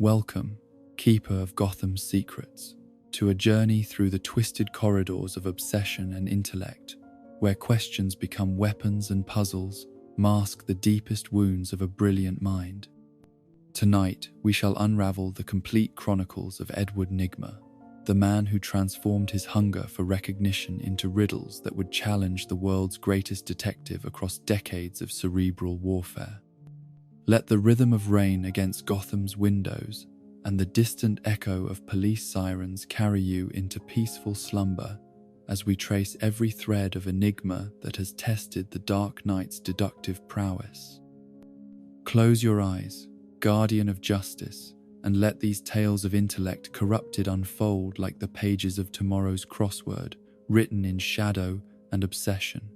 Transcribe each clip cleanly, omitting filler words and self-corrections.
Welcome, keeper of Gotham's secrets, to a journey through the twisted corridors of obsession and intellect, where questions become weapons and puzzles mask the deepest wounds of a brilliant mind. Tonight, we shall unravel the complete chronicles of Edward Nygma, the man who transformed his hunger for recognition into riddles that would challenge the world's greatest detective across decades of cerebral warfare. Let the rhythm of rain against Gotham's windows and the distant echo of police sirens carry you into peaceful slumber as we trace every thread of enigma that has tested the Dark Knight's deductive prowess. Close your eyes, guardian of justice, and let these tales of intellect corrupted unfold like the pages of tomorrow's crossword, written in shadow and obsession.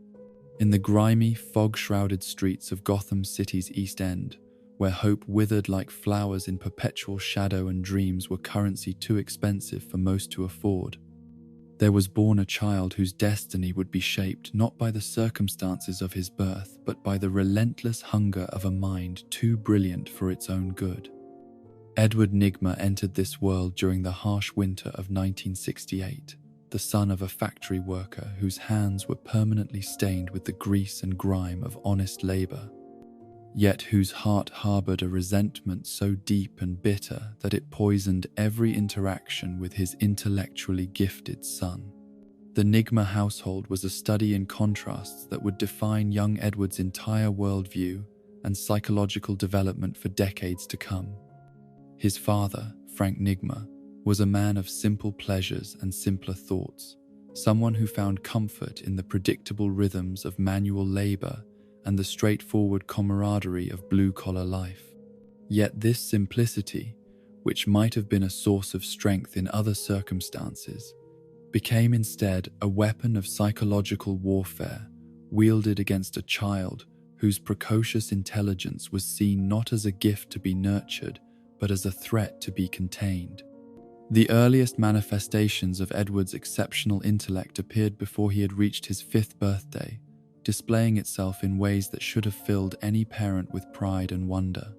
In the grimy, fog-shrouded streets of Gotham City's East End, where hope withered like flowers in perpetual shadow and dreams were currency too expensive for most to afford, there was born a child whose destiny would be shaped not by the circumstances of his birth, but by the relentless hunger of a mind too brilliant for its own good. Edward Nygma entered this world during the harsh winter of 1968, the son of a factory worker whose hands were permanently stained with the grease and grime of honest labor, yet whose heart harbored a resentment so deep and bitter that it poisoned every interaction with his intellectually gifted son. The Nygma household was a study in contrasts that would define young Edward's entire worldview and psychological development for decades to come. His father, Frank Nygma, was a man of simple pleasures and simpler thoughts, someone who found comfort in the predictable rhythms of manual labor and the straightforward camaraderie of blue-collar life. Yet this simplicity, which might have been a source of strength in other circumstances, became instead a weapon of psychological warfare wielded against a child whose precocious intelligence was seen not as a gift to be nurtured, but as a threat to be contained. The earliest manifestations of Edward's exceptional intellect appeared before he had reached his 5th birthday, displaying itself in ways that should have filled any parent with pride and wonder.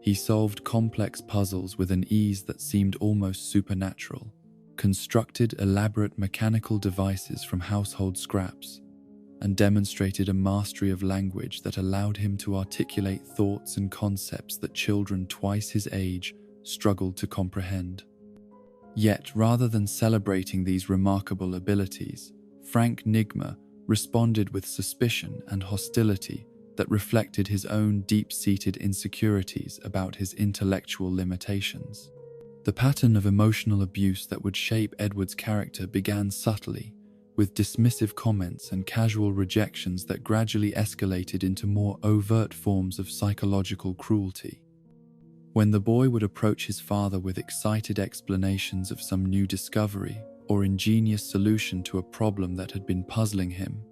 He solved complex puzzles with an ease that seemed almost supernatural, constructed elaborate mechanical devices from household scraps, and demonstrated a mastery of language that allowed him to articulate thoughts and concepts that children twice his age struggled to comprehend. Yet, rather than celebrating these remarkable abilities, Frank Nygma responded with suspicion and hostility that reflected his own deep-seated insecurities about his intellectual limitations. The pattern of emotional abuse that would shape Edward's character began subtly, with dismissive comments and casual rejections that gradually escalated into more overt forms of psychological cruelty. When the boy would approach his father with excited explanations of some new discovery or ingenious solution to a problem that had been puzzling him,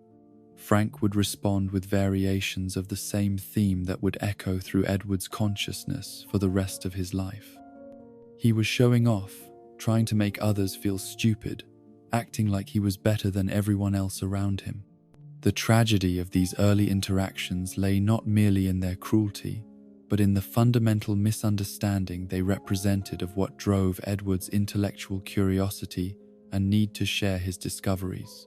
Frank would respond with variations of the same theme that would echo through Edward's consciousness for the rest of his life. He was showing off, trying to make others feel stupid, acting like he was better than everyone else around him. The tragedy of these early interactions lay not merely in their cruelty, but in the fundamental misunderstanding they represented of what drove Edward's intellectual curiosity and need to share his discoveries.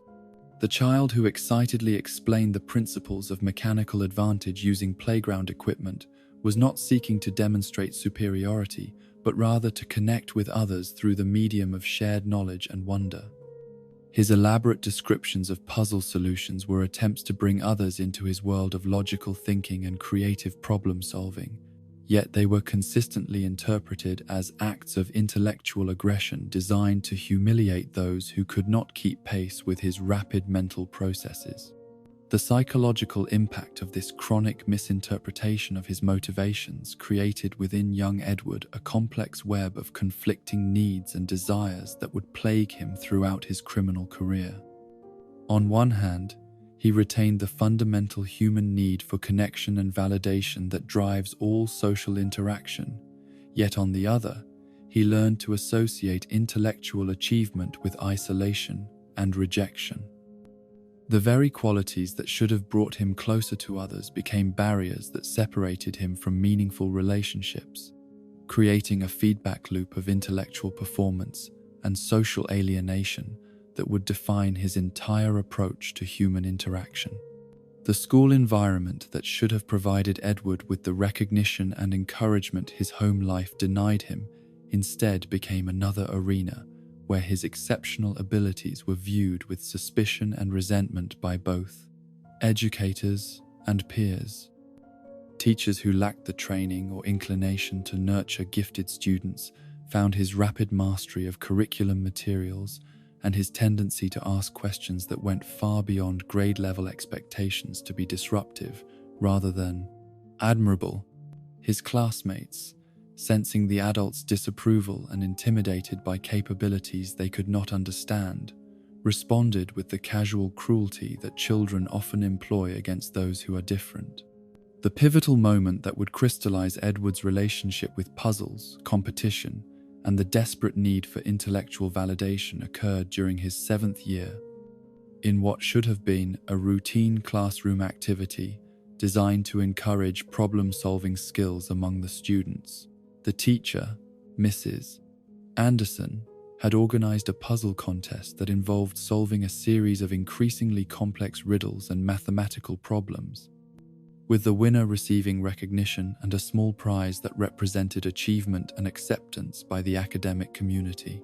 The child who excitedly explained the principles of mechanical advantage using playground equipment was not seeking to demonstrate superiority, but rather to connect with others through the medium of shared knowledge and wonder. His elaborate descriptions of puzzle solutions were attempts to bring others into his world of logical thinking and creative problem-solving, yet they were consistently interpreted as acts of intellectual aggression designed to humiliate those who could not keep pace with his rapid mental processes. The psychological impact of this chronic misinterpretation of his motivations created within young Edward a complex web of conflicting needs and desires that would plague him throughout his criminal career. On one hand, he retained the fundamental human need for connection and validation that drives all social interaction, yet on the other, he learned to associate intellectual achievement with isolation and rejection. The very qualities that should have brought him closer to others became barriers that separated him from meaningful relationships. creating a feedback loop of intellectual performance and social alienation that would define his entire approach to human interaction. The school environment that should have provided Edward with the recognition and encouragement his home life denied him instead became another arena where his exceptional abilities were viewed with suspicion and resentment by both educators and peers. Teachers who lacked the training or inclination to nurture gifted students found his rapid mastery of curriculum materials and his tendency to ask questions that went far beyond grade-level expectations to be disruptive rather than admirable. His classmates, sensing the adults' disapproval and intimidated by capabilities they could not understand, responded with the casual cruelty that children often employ against those who are different. The pivotal moment that would crystallize Edward's relationship with puzzles, competition, and the desperate need for intellectual validation occurred during his 7th year. In what should have been a routine classroom activity designed to encourage problem-solving skills among the students, the teacher, Mrs. Anderson, had organized a puzzle contest that involved solving a series of increasingly complex riddles and mathematical problems, with the winner receiving recognition and a small prize that represented achievement and acceptance by the academic community.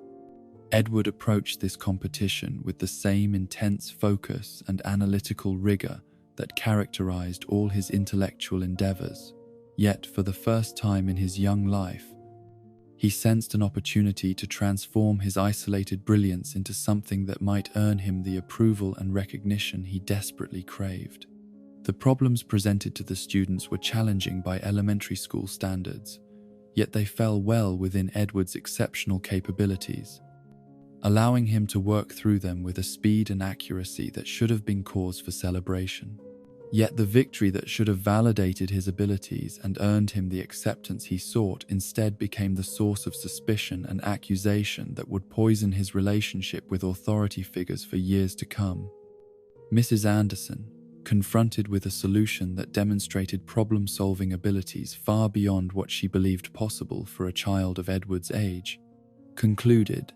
Edward approached this competition with the same intense focus and analytical rigor that characterized all his intellectual endeavors, yet for the first time in his young life, he sensed an opportunity to transform his isolated brilliance into something that might earn him the approval and recognition he desperately craved. The problems presented to the students were challenging by elementary school standards, yet they fell well within Edward's exceptional capabilities, allowing him to work through them with a speed and accuracy that should have been cause for celebration. Yet the victory that should have validated his abilities and earned him the acceptance he sought instead became the source of suspicion and accusation that would poison his relationship with authority figures for years to come. Mrs. Anderson, confronted with a solution that demonstrated problem-solving abilities far beyond what she believed possible for a child of Edward's age, concluded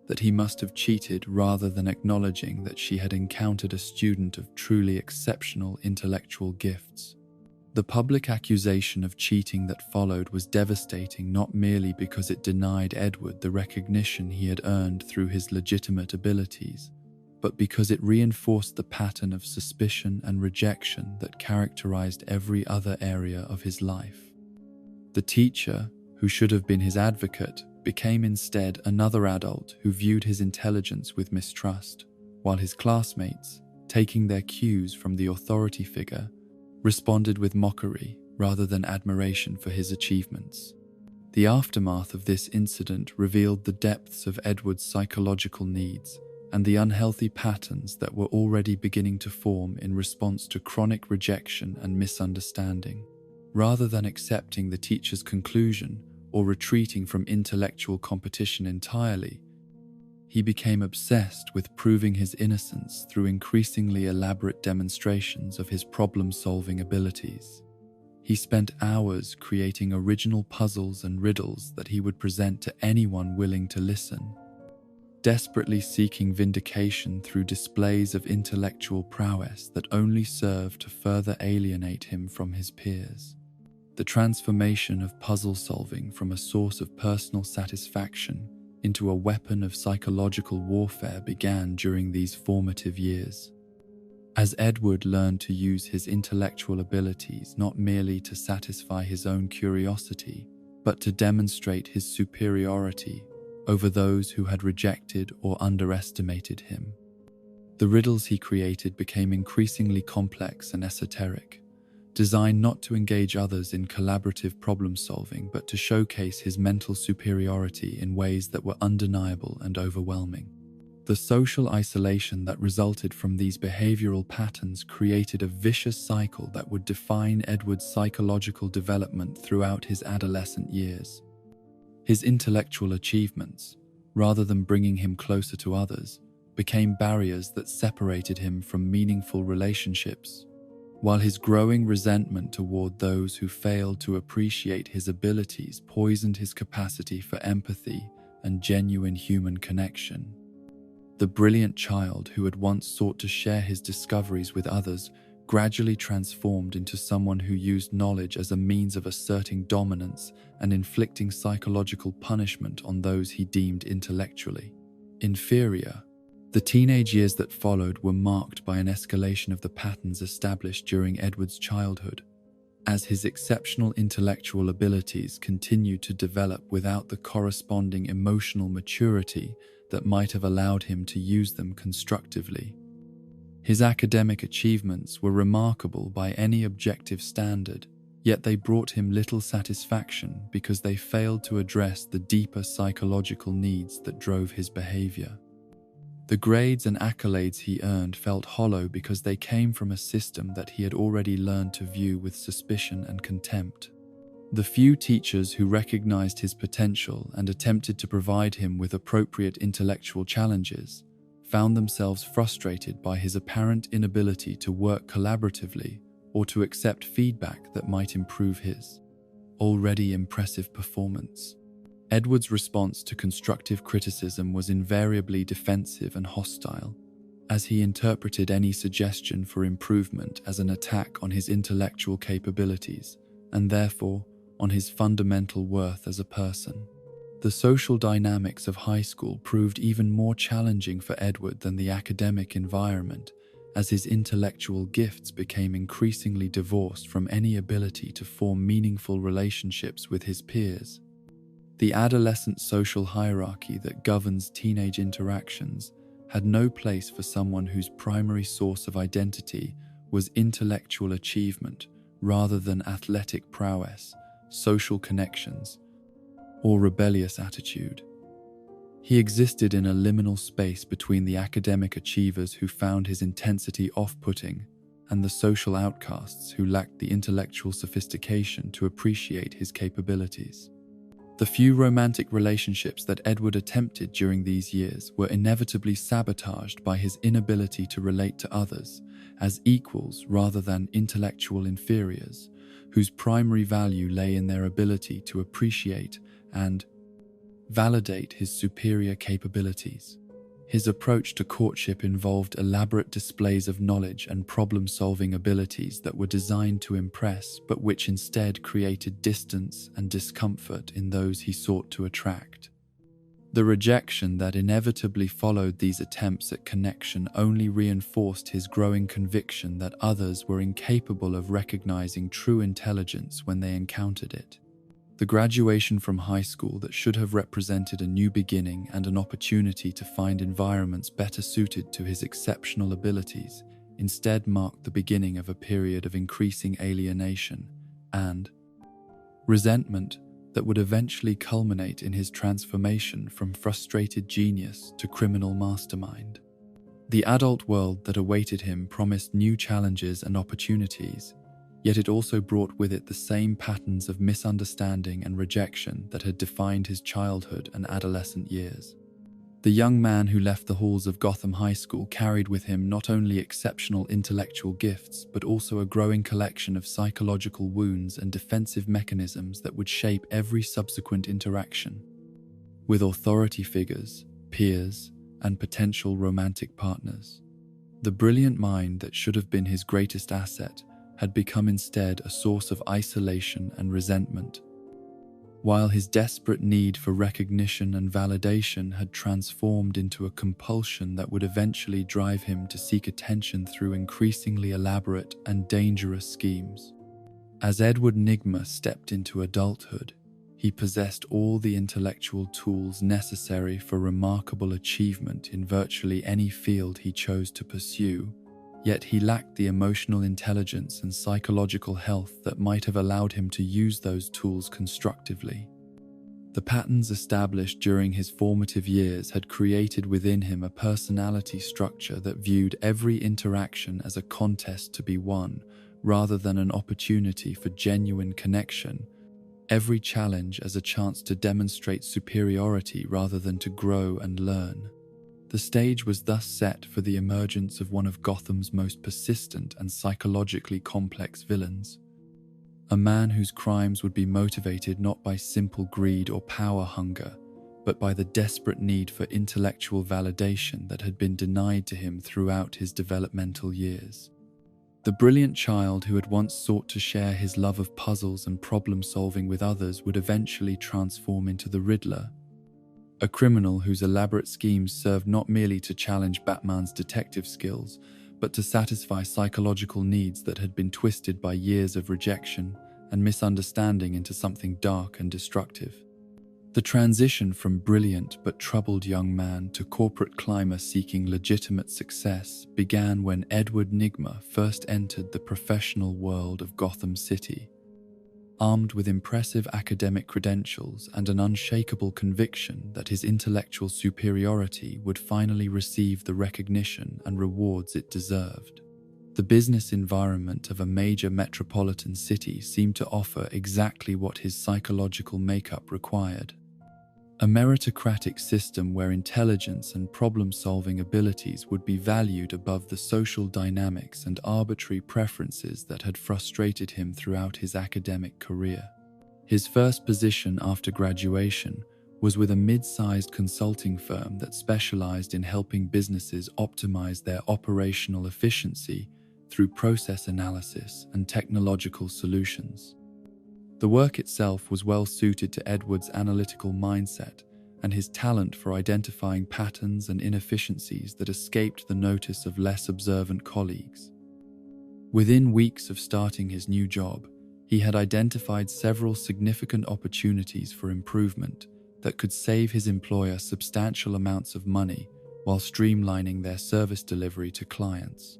that he must have cheated rather than acknowledging that she had encountered a student of truly exceptional intellectual gifts. The public accusation of cheating that followed was devastating not merely because it denied Edward the recognition he had earned through his legitimate abilities, but because it reinforced the pattern of suspicion and rejection that characterized every other area of his life. The teacher, who should have been his advocate, became instead another adult who viewed his intelligence with mistrust, while his classmates, taking their cues from the authority figure, responded with mockery rather than admiration for his achievements. The aftermath of this incident revealed the depths of Edward's psychological needs and the unhealthy patterns that were already beginning to form in response to chronic rejection and misunderstanding. Rather than accepting the teacher's conclusion or retreating from intellectual competition entirely, he became obsessed with proving his innocence through increasingly elaborate demonstrations of his problem-solving abilities. He spent hours creating original puzzles and riddles that he would present to anyone willing to listen, desperately seeking vindication through displays of intellectual prowess that only served to further alienate him from his peers. The transformation of puzzle solving from a source of personal satisfaction into a weapon of psychological warfare began during these formative years. As Edward learned to use his intellectual abilities not merely to satisfy his own curiosity, but to demonstrate his superiority over those who had rejected or underestimated him, the riddles he created became increasingly complex and esoteric, designed not to engage others in collaborative problem-solving but to showcase his mental superiority in ways that were undeniable and overwhelming. The social isolation that resulted from these behavioral patterns created a vicious cycle that would define Edward's psychological development throughout his adolescent years. His intellectual achievements, rather than bringing him closer to others, became barriers that separated him from meaningful relationships, while his growing resentment toward those who failed to appreciate his abilities poisoned his capacity for empathy and genuine human connection. The brilliant child who had once sought to share his discoveries with others gradually transformed into someone who used knowledge as a means of asserting dominance and inflicting psychological punishment on those he deemed intellectually inferior. The teenage years that followed were marked by an escalation of the patterns established during Edward's childhood, as his exceptional intellectual abilities continued to develop without the corresponding emotional maturity that might have allowed him to use them constructively. His academic achievements were remarkable by any objective standard, yet they brought him little satisfaction because they failed to address the deeper psychological needs that drove his behavior. The grades and accolades he earned felt hollow because they came from a system that he had already learned to view with suspicion and contempt. The few teachers who recognized his potential and attempted to provide him with appropriate intellectual challenges found themselves frustrated by his apparent inability to work collaboratively or to accept feedback that might improve his already impressive performance. Edward's response to constructive criticism was invariably defensive and hostile, as he interpreted any suggestion for improvement as an attack on his intellectual capabilities and therefore on his fundamental worth as a person. The social dynamics of high school proved even more challenging for Edward than the academic environment, as his intellectual gifts became increasingly divorced from any ability to form meaningful relationships with his peers. The adolescent social hierarchy that governs teenage interactions had no place for someone whose primary source of identity was intellectual achievement rather than athletic prowess, social connections, or rebellious attitude. He existed in a liminal space between the academic achievers who found his intensity off-putting and the social outcasts who lacked the intellectual sophistication to appreciate his capabilities. The few romantic relationships that Edward attempted during these years were inevitably sabotaged by his inability to relate to others as equals rather than intellectual inferiors, whose primary value lay in their ability to appreciate and validate his superior capabilities. His approach to courtship involved elaborate displays of knowledge and problem-solving abilities that were designed to impress, but which instead created distance and discomfort in those he sought to attract. The rejection that inevitably followed these attempts at connection only reinforced his growing conviction that others were incapable of recognizing true intelligence when they encountered it. The graduation from high school that should have represented a new beginning and an opportunity to find environments better suited to his exceptional abilities instead marked the beginning of a period of increasing alienation and resentment that would eventually culminate in his transformation from frustrated genius to criminal mastermind. The adult world that awaited him promised new challenges and opportunities, yet it also brought with it the same patterns of misunderstanding and rejection that had defined his childhood and adolescent years. The young man who left the halls of Gotham High School carried with him not only exceptional intellectual gifts, but also a growing collection of psychological wounds and defensive mechanisms that would shape every subsequent interaction with authority figures, peers, and potential romantic partners. The brilliant mind that should have been his greatest asset had become instead a source of isolation and resentment, while his desperate need for recognition and validation had transformed into a compulsion that would eventually drive him to seek attention through increasingly elaborate and dangerous schemes. As Edward Nygma stepped into adulthood, he possessed all the intellectual tools necessary for remarkable achievement in virtually any field he chose to pursue, yet he lacked the emotional intelligence and psychological health that might have allowed him to use those tools constructively. The patterns established during his formative years had created within him a personality structure that viewed every interaction as a contest to be won, rather than an opportunity for genuine connection, every challenge as a chance to demonstrate superiority rather than to grow and learn. The stage was thus set for the emergence of one of Gotham's most persistent and psychologically complex villains. A man whose crimes would be motivated not by simple greed or power hunger, but by the desperate need for intellectual validation that had been denied to him throughout his developmental years. The brilliant child who had once sought to share his love of puzzles and problem-solving with others would eventually transform into the Riddler, a criminal whose elaborate schemes served not merely to challenge Batman's detective skills, but to satisfy psychological needs that had been twisted by years of rejection and misunderstanding into something dark and destructive. The transition from brilliant but troubled young man to corporate climber seeking legitimate success began when Edward Nygma first entered the professional world of Gotham City. Armed with impressive academic credentials and an unshakable conviction that his intellectual superiority would finally receive the recognition and rewards it deserved. The business environment of a major metropolitan city seemed to offer exactly what his psychological makeup required. A meritocratic system where intelligence and problem-solving abilities would be valued above the social dynamics and arbitrary preferences that had frustrated him throughout his academic career. His first position after graduation was with a mid-sized consulting firm that specialized in helping businesses optimize their operational efficiency through process analysis and technological solutions. The work itself was well suited to Edward's analytical mindset and his talent for identifying patterns and inefficiencies that escaped the notice of less observant colleagues. Within weeks of starting his new job, he had identified several significant opportunities for improvement that could save his employer substantial amounts of money while streamlining their service delivery to clients.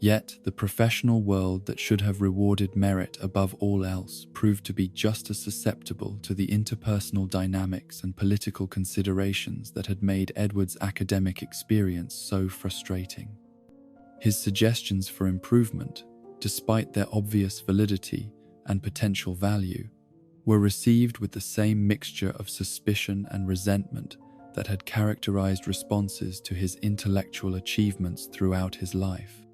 Yet, the professional world that should have rewarded merit above all else proved to be just as susceptible to the interpersonal dynamics and political considerations that had made Edward's academic experience so frustrating. His suggestions for improvement, despite their obvious validity and potential value, were received with the same mixture of suspicion and resentment that had characterized responses to his intellectual achievements throughout his life.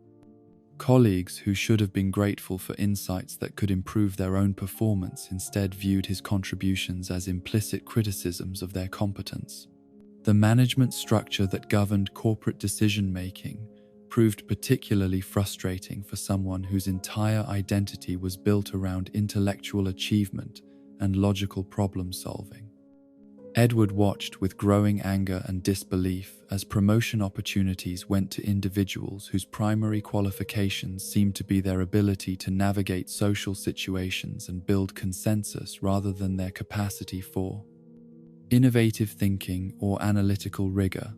Colleagues who should have been grateful for insights that could improve their own performance instead viewed his contributions as implicit criticisms of their competence. The management structure that governed corporate decision-making proved particularly frustrating for someone whose entire identity was built around intellectual achievement and logical problem-solving. Edward watched with growing anger and disbelief as promotion opportunities went to individuals whose primary qualifications seemed to be their ability to navigate social situations and build consensus rather than their capacity for innovative thinking or analytical rigor.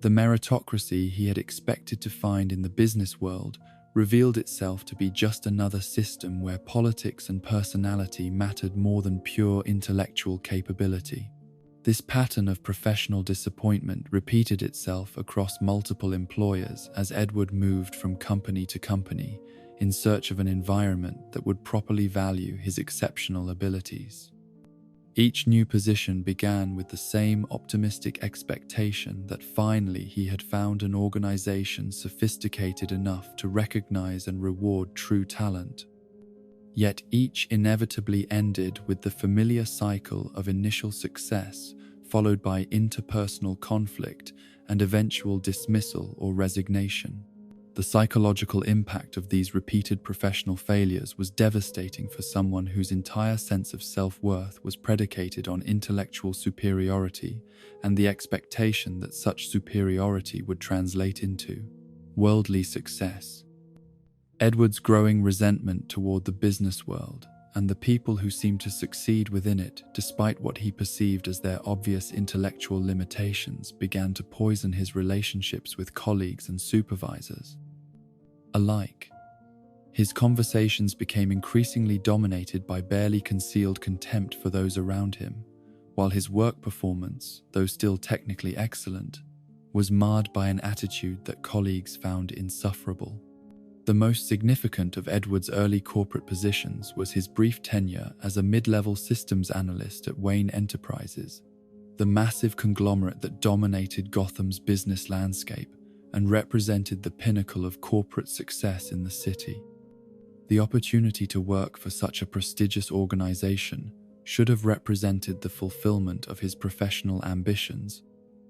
The meritocracy he had expected to find in the business world revealed itself to be just another system where politics and personality mattered more than pure intellectual capability. This pattern of professional disappointment repeated itself across multiple employers as Edward moved from company to company in search of an environment that would properly value his exceptional abilities. Each new position began with the same optimistic expectation that finally he had found an organization sophisticated enough to recognize and reward true talent. Yet each inevitably ended with the familiar cycle of initial success followed by interpersonal conflict and eventual dismissal or resignation. The psychological impact of these repeated professional failures was devastating for someone whose entire sense of self-worth was predicated on intellectual superiority and the expectation that such superiority would translate into worldly success. Edward's growing resentment toward the business world and the people who seemed to succeed within it, despite what he perceived as their obvious intellectual limitations, began to poison his relationships with colleagues and supervisors alike. His conversations became increasingly dominated by barely concealed contempt for those around him, while his work performance, though still technically excellent, was marred by an attitude that colleagues found insufferable. The most significant of Edward's early corporate positions was his brief tenure as a mid-level systems analyst at Wayne Enterprises. the massive conglomerate that dominated Gotham's business landscape and represented the pinnacle of corporate success in the city. The opportunity to work for such a prestigious organization should have represented the fulfillment of his professional ambitions,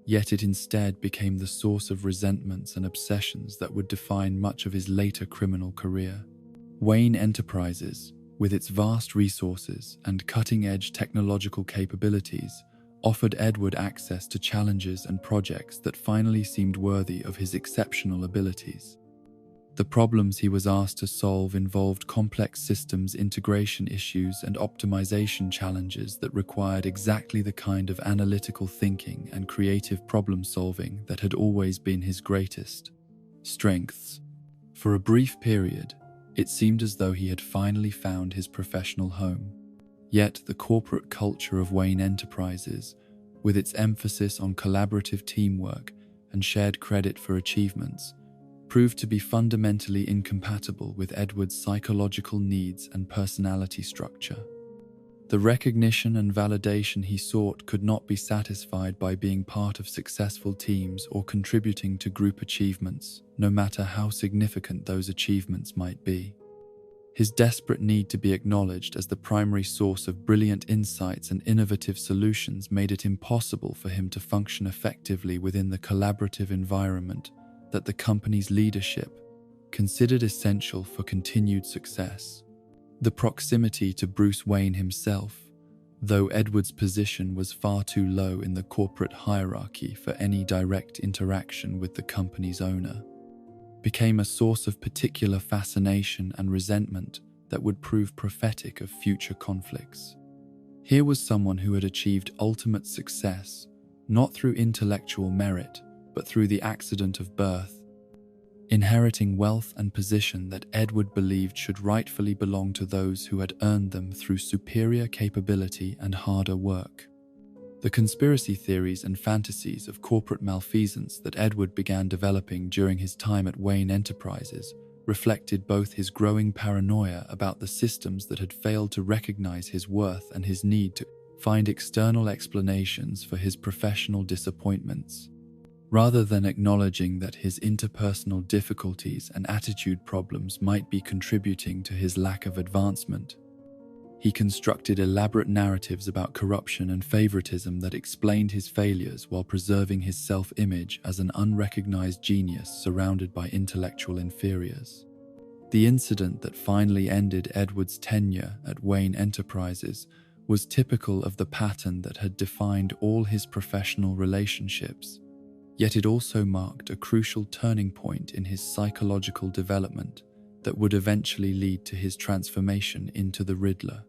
yet it instead became the source of resentments and obsessions that would define much of his later criminal career. Wayne Enterprises, with its vast resources and cutting-edge technological capabilities, offered Edward access to challenges and projects that finally seemed worthy of his exceptional abilities. The problems he was asked to solve involved complex systems integration issues and optimization challenges that required exactly the kind of analytical thinking and creative problem-solving that had always been his greatest strengths. For a brief period, it seemed as though he had finally found his professional home. Yet the corporate culture of Wayne Enterprises, with its emphasis on collaborative teamwork and shared credit for achievements, proved to be fundamentally incompatible with Edward's psychological needs and personality structure. The recognition and validation he sought could not be satisfied by being part of successful teams or contributing to group achievements, no matter how significant those achievements might be. His desperate need to be acknowledged as the primary source of brilliant insights and innovative solutions made it impossible for him to function effectively within the collaborative environment that the company's leadership considered essential for continued success. The proximity to Bruce Wayne himself, though Edward's position was far too low in the corporate hierarchy for any direct interaction with the company's owner, became a source of particular fascination and resentment that would prove prophetic of future conflicts. Here was someone who had achieved ultimate success, not through intellectual merit, but through the accident of birth, inheriting wealth and position that Edward believed should rightfully belong to those who had earned them through superior capability and harder work. The conspiracy theories and fantasies of corporate malfeasance that Edward began developing during his time at Wayne Enterprises reflected both his growing paranoia about the systems that had failed to recognize his worth and his need to find external explanations for his professional disappointments. Rather than acknowledging that his interpersonal difficulties and attitude problems might be contributing to his lack of advancement, he constructed elaborate narratives about corruption and favoritism that explained his failures while preserving his self-image as an unrecognized genius surrounded by intellectual inferiors. The incident that finally ended Edward's tenure at Wayne Enterprises was typical of the pattern that had defined all his professional relationships. Yet it also marked a crucial turning point in his psychological development that would eventually lead to his transformation into the Riddler.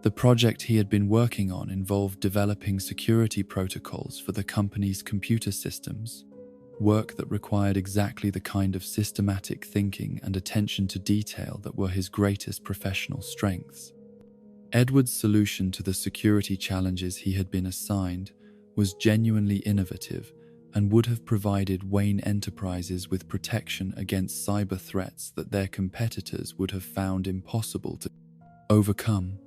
The project he had been working on involved developing security protocols for the company's computer systems, work that required exactly the kind of systematic thinking and attention to detail that were his greatest professional strengths. Edward's solution to the security challenges he had been assigned was genuinely innovative and would have provided Wayne Enterprises with protection against cyber threats that their competitors would have found impossible to overcome.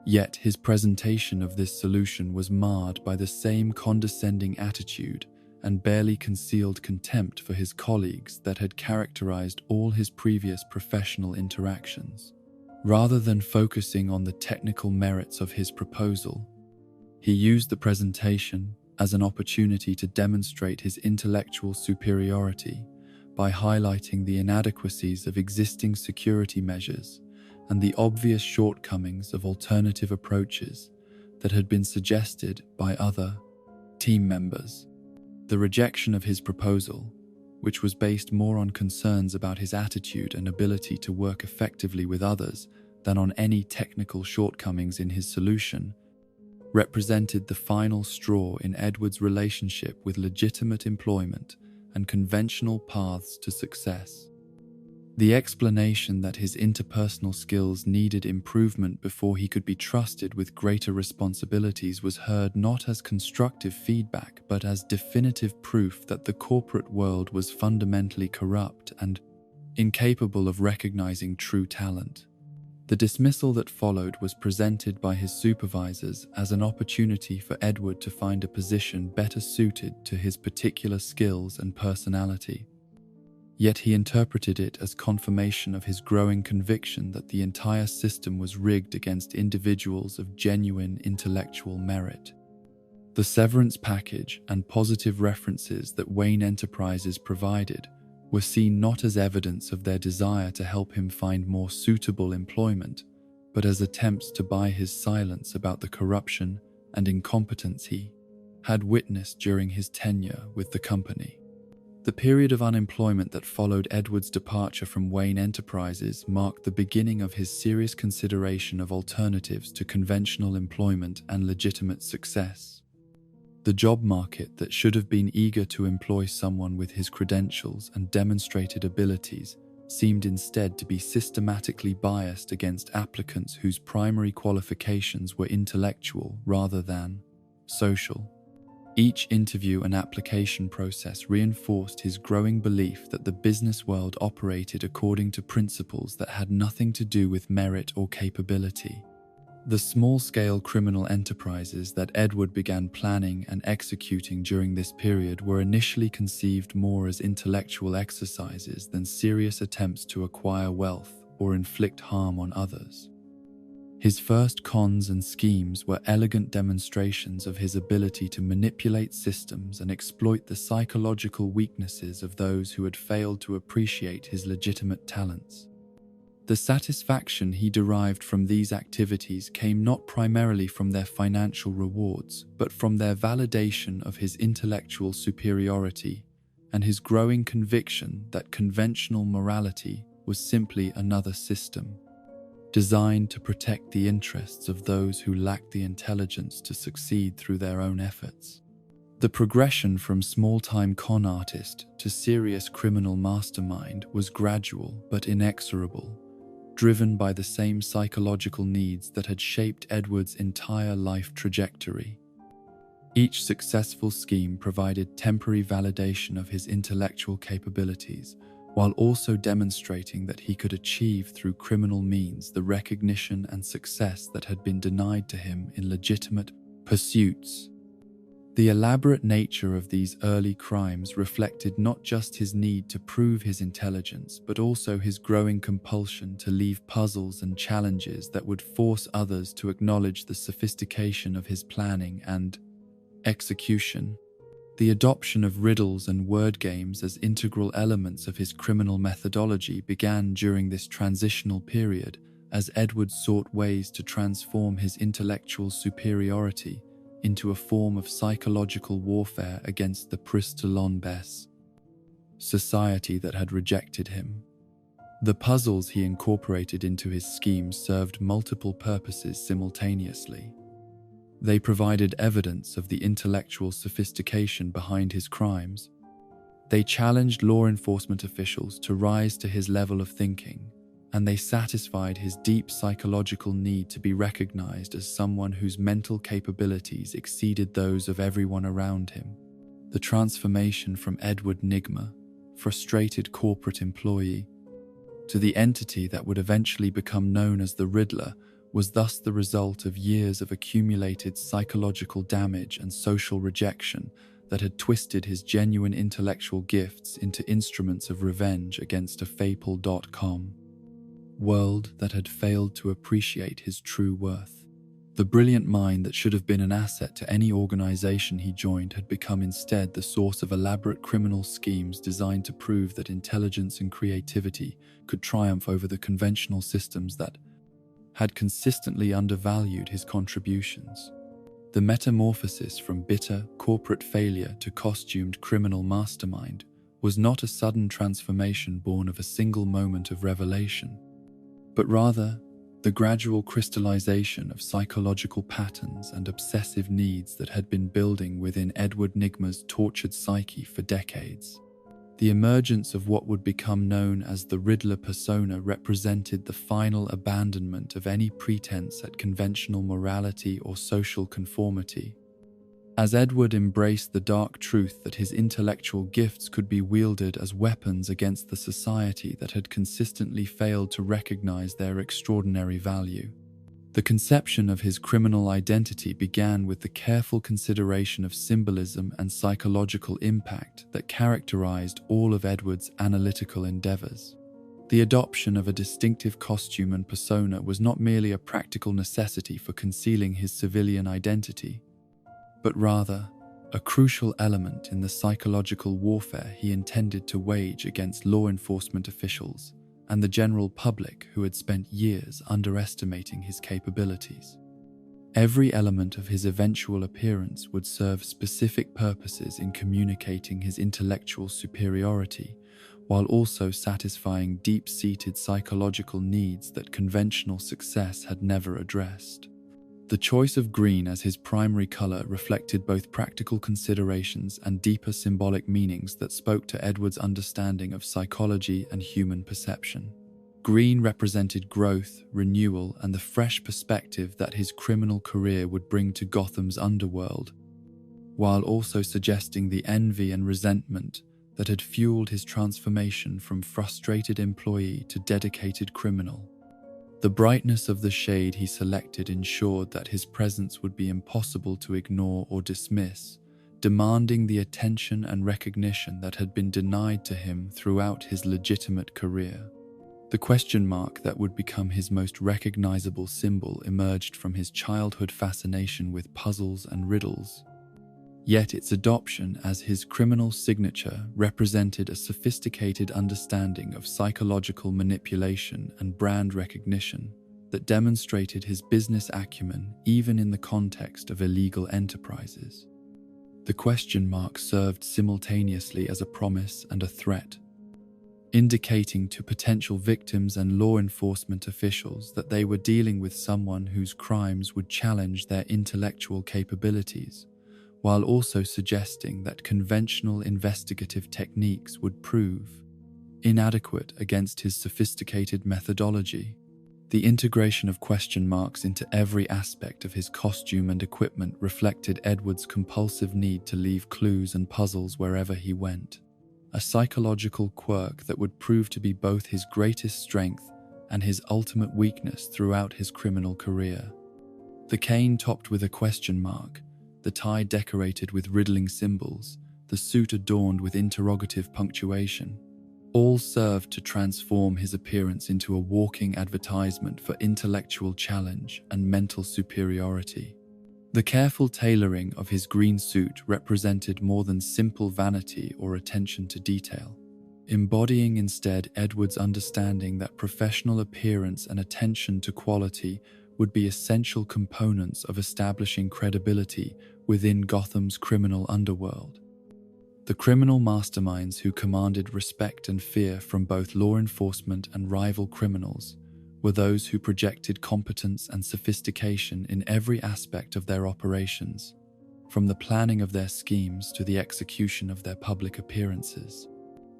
Yet his presentation of this solution was marred by the same condescending attitude and barely concealed contempt for his colleagues that had characterized all his previous professional interactions. Rather than focusing on the technical merits of his proposal, he used the presentation as an opportunity to demonstrate his intellectual superiority by highlighting the inadequacies of existing security measures and the obvious shortcomings of alternative approaches that had been suggested by other team members. The rejection of his proposal, which was based more on concerns about his attitude and ability to work effectively with others than on any technical shortcomings in his solution, represented the final straw in Edward's relationship with legitimate employment and conventional paths to success. The explanation that his interpersonal skills needed improvement before he could be trusted with greater responsibilities was heard not as constructive feedback but as definitive proof that the corporate world was fundamentally corrupt and incapable of recognizing true talent. The dismissal that followed was presented by his supervisors as an opportunity for Edward to find a position better suited to his particular skills and personality. Yet he interpreted it as confirmation of his growing conviction that the entire system was rigged against individuals of genuine intellectual merit. The severance package and positive references that Wayne Enterprises provided were seen not as evidence of their desire to help him find more suitable employment, but as attempts to buy his silence about the corruption and incompetence he had witnessed during his tenure with the company. The period of unemployment that followed Edward's departure from Wayne Enterprises marked the beginning of his serious consideration of alternatives to conventional employment and legitimate success. The job market that should have been eager to employ someone with his credentials and demonstrated abilities seemed instead to be systematically biased against applicants whose primary qualifications were intellectual rather than social. Each interview and application process reinforced his growing belief that the business world operated according to principles that had nothing to do with merit or capability. The small-scale criminal enterprises that Edward began planning and executing during this period were initially conceived more as intellectual exercises than serious attempts to acquire wealth or inflict harm on others. His first cons and schemes were elegant demonstrations of his ability to manipulate systems and exploit the psychological weaknesses of those who had failed to appreciate his legitimate talents. The satisfaction he derived from these activities came not primarily from their financial rewards, but from their validation of his intellectual superiority and his growing conviction that conventional morality was simply another system, designed to protect the interests of those who lacked the intelligence to succeed through their own efforts. The progression from small-time con artist to serious criminal mastermind was gradual but inexorable, driven by the same psychological needs that had shaped Edward's entire life trajectory. Each successful scheme provided temporary validation of his intellectual capabilities, while also demonstrating that he could achieve through criminal means the recognition and success that had been denied to him in legitimate pursuits. The elaborate nature of these early crimes reflected not just his need to prove his intelligence, but also his growing compulsion to leave puzzles and challenges that would force others to acknowledge the sophistication of his planning and execution. The adoption of riddles and word games as integral elements of his criminal methodology began during this transitional period, as Edward sought ways to transform his intellectual superiority into a form of psychological warfare against the Pristolon-Bess society that had rejected him. The puzzles he incorporated into his schemes served multiple purposes simultaneously. They provided evidence of the intellectual sophistication behind his crimes. They challenged law enforcement officials to rise to his level of thinking, and they satisfied his deep psychological need to be recognized as someone whose mental capabilities exceeded those of everyone around him. The transformation from Edward Nigma, frustrated corporate employee, to the entity that would eventually become known as the Riddler was thus the result of years of accumulated psychological damage and social rejection that had twisted his genuine intellectual gifts into instruments of revenge against a Fapal.com world that had failed to appreciate his true worth. The brilliant mind that should have been an asset to any organization he joined had become instead the source of elaborate criminal schemes designed to prove that intelligence and creativity could triumph over the conventional systems that had consistently undervalued his contributions. The metamorphosis from bitter corporate failure to costumed criminal mastermind was not a sudden transformation born of a single moment of revelation, but rather the gradual crystallization of psychological patterns and obsessive needs that had been building within Edward Nigma's tortured psyche for decades. The emergence of what would become known as the Riddler persona represented the final abandonment of any pretense at conventional morality or social conformity. As Edward embraced the dark truth that his intellectual gifts could be wielded as weapons against the society that had consistently failed to recognize their extraordinary value. The conception of his criminal identity began with the careful consideration of symbolism and psychological impact that characterized all of Edward's analytical endeavors. The adoption of a distinctive costume and persona was not merely a practical necessity for concealing his civilian identity, but rather a crucial element in the psychological warfare he intended to wage against law enforcement officials and the general public who had spent years underestimating his capabilities. Every element of his eventual appearance would serve specific purposes in communicating his intellectual superiority, while also satisfying deep-seated psychological needs that conventional success had never addressed. The choice of green as his primary color reflected both practical considerations and deeper symbolic meanings that spoke to Edward's understanding of psychology and human perception. Green represented growth, renewal, and the fresh perspective that his criminal career would bring to Gotham's underworld, while also suggesting the envy and resentment that had fueled his transformation from frustrated employee to dedicated criminal. The brightness of the shade he selected ensured that his presence would be impossible to ignore or dismiss, demanding the attention and recognition that had been denied to him throughout his legitimate career. The question mark that would become his most recognizable symbol emerged from his childhood fascination with puzzles and riddles. Yet its adoption as his criminal signature represented a sophisticated understanding of psychological manipulation and brand recognition that demonstrated his business acumen even in the context of illegal enterprises. The question mark served simultaneously as a promise and a threat, indicating to potential victims and law enforcement officials that they were dealing with someone whose crimes would challenge their intellectual capabilities, while also suggesting that conventional investigative techniques would prove inadequate against his sophisticated methodology. The integration of question marks into every aspect of his costume and equipment reflected Edward's compulsive need to leave clues and puzzles wherever he went, a psychological quirk that would prove to be both his greatest strength and his ultimate weakness throughout his criminal career. The cane topped with a question mark, the tie decorated with riddling symbols, the suit adorned with interrogative punctuation, all served to transform his appearance into a walking advertisement for intellectual challenge and mental superiority. The careful tailoring of his green suit represented more than simple vanity or attention to detail, embodying instead Edward's understanding that professional appearance and attention to quality would be essential components of establishing credibility within Gotham's criminal underworld. The criminal masterminds who commanded respect and fear from both law enforcement and rival criminals were those who projected competence and sophistication in every aspect of their operations, from the planning of their schemes to the execution of their public appearances.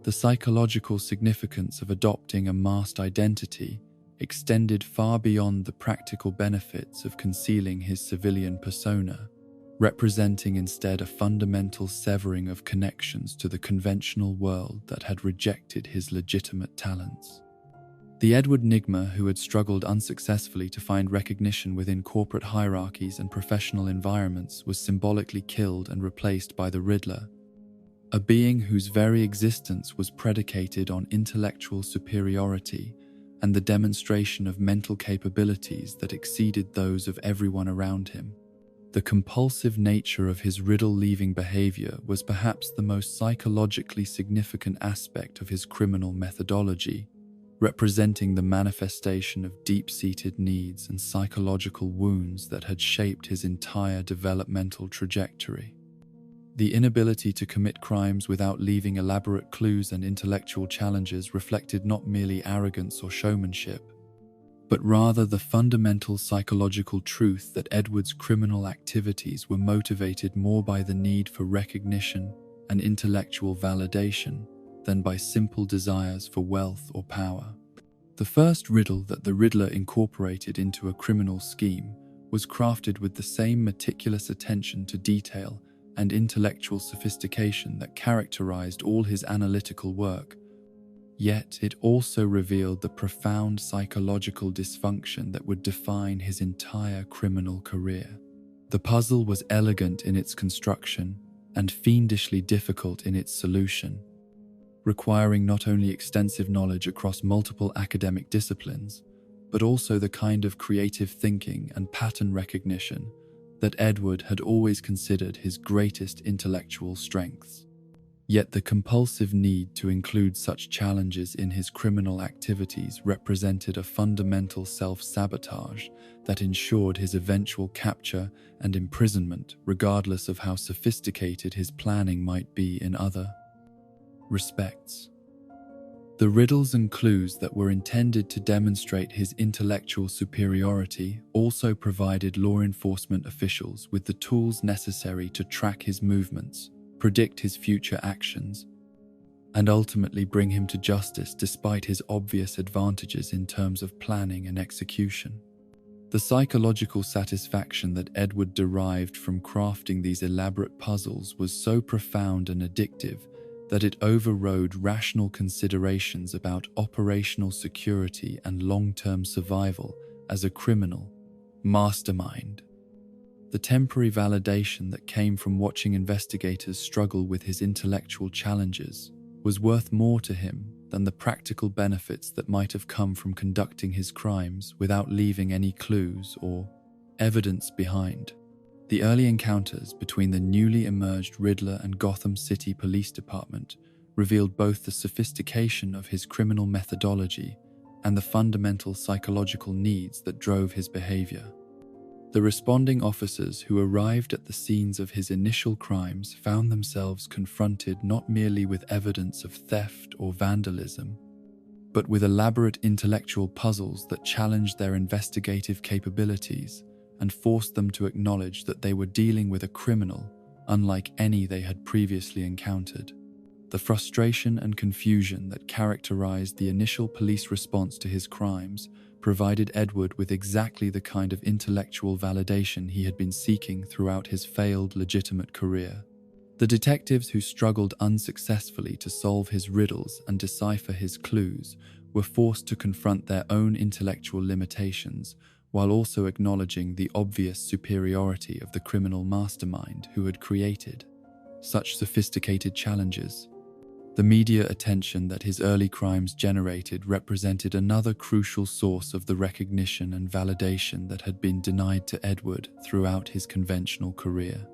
The psychological significance of adopting a masked identity extended far beyond the practical benefits of concealing his civilian persona, representing instead a fundamental severing of connections to the conventional world that had rejected his legitimate talents. The Edward Nygma who had struggled unsuccessfully to find recognition within corporate hierarchies and professional environments was symbolically killed and replaced by the Riddler, a being whose very existence was predicated on intellectual superiority and the demonstration of mental capabilities that exceeded those of everyone around him. The compulsive nature of his riddle-leaving behavior was perhaps the most psychologically significant aspect of his criminal methodology, representing the manifestation of deep-seated needs and psychological wounds that had shaped his entire developmental trajectory. The inability to commit crimes without leaving elaborate clues and intellectual challenges reflected not merely arrogance or showmanship, but rather the fundamental psychological truth that Edward's criminal activities were motivated more by the need for recognition and intellectual validation than by simple desires for wealth or power. The first riddle that the Riddler incorporated into a criminal scheme was crafted with the same meticulous attention to detail and intellectual sophistication that characterized all his analytical work. Yet it also revealed the profound psychological dysfunction that would define his entire criminal career. The puzzle was elegant in its construction and fiendishly difficult in its solution, requiring not only extensive knowledge across multiple academic disciplines, but also the kind of creative thinking and pattern recognition that Edward had always considered his greatest intellectual strengths. Yet the compulsive need to include such challenges in his criminal activities represented a fundamental self-sabotage that ensured his eventual capture and imprisonment, regardless of how sophisticated his planning might be in other respects. The riddles and clues that were intended to demonstrate his intellectual superiority also provided law enforcement officials with the tools necessary to track his movements, predict his future actions, and ultimately bring him to justice despite his obvious advantages in terms of planning and execution. The psychological satisfaction that Edward derived from crafting these elaborate puzzles was so profound and addictive that it overrode rational considerations about operational security and long-term survival as a criminal mastermind. The temporary validation that came from watching investigators struggle with his intellectual challenges was worth more to him than the practical benefits that might have come from conducting his crimes without leaving any clues or evidence behind. The early encounters between the newly emerged Riddler and Gotham City Police Department revealed both the sophistication of his criminal methodology and the fundamental psychological needs that drove his behavior. The responding officers who arrived at the scenes of his initial crimes found themselves confronted not merely with evidence of theft or vandalism, but with elaborate intellectual puzzles that challenged their investigative capabilities and forced them to acknowledge that they were dealing with a criminal unlike any they had previously encountered. The frustration and confusion that characterized the initial police response to his crimes provided Edward with exactly the kind of intellectual validation he had been seeking throughout his failed legitimate career. The detectives who struggled unsuccessfully to solve his riddles and decipher his clues were forced to confront their own intellectual limitations while also acknowledging the obvious superiority of the criminal mastermind who had created such sophisticated challenges. The media attention that his early crimes generated represented another crucial source of the recognition and validation that had been denied to Edward throughout his conventional career.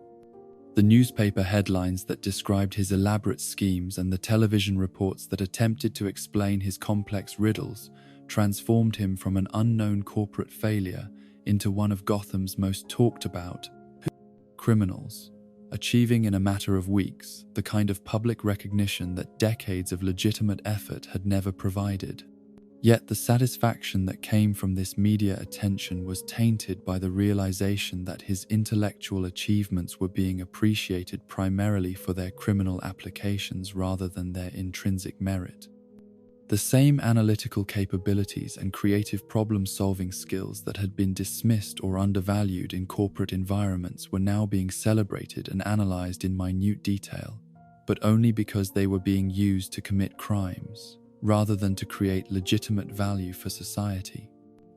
The newspaper headlines that described his elaborate schemes and the television reports that attempted to explain his complex riddles transformed him from an unknown corporate failure into one of Gotham's most talked about criminals, achieving in a matter of weeks the kind of public recognition that decades of legitimate effort had never provided. Yet the satisfaction that came from this media attention was tainted by the realization that his intellectual achievements were being appreciated primarily for their criminal applications rather than their intrinsic merit. The same analytical capabilities and creative problem-solving skills that had been dismissed or undervalued in corporate environments were now being celebrated and analyzed in minute detail, but only because they were being used to commit crimes, rather than to create legitimate value for society.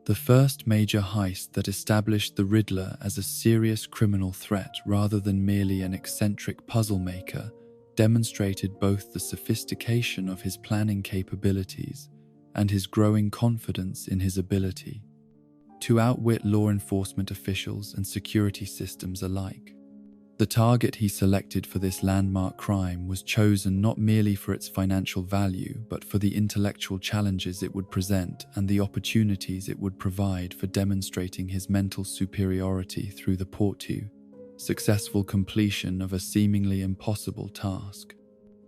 The first major heist that established the Riddler as a serious criminal threat rather than merely an eccentric puzzle maker demonstrated both the sophistication of his planning capabilities and his growing confidence in his ability to outwit law enforcement officials and security systems alike. The target he selected for this landmark crime was chosen not merely for its financial value, but for the intellectual challenges it would present and the opportunities it would provide for demonstrating his mental superiority through the successful completion of a seemingly impossible task.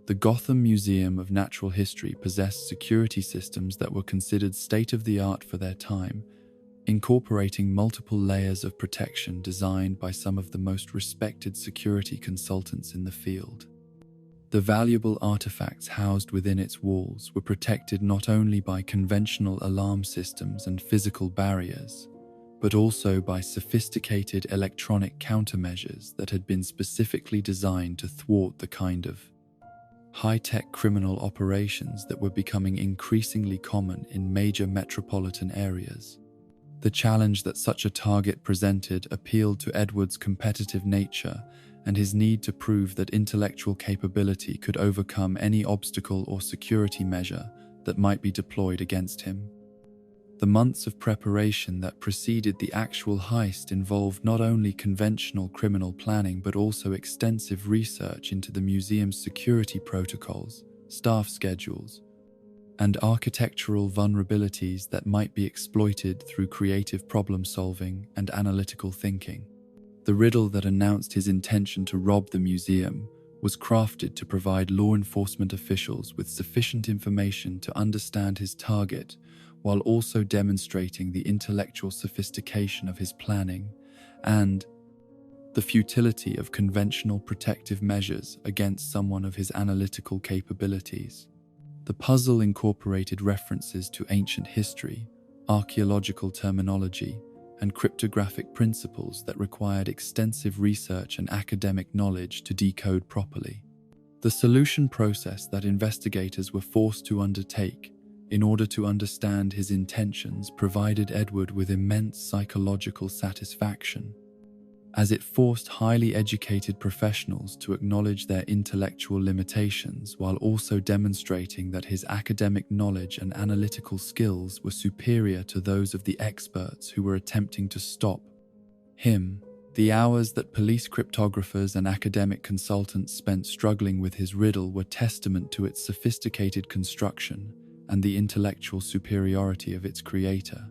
The Gotham Museum of Natural History possessed security systems that were considered state-of-the-art for their time, incorporating multiple layers of protection designed by some of the most respected security consultants in the field. The valuable artifacts housed within its walls were protected not only by conventional alarm systems and physical barriers, but also by sophisticated electronic countermeasures that had been specifically designed to thwart the kind of high-tech criminal operations that were becoming increasingly common in major metropolitan areas. The challenge that such a target presented appealed to Edward's competitive nature and his need to prove that intellectual capability could overcome any obstacle or security measure that might be deployed against him. The months of preparation that preceded the actual heist involved not only conventional criminal planning but also extensive research into the museum's security protocols, staff schedules, and architectural vulnerabilities that might be exploited through creative problem-solving and analytical thinking. The riddle that announced his intention to rob the museum was crafted to provide law enforcement officials with sufficient information to understand his target, while also demonstrating the intellectual sophistication of his planning and the futility of conventional protective measures against someone of his analytical capabilities. The puzzle incorporated references to ancient history, archaeological terminology, and cryptographic principles that required extensive research and academic knowledge to decode properly. The solution process that investigators were forced to undertake in order to understand his intentions provided Edward with immense psychological satisfaction, as it forced highly educated professionals to acknowledge their intellectual limitations while also demonstrating that his academic knowledge and analytical skills were superior to those of the experts who were attempting to stop him. The hours that police cryptographers and academic consultants spent struggling with his riddle were testament to its sophisticated construction and the intellectual superiority of its creator.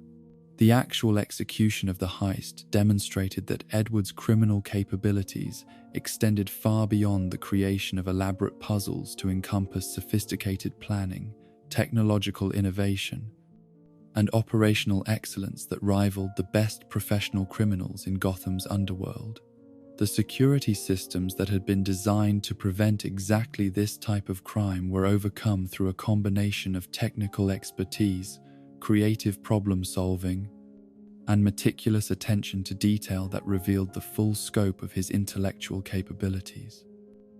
The actual execution of the heist demonstrated that Edward's criminal capabilities extended far beyond the creation of elaborate puzzles to encompass sophisticated planning, technological innovation, and operational excellence that rivaled the best professional criminals in Gotham's underworld. The security systems that had been designed to prevent exactly this type of crime were overcome through a combination of technical expertise, creative problem-solving, and meticulous attention to detail that revealed the full scope of his intellectual capabilities.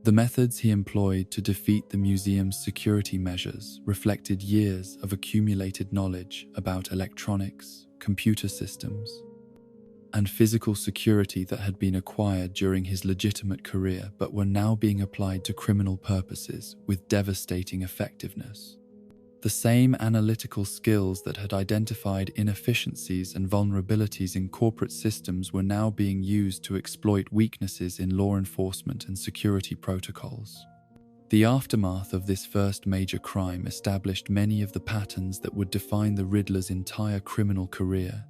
The methods he employed to defeat the museum's security measures reflected years of accumulated knowledge about electronics, computer systems, and physical security that had been acquired during his legitimate career but were now being applied to criminal purposes with devastating effectiveness. The same analytical skills that had identified inefficiencies and vulnerabilities in corporate systems were now being used to exploit weaknesses in law enforcement and security protocols. The aftermath of this first major crime established many of the patterns that would define the Riddler's entire criminal career.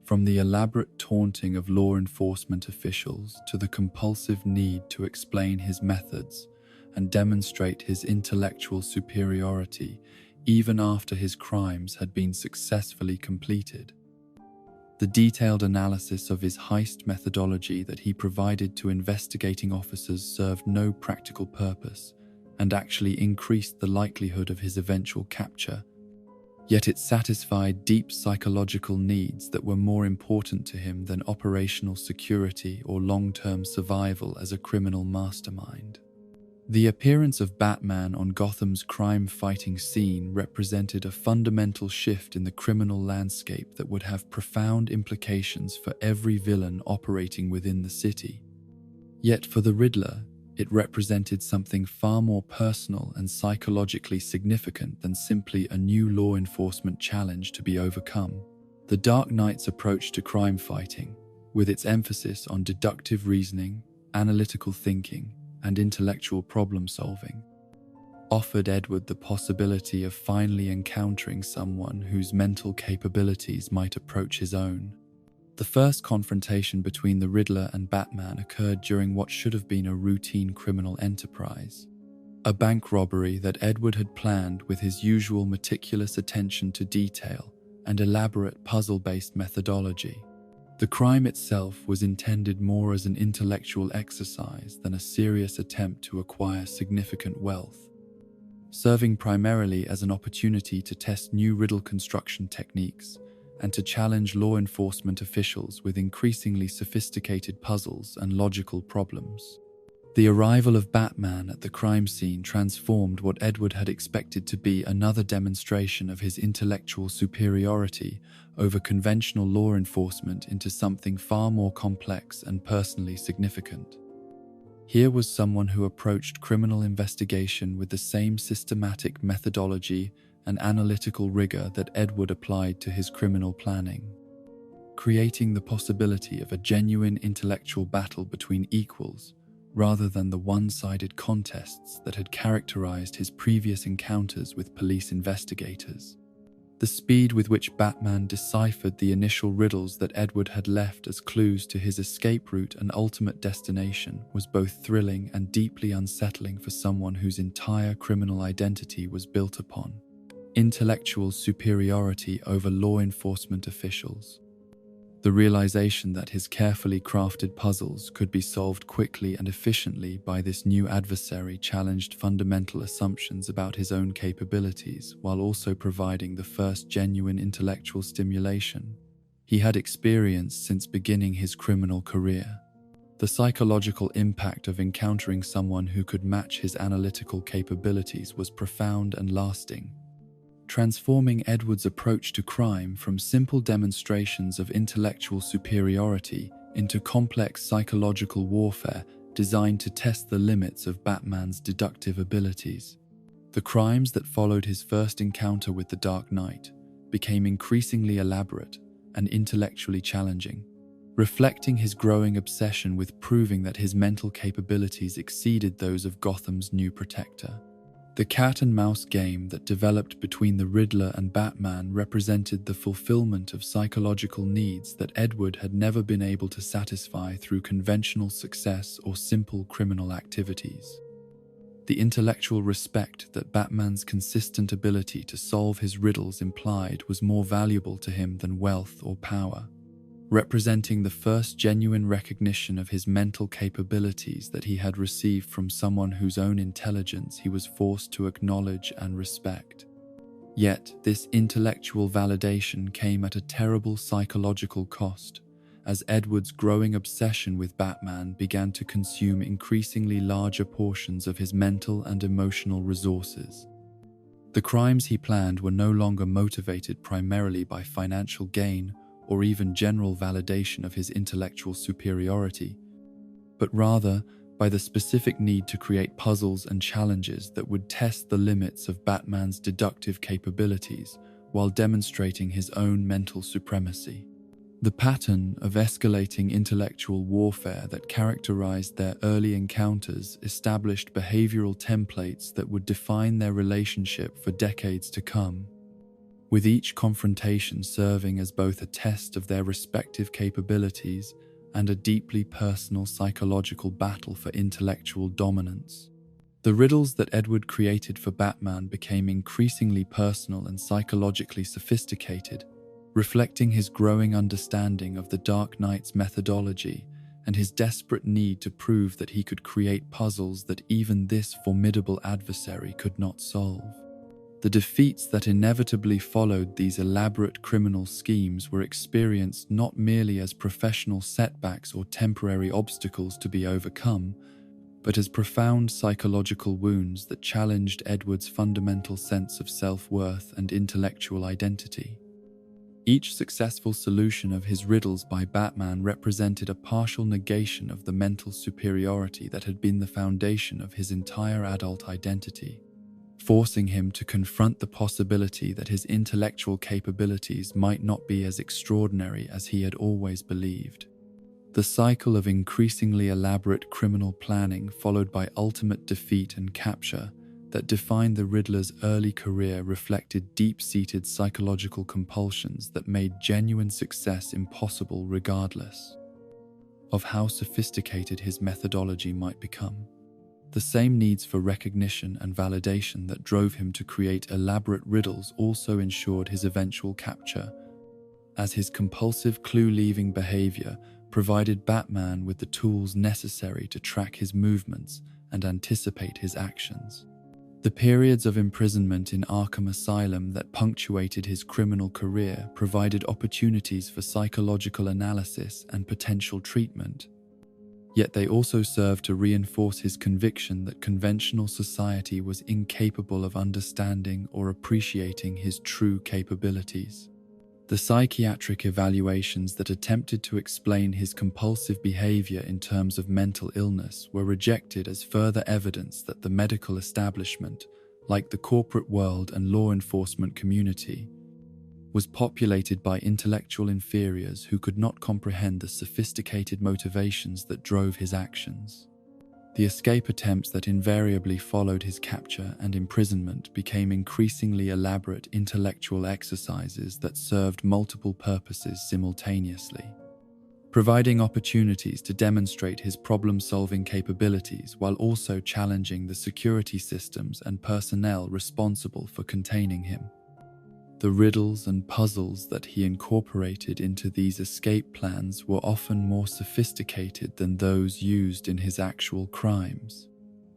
From the elaborate taunting of law enforcement officials to the compulsive need to explain his methods and demonstrate his intellectual superiority even after his crimes had been successfully completed. The detailed analysis of his heist methodology that he provided to investigating officers served no practical purpose and actually increased the likelihood of his eventual capture. Yet it satisfied deep psychological needs that were more important to him than operational security or long-term survival as a criminal mastermind. The appearance of Batman on Gotham's crime-fighting scene represented a fundamental shift in the criminal landscape that would have profound implications for every villain operating within the city. Yet for the Riddler, it represented something far more personal and psychologically significant than simply a new law enforcement challenge to be overcome. The Dark Knight's approach to crime fighting, with its emphasis on deductive reasoning, analytical thinking, and intellectual problem-solving, offered Edward the possibility of finally encountering someone whose mental capabilities might approach his own. The first confrontation between the Riddler and Batman occurred during what should have been a routine criminal enterprise, a bank robbery that Edward had planned with his usual meticulous attention to detail and elaborate puzzle-based methodology. The crime itself was intended more as an intellectual exercise than a serious attempt to acquire significant wealth, serving primarily as an opportunity to test new riddle construction techniques and to challenge law enforcement officials with increasingly sophisticated puzzles and logical problems. The arrival of Batman at the crime scene transformed what Edward had expected to be another demonstration of his intellectual superiority over conventional law enforcement into something far more complex and personally significant. Here was someone who approached criminal investigation with the same systematic methodology and analytical rigor that Edward applied to his criminal planning, creating the possibility of a genuine intellectual battle between equals rather than the one-sided contests that had characterized his previous encounters with police investigators. The speed with which Batman deciphered the initial riddles that Edward had left as clues to his escape route and ultimate destination was both thrilling and deeply unsettling for someone whose entire criminal identity was built upon intellectual superiority over law enforcement officials. The realization that his carefully crafted puzzles could be solved quickly and efficiently by this new adversary challenged fundamental assumptions about his own capabilities while also providing the first genuine intellectual stimulation he had experienced since beginning his criminal career. The psychological impact of encountering someone who could match his analytical capabilities was profound and lasting, transforming Edward's approach to crime from simple demonstrations of intellectual superiority into complex psychological warfare designed to test the limits of Batman's deductive abilities. The crimes that followed his first encounter with the Dark Knight became increasingly elaborate and intellectually challenging, reflecting his growing obsession with proving that his mental capabilities exceeded those of Gotham's new protector. The cat-and-mouse game that developed between the Riddler and Batman represented the fulfillment of psychological needs that Edward had never been able to satisfy through conventional success or simple criminal activities. The intellectual respect that Batman's consistent ability to solve his riddles implied was more valuable to him than wealth or power, representing the first genuine recognition of his mental capabilities that he had received from someone whose own intelligence he was forced to acknowledge and respect. Yet, this intellectual validation came at a terrible psychological cost, as Edward's growing obsession with Batman began to consume increasingly larger portions of his mental and emotional resources. The crimes he planned were no longer motivated primarily by financial gain or even general validation of his intellectual superiority, but rather by the specific need to create puzzles and challenges that would test the limits of Batman's deductive capabilities while demonstrating his own mental supremacy. The pattern of escalating intellectual warfare that characterized their early encounters established behavioral templates that would define their relationship for decades to come, with each confrontation serving as both a test of their respective capabilities and a deeply personal psychological battle for intellectual dominance. The riddles that Edward created for Batman became increasingly personal and psychologically sophisticated, reflecting his growing understanding of the Dark Knight's methodology and his desperate need to prove that he could create puzzles that even this formidable adversary could not solve. The defeats that inevitably followed these elaborate criminal schemes were experienced not merely as professional setbacks or temporary obstacles to be overcome, but as profound psychological wounds that challenged Edward's fundamental sense of self-worth and intellectual identity. Each successful solution of his riddles by Batman represented a partial negation of the mental superiority that had been the foundation of his entire adult identity, forcing him to confront the possibility that his intellectual capabilities might not be as extraordinary as he had always believed. The cycle of increasingly elaborate criminal planning followed by ultimate defeat and capture that defined the Riddler's early career reflected deep-seated psychological compulsions that made genuine success impossible regardless of how sophisticated his methodology might become. The same needs for recognition and validation that drove him to create elaborate riddles also ensured his eventual capture, as his compulsive clue-leaving behavior provided Batman with the tools necessary to track his movements and anticipate his actions. The periods of imprisonment in Arkham Asylum that punctuated his criminal career provided opportunities for psychological analysis and potential treatment. Yet they also served to reinforce his conviction that conventional society was incapable of understanding or appreciating his true capabilities. The psychiatric evaluations that attempted to explain his compulsive behavior in terms of mental illness were rejected as further evidence that the medical establishment, like the corporate world and law enforcement community, was populated by intellectual inferiors who could not comprehend the sophisticated motivations that drove his actions. The escape attempts that invariably followed his capture and imprisonment became increasingly elaborate intellectual exercises that served multiple purposes simultaneously, providing opportunities to demonstrate his problem-solving capabilities while also challenging the security systems and personnel responsible for containing him. The riddles and puzzles that he incorporated into these escape plans were often more sophisticated than those used in his actual crimes,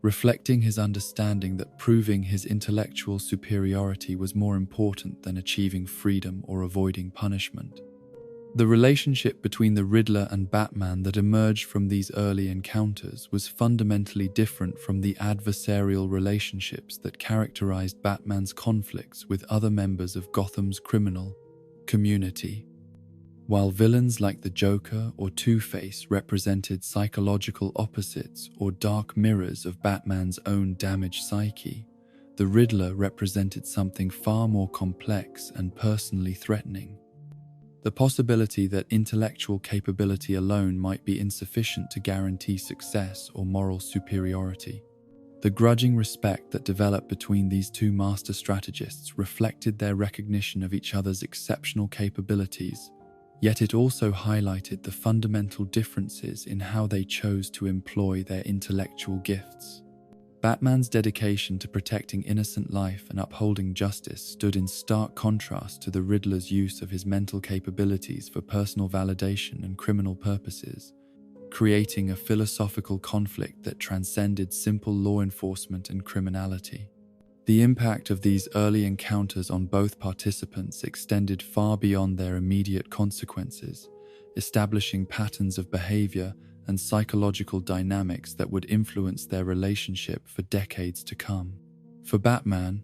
reflecting his understanding that proving his intellectual superiority was more important than achieving freedom or avoiding punishment. The relationship between the Riddler and Batman that emerged from these early encounters was fundamentally different from the adversarial relationships that characterized Batman's conflicts with other members of Gotham's criminal community. While villains like the Joker or Two-Face represented psychological opposites or dark mirrors of Batman's own damaged psyche, the Riddler represented something far more complex and personally threatening. The possibility that intellectual capability alone might be insufficient to guarantee success or moral superiority. The grudging respect that developed between these two master strategists reflected their recognition of each other's exceptional capabilities, yet it also highlighted the fundamental differences in how they chose to employ their intellectual gifts. Batman's dedication to protecting innocent life and upholding justice stood in stark contrast to the Riddler's use of his mental capabilities for personal validation and criminal purposes, creating a philosophical conflict that transcended simple law enforcement and criminality. The impact of these early encounters on both participants extended far beyond their immediate consequences, establishing patterns of behavior and psychological dynamics that would influence their relationship for decades to come. For Batman,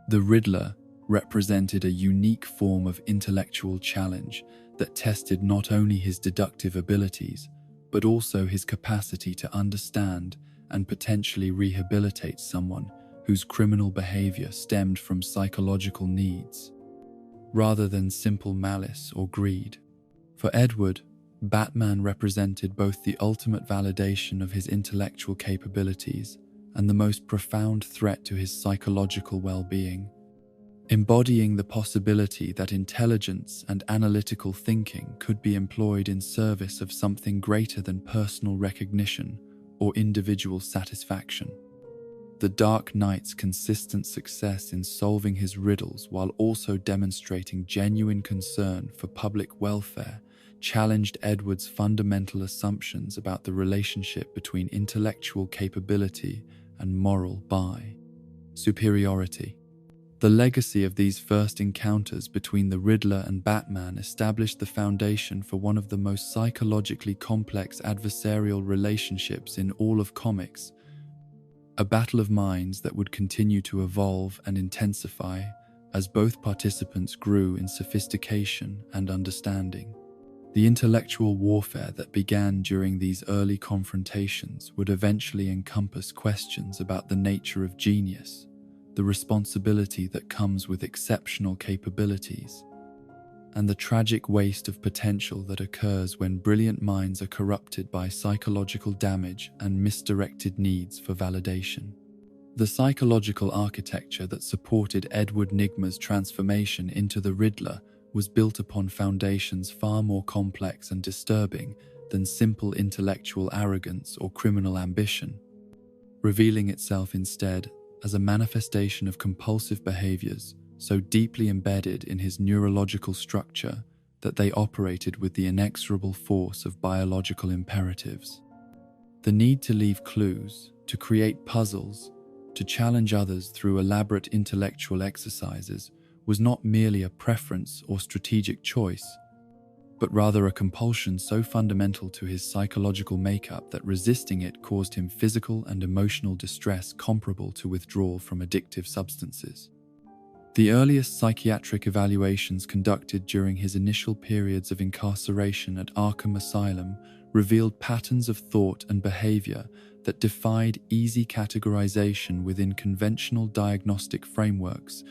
the Riddler represented a unique form of intellectual challenge that tested not only his deductive abilities, but also his capacity to understand and potentially rehabilitate someone whose criminal behavior stemmed from psychological needs, rather than simple malice or greed. For Edward, Batman represented both the ultimate validation of his intellectual capabilities and the most profound threat to his psychological well-being, embodying the possibility that intelligence and analytical thinking could be employed in service of something greater than personal recognition or individual satisfaction. The Dark Knight's consistent success in solving his riddles while also demonstrating genuine concern for public welfare challenged Edward's fundamental assumptions about the relationship between intellectual capability and moral superiority. The legacy of these first encounters between the Riddler and Batman established the foundation for one of the most psychologically complex adversarial relationships in all of comics, a battle of minds that would continue to evolve and intensify as both participants grew in sophistication and understanding. The intellectual warfare that began during these early confrontations would eventually encompass questions about the nature of genius, the responsibility that comes with exceptional capabilities, and the tragic waste of potential that occurs when brilliant minds are corrupted by psychological damage and misdirected needs for validation. The psychological architecture that supported Edward Nygma's transformation into the Riddler was built upon foundations far more complex and disturbing than simple intellectual arrogance or criminal ambition, revealing itself instead as a manifestation of compulsive behaviors so deeply embedded in his neurological structure that they operated with the inexorable force of biological imperatives. The need to leave clues, to create puzzles, to challenge others through elaborate intellectual exercises was not merely a preference or strategic choice, but rather a compulsion so fundamental to his psychological makeup that resisting it caused him physical and emotional distress comparable to withdrawal from addictive substances. The earliest psychiatric evaluations conducted during his initial periods of incarceration at Arkham Asylum revealed patterns of thought and behavior that defied easy categorization within conventional diagnostic frameworks,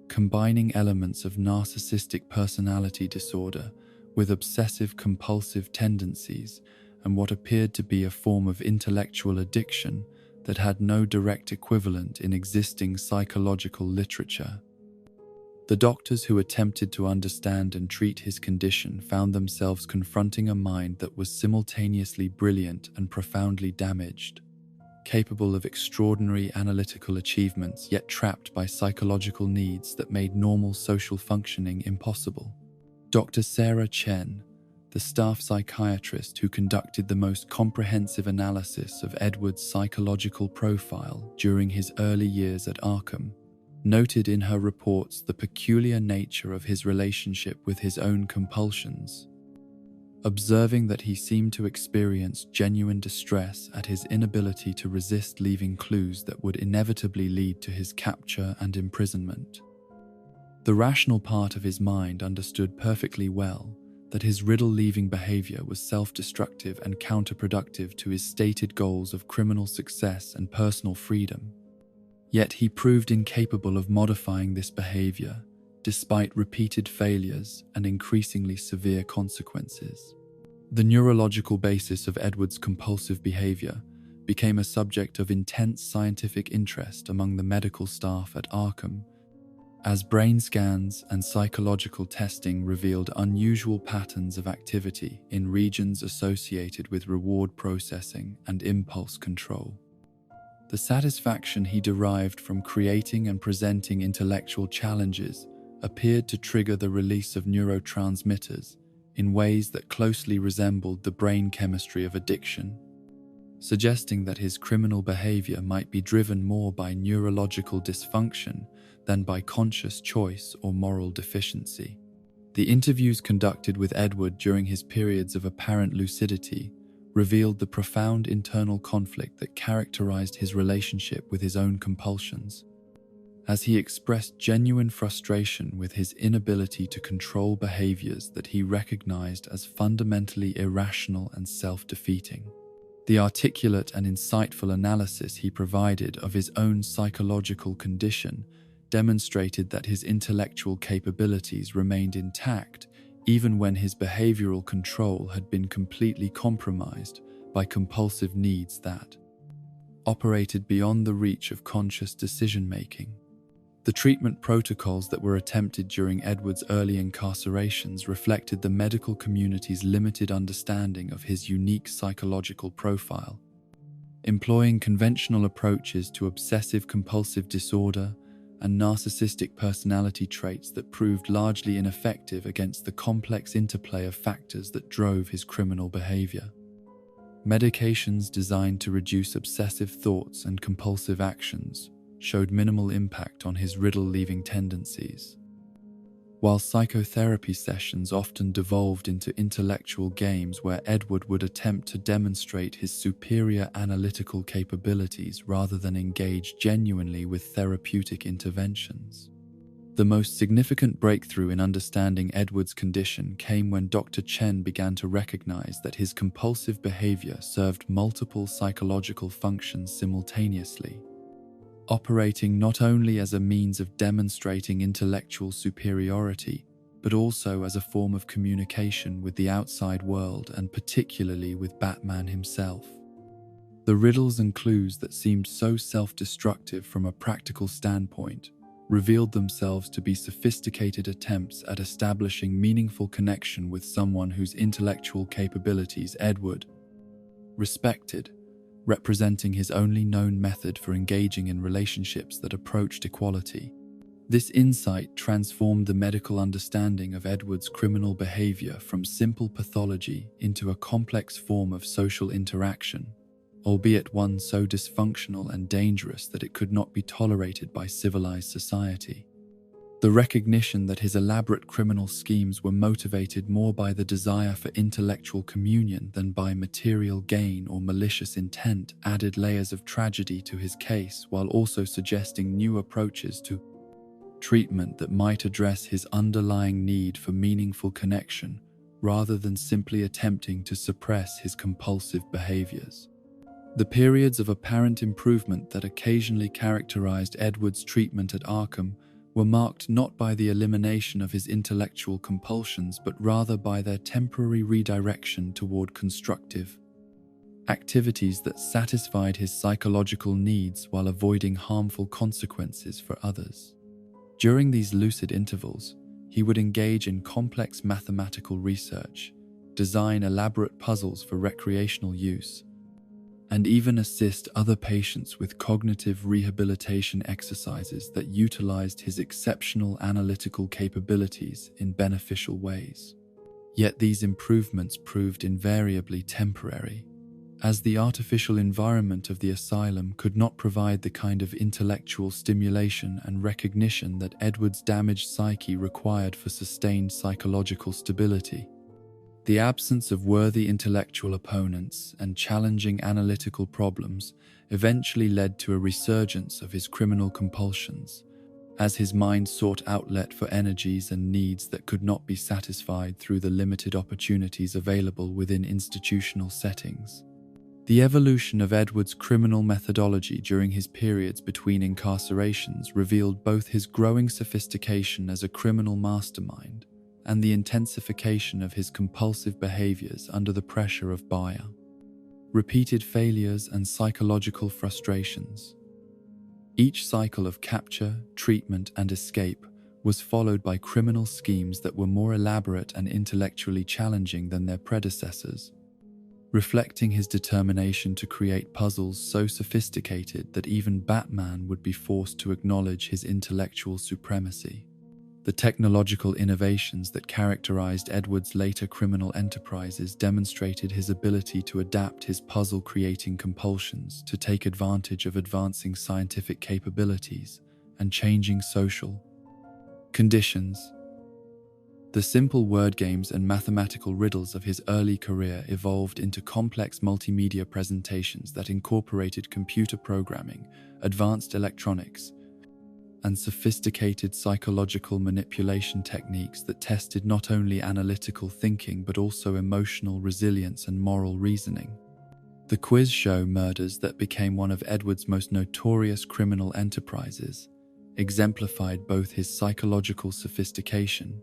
combining elements of narcissistic personality disorder with obsessive-compulsive tendencies and what appeared to be a form of intellectual addiction that had no direct equivalent in existing psychological literature. The doctors who attempted to understand and treat his condition found themselves confronting a mind that was simultaneously brilliant and profoundly damaged, capable of extraordinary analytical achievements yet trapped by psychological needs that made normal social functioning impossible. Dr. Sarah Chen, the staff psychiatrist who conducted the most comprehensive analysis of Edward's psychological profile during his early years at Arkham, noted in her reports the peculiar nature of his relationship with his own compulsions. Observing that he seemed to experience genuine distress at his inability to resist leaving clues that would inevitably lead to his capture and imprisonment. The rational part of his mind understood perfectly well that his riddle-leaving behavior was self-destructive and counterproductive to his stated goals of criminal success and personal freedom. Yet he proved incapable of modifying this behavior, despite repeated failures and increasingly severe consequences. The neurological basis of Edward's compulsive behavior became a subject of intense scientific interest among the medical staff at Arkham, as brain scans and psychological testing revealed unusual patterns of activity in regions associated with reward processing and impulse control. The satisfaction he derived from creating and presenting intellectual challenges appeared to trigger the release of neurotransmitters in ways that closely resembled the brain chemistry of addiction, suggesting that his criminal behavior might be driven more by neurological dysfunction than by conscious choice or moral deficiency. The interviews conducted with Edward during his periods of apparent lucidity revealed the profound internal conflict that characterized his relationship with his own compulsions, as he expressed genuine frustration with his inability to control behaviors that he recognized as fundamentally irrational and self-defeating. The articulate and insightful analysis he provided of his own psychological condition demonstrated that his intellectual capabilities remained intact even when his behavioral control had been completely compromised by compulsive needs that operated beyond the reach of conscious decision-making. The treatment protocols that were attempted during Edward's early incarcerations reflected the medical community's limited understanding of his unique psychological profile. Employing conventional approaches to obsessive-compulsive disorder and narcissistic personality traits that proved largely ineffective against the complex interplay of factors that drove his criminal behavior. Medications designed to reduce obsessive thoughts and compulsive actions showed minimal impact on his riddle-leaving tendencies, while psychotherapy sessions often devolved into intellectual games where Edward would attempt to demonstrate his superior analytical capabilities rather than engage genuinely with therapeutic interventions. The most significant breakthrough in understanding Edward's condition came when Dr. Chen began to recognize that his compulsive behavior served multiple psychological functions simultaneously, operating not only as a means of demonstrating intellectual superiority, but also as a form of communication with the outside world and particularly with Batman himself. The riddles and clues that seemed so self-destructive from a practical standpoint revealed themselves to be sophisticated attempts at establishing meaningful connection with someone whose intellectual capabilities Edward respected, representing his only known method for engaging in relationships that approached equality. This insight transformed the medical understanding of Edward's criminal behavior from simple pathology into a complex form of social interaction, albeit one so dysfunctional and dangerous that it could not be tolerated by civilized society. The recognition that his elaborate criminal schemes were motivated more by the desire for intellectual communion than by material gain or malicious intent added layers of tragedy to his case, while also suggesting new approaches to treatment that might address his underlying need for meaningful connection rather than simply attempting to suppress his compulsive behaviors. The periods of apparent improvement that occasionally characterized Edward's treatment at Arkham were marked not by the elimination of his intellectual compulsions, but rather by their temporary redirection toward constructive activities that satisfied his psychological needs while avoiding harmful consequences for others. During these lucid intervals, he would engage in complex mathematical research, design elaborate puzzles for recreational use, and even assist other patients with cognitive rehabilitation exercises that utilized his exceptional analytical capabilities in beneficial ways. Yet these improvements proved invariably temporary, as the artificial environment of the asylum could not provide the kind of intellectual stimulation and recognition that Edward's damaged psyche required for sustained psychological stability. The absence of worthy intellectual opponents and challenging analytical problems eventually led to a resurgence of his criminal compulsions, as his mind sought outlet for energies and needs that could not be satisfied through the limited opportunities available within institutional settings. The evolution of Edward's criminal methodology during his periods between incarcerations revealed both his growing sophistication as a criminal mastermind and the intensification of his compulsive behaviors under the pressure of repeated failures and psychological frustrations. Each cycle of capture, treatment, and escape was followed by criminal schemes that were more elaborate and intellectually challenging than their predecessors, reflecting his determination to create puzzles so sophisticated that even Batman would be forced to acknowledge his intellectual supremacy. The technological innovations that characterized Edward's later criminal enterprises demonstrated his ability to adapt his puzzle-creating compulsions to take advantage of advancing scientific capabilities and changing social conditions. The simple word games and mathematical riddles of his early career evolved into complex multimedia presentations that incorporated computer programming, advanced electronics, and sophisticated psychological manipulation techniques that tested not only analytical thinking but also emotional resilience and moral reasoning. The quiz show Murders that became one of Edward's most notorious criminal enterprises exemplified both his psychological sophistication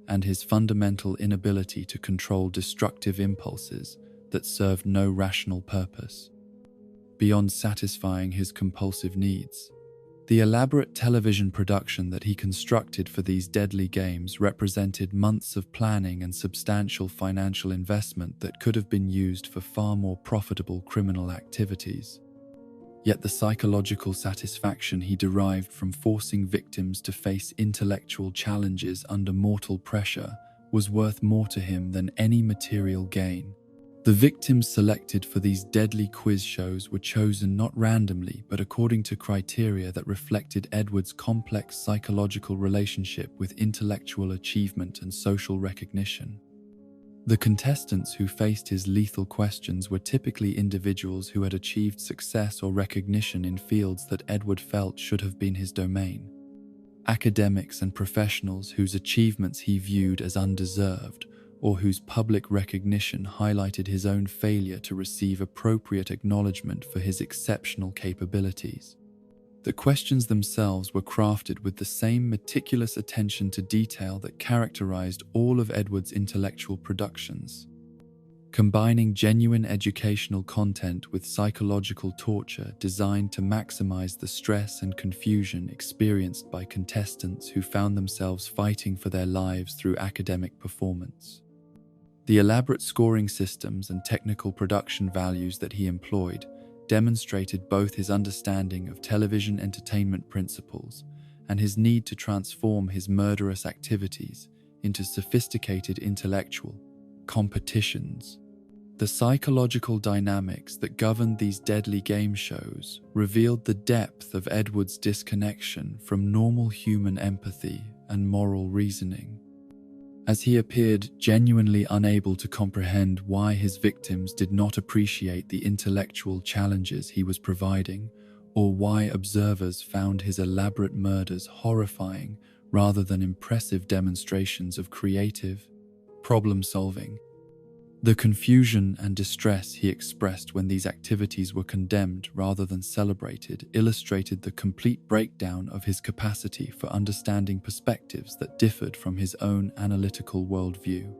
and his fundamental inability to control destructive impulses that served no rational purpose beyond satisfying his compulsive needs. The elaborate television production that he constructed for these deadly games represented months of planning and substantial financial investment that could have been used for far more profitable criminal activities. Yet the psychological satisfaction he derived from forcing victims to face intellectual challenges under mortal pressure was worth more to him than any material gain. The victims selected for these deadly quiz shows were chosen not randomly but according to criteria that reflected Edward's complex psychological relationship with intellectual achievement and social recognition. The contestants who faced his lethal questions were typically individuals who had achieved success or recognition in fields that Edward felt should have been his domain. Academics and professionals whose achievements he viewed as undeserved, or whose public recognition highlighted his own failure to receive appropriate acknowledgement for his exceptional capabilities. The questions themselves were crafted with the same meticulous attention to detail that characterized all of Edward's intellectual productions, combining genuine educational content with psychological torture designed to maximize the stress and confusion experienced by contestants who found themselves fighting for their lives through academic performance. The elaborate scoring systems and technical production values that he employed demonstrated both his understanding of television entertainment principles and his need to transform his murderous activities into sophisticated intellectual competitions. The psychological dynamics that governed these deadly game shows revealed the depth of Edward's disconnection from normal human empathy and moral reasoning, as he appeared genuinely unable to comprehend why his victims did not appreciate the intellectual challenges he was providing, or why observers found his elaborate murders horrifying rather than impressive demonstrations of creative problem-solving. The confusion and distress he expressed when these activities were condemned rather than celebrated illustrated the complete breakdown of his capacity for understanding perspectives that differed from his own analytical worldview.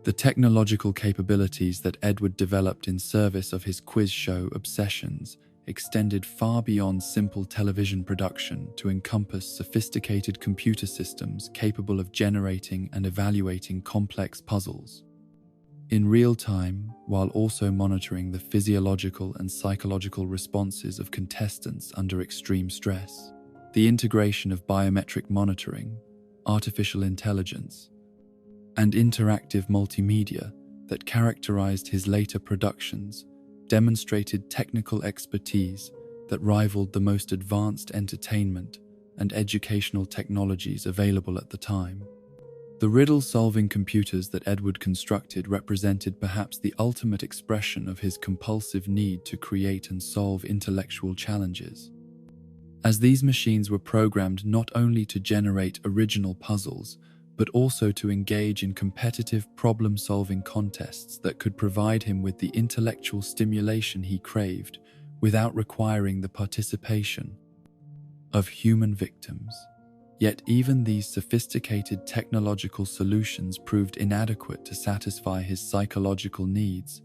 The technological capabilities that Edward developed in service of his quiz show obsessions extended far beyond simple television production to encompass sophisticated computer systems capable of generating and evaluating complex puzzles in real time, while also monitoring the physiological and psychological responses of contestants under extreme stress. The integration of biometric monitoring, artificial intelligence, and interactive multimedia that characterized his later productions demonstrated technical expertise that rivaled the most advanced entertainment and educational technologies available at the time. The riddle-solving computers that Edward constructed represented perhaps the ultimate expression of his compulsive need to create and solve intellectual challenges, as these machines were programmed not only to generate original puzzles, but also to engage in competitive problem-solving contests that could provide him with the intellectual stimulation he craved without requiring the participation of human victims. Yet even these sophisticated technological solutions proved inadequate to satisfy his psychological needs,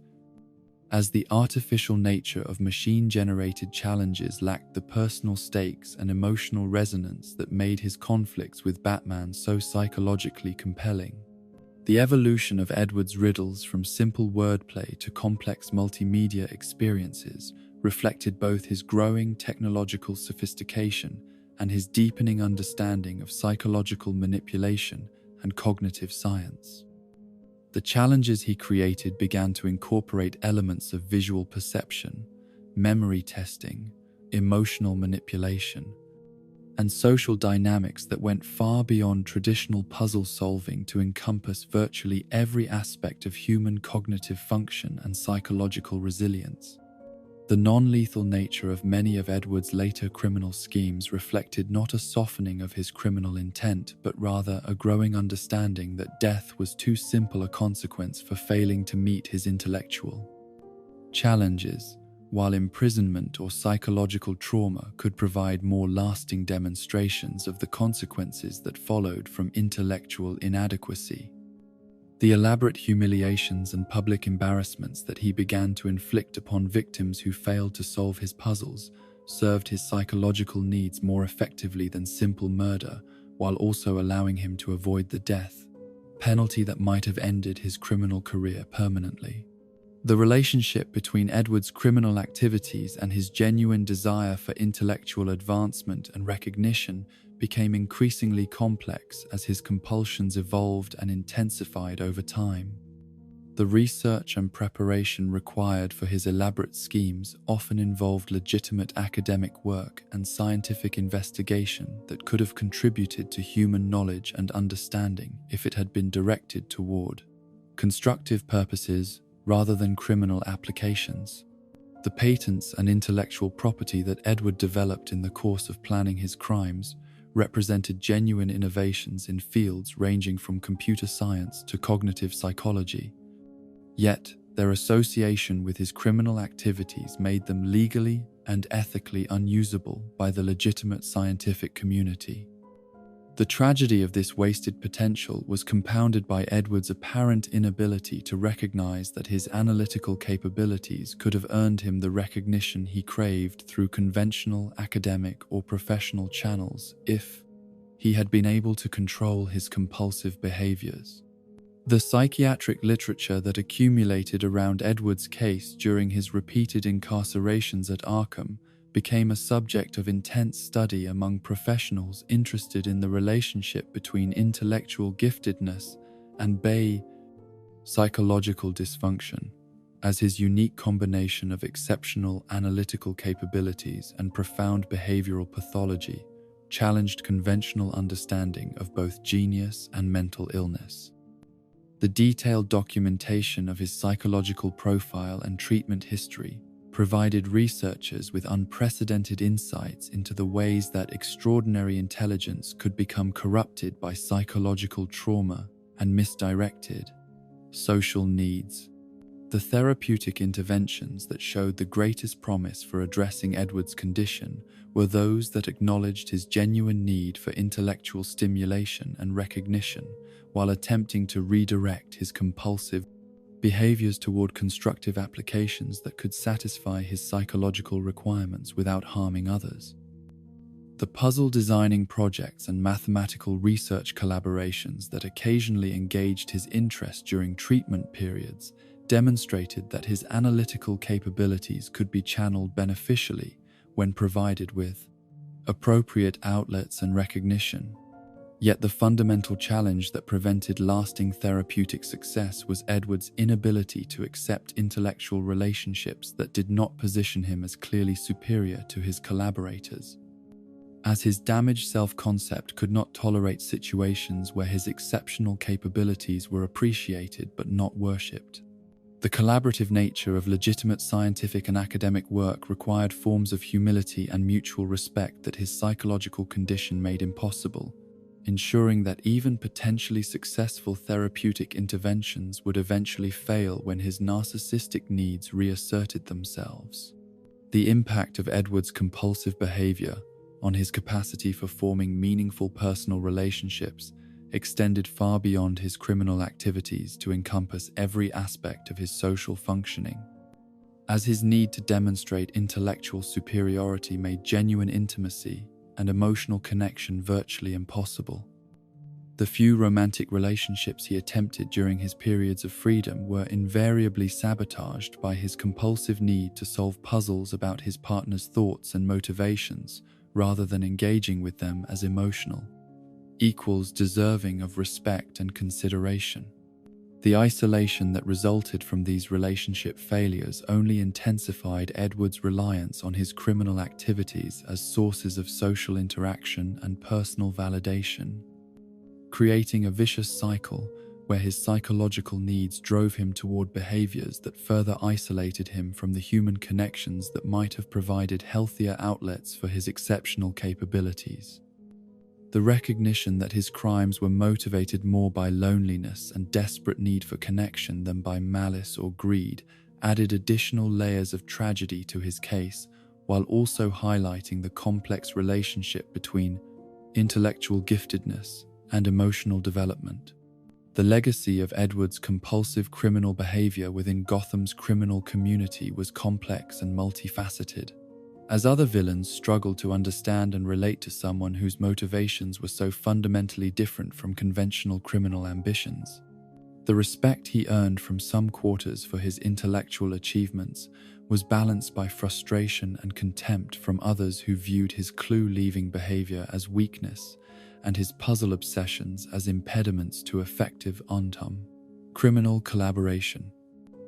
as the artificial nature of machine-generated challenges lacked the personal stakes and emotional resonance that made his conflicts with Batman so psychologically compelling. The evolution of Edward's riddles from simple wordplay to complex multimedia experiences reflected both his growing technological sophistication and his deepening understanding of psychological manipulation and cognitive science. The challenges he created began to incorporate elements of visual perception, memory testing, emotional manipulation, and social dynamics that went far beyond traditional puzzle solving to encompass virtually every aspect of human cognitive function and psychological resilience. The non-lethal nature of many of Edward's later criminal schemes reflected not a softening of his criminal intent, but rather a growing understanding that death was too simple a consequence for failing to meet his intellectual challenges, while imprisonment or psychological trauma could provide more lasting demonstrations of the consequences that followed from intellectual inadequacy. The elaborate humiliations and public embarrassments that he began to inflict upon victims who failed to solve his puzzles served his psychological needs more effectively than simple murder, while also allowing him to avoid the death penalty that might have ended his criminal career permanently. The relationship between Edward's criminal activities and his genuine desire for intellectual advancement and recognition became increasingly complex as his compulsions evolved and intensified over time. The research and preparation required for his elaborate schemes often involved legitimate academic work and scientific investigation that could have contributed to human knowledge and understanding if it had been directed toward constructive purposes rather than criminal applications. The patents and intellectual property that Edward developed in the course of planning his crimes represented genuine innovations in fields ranging from computer science to cognitive psychology. Yet, their association with his criminal activities made them legally and ethically unusable by the legitimate scientific community. The tragedy of this wasted potential was compounded by Edward's apparent inability to recognize that his analytical capabilities could have earned him the recognition he craved through conventional academic or professional channels if he had been able to control his compulsive behaviors. The psychiatric literature that accumulated around Edward's case during his repeated incarcerations at Arkham became a subject of intense study among professionals interested in the relationship between intellectual giftedness and psychological dysfunction. as his unique combination of exceptional analytical capabilities and profound behavioral pathology challenged conventional understanding of both genius and mental illness. The detailed documentation of his psychological profile and treatment history provided researchers with unprecedented insights into the ways that extraordinary intelligence could become corrupted by psychological trauma and misdirected social needs. The therapeutic interventions that showed the greatest promise for addressing Edward's condition were those that acknowledged his genuine need for intellectual stimulation and recognition, while attempting to redirect his compulsive behaviors toward constructive applications that could satisfy his psychological requirements without harming others. The puzzle designing projects and mathematical research collaborations that occasionally engaged his interest during treatment periods demonstrated that his analytical capabilities could be channeled beneficially when provided with appropriate outlets and recognition. Yet the fundamental challenge that prevented lasting therapeutic success was Edward's inability to accept intellectual relationships that did not position him as clearly superior to his collaborators. As his damaged self-concept could not tolerate situations where his exceptional capabilities were appreciated but not worshipped. The collaborative nature of legitimate scientific and academic work required forms of humility and mutual respect that his psychological condition made impossible, ensuring that even potentially successful therapeutic interventions would eventually fail when his narcissistic needs reasserted themselves. The impact of Edward's compulsive behavior on his capacity for forming meaningful personal relationships extended far beyond his criminal activities to encompass every aspect of his social functioning. As his need to demonstrate intellectual superiority made genuine intimacy and emotional connection virtually impossible. The few romantic relationships he attempted during his periods of freedom were invariably sabotaged by his compulsive need to solve puzzles about his partner's thoughts and motivations rather than engaging with them as emotional equals deserving of respect and consideration. The isolation that resulted from these relationship failures only intensified Edward's reliance on his criminal activities as sources of social interaction and personal validation, creating a vicious cycle where his psychological needs drove him toward behaviors that further isolated him from the human connections that might have provided healthier outlets for his exceptional capabilities. The recognition that his crimes were motivated more by loneliness and desperate need for connection than by malice or greed added additional layers of tragedy to his case, while also highlighting the complex relationship between intellectual giftedness and emotional development. The legacy of Edward's compulsive criminal behavior within Gotham's criminal community was complex and multifaceted. As other villains struggled to understand and relate to someone whose motivations were so fundamentally different from conventional criminal ambitions, the respect he earned from some quarters for his intellectual achievements was balanced by frustration and contempt from others who viewed his clue-leaving behavior as weakness and his puzzle obsessions as impediments to effective criminal collaboration.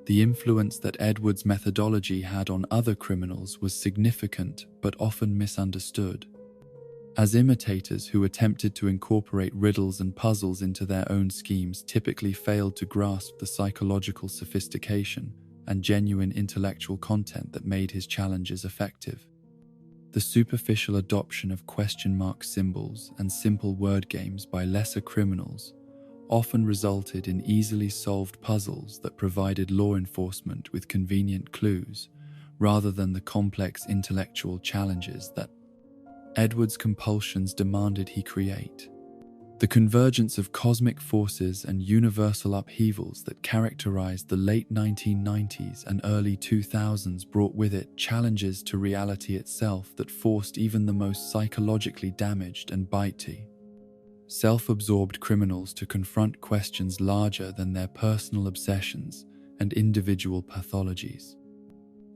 The influence that Edward's methodology had on other criminals was significant but often misunderstood. As imitators who attempted to incorporate riddles and puzzles into their own schemes typically failed to grasp the psychological sophistication and genuine intellectual content that made his challenges effective. The superficial adoption of question mark symbols and simple word games by lesser criminals often resulted in easily solved puzzles that provided law enforcement with convenient clues, rather than the complex intellectual challenges that Edward's compulsions demanded he create. The convergence of cosmic forces and universal upheavals that characterized the late 1990s and early 2000s brought with it challenges to reality itself that forced even the most psychologically damaged and bitey, self-absorbed criminals to confront questions larger than their personal obsessions and individual pathologies.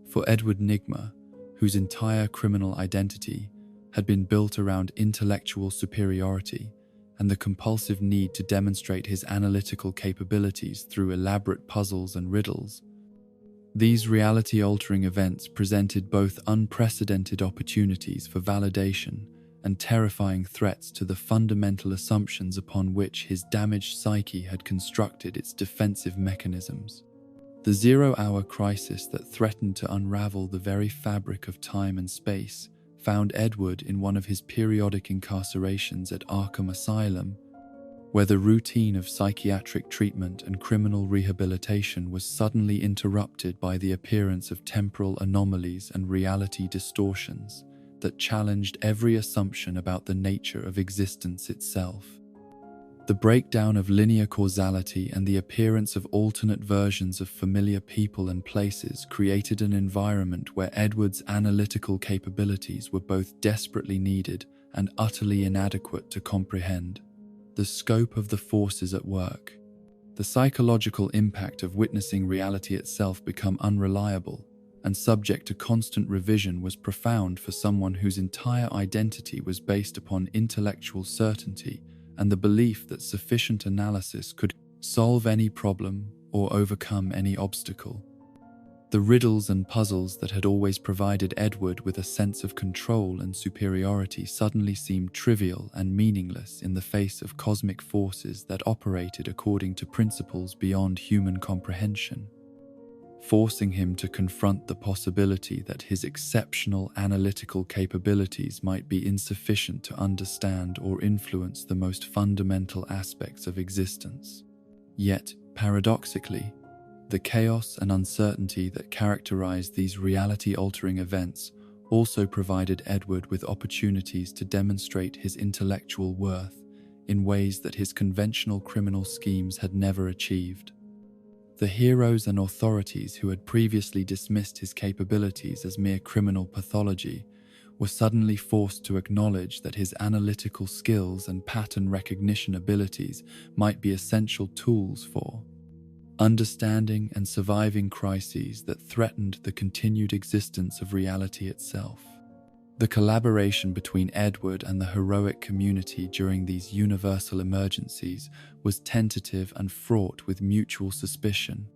For Edward Nygma, whose entire criminal identity had been built around intellectual superiority and the compulsive need to demonstrate his analytical capabilities through elaborate puzzles and riddles, These reality-altering events presented both unprecedented opportunities for validation and terrifying threats to the fundamental assumptions upon which his damaged psyche had constructed its defensive mechanisms. The zero-hour crisis that threatened to unravel the very fabric of time and space found Edward in one of his periodic incarcerations at Arkham Asylum, where the routine of psychiatric treatment and criminal rehabilitation was suddenly interrupted by the appearance of temporal anomalies and reality distortions that challenged every assumption about the nature of existence itself. The breakdown of linear causality and the appearance of alternate versions of familiar people and places created an environment where Edward's analytical capabilities were both desperately needed and utterly inadequate to comprehend the scope of the forces at work. The psychological impact of witnessing reality itself become unreliable and subject to constant revision was profound for someone whose entire identity was based upon intellectual certainty and the belief that sufficient analysis could solve any problem or overcome any obstacle. The riddles and puzzles that had always provided Edward with a sense of control and superiority suddenly seemed trivial and meaningless in the face of cosmic forces that operated according to principles beyond human comprehension, forcing him to confront the possibility that his exceptional analytical capabilities might be insufficient to understand or influence the most fundamental aspects of existence. Yet, paradoxically, the chaos and uncertainty that characterized these reality-altering events also provided Edward with opportunities to demonstrate his intellectual worth in ways that his conventional criminal schemes had never achieved. The heroes and authorities who had previously dismissed his capabilities as mere criminal pathology were suddenly forced to acknowledge that his analytical skills and pattern recognition abilities might be essential tools for understanding and surviving crises that threatened the continued existence of reality itself. The collaboration between Edward and the heroic community during these universal emergencies was tentative and fraught with mutual suspicion,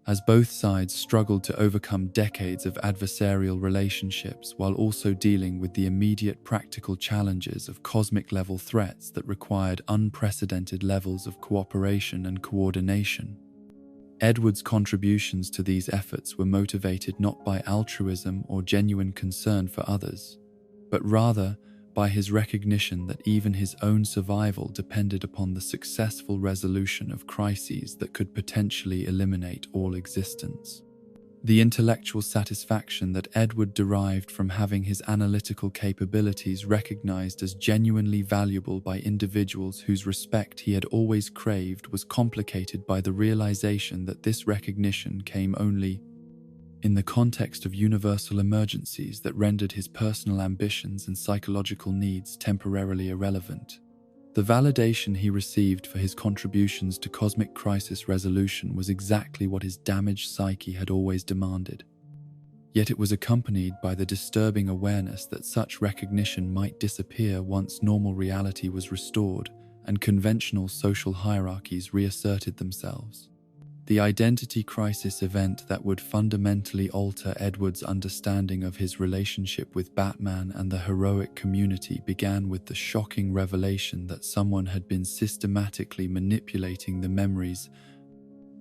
as both sides struggled to overcome decades of adversarial relationships while also dealing with the immediate practical challenges of cosmic-level threats that required unprecedented levels of cooperation and coordination. Edward's contributions to these efforts were motivated not by altruism or genuine concern for others, but rather by his recognition that even his own survival depended upon the successful resolution of crises that could potentially eliminate all existence. The intellectual satisfaction that Edward derived from having his analytical capabilities recognized as genuinely valuable by individuals whose respect he had always craved was complicated by the realization that this recognition came only in the context of universal emergencies that rendered his personal ambitions and psychological needs temporarily irrelevant. The validation he received for his contributions to cosmic crisis resolution was exactly what his damaged psyche had always demanded. Yet it was accompanied by the disturbing awareness that such recognition might disappear once normal reality was restored and conventional social hierarchies reasserted themselves. The identity crisis event that would fundamentally alter Edward's understanding of his relationship with Batman and the heroic community began with the shocking revelation that someone had been systematically manipulating the memories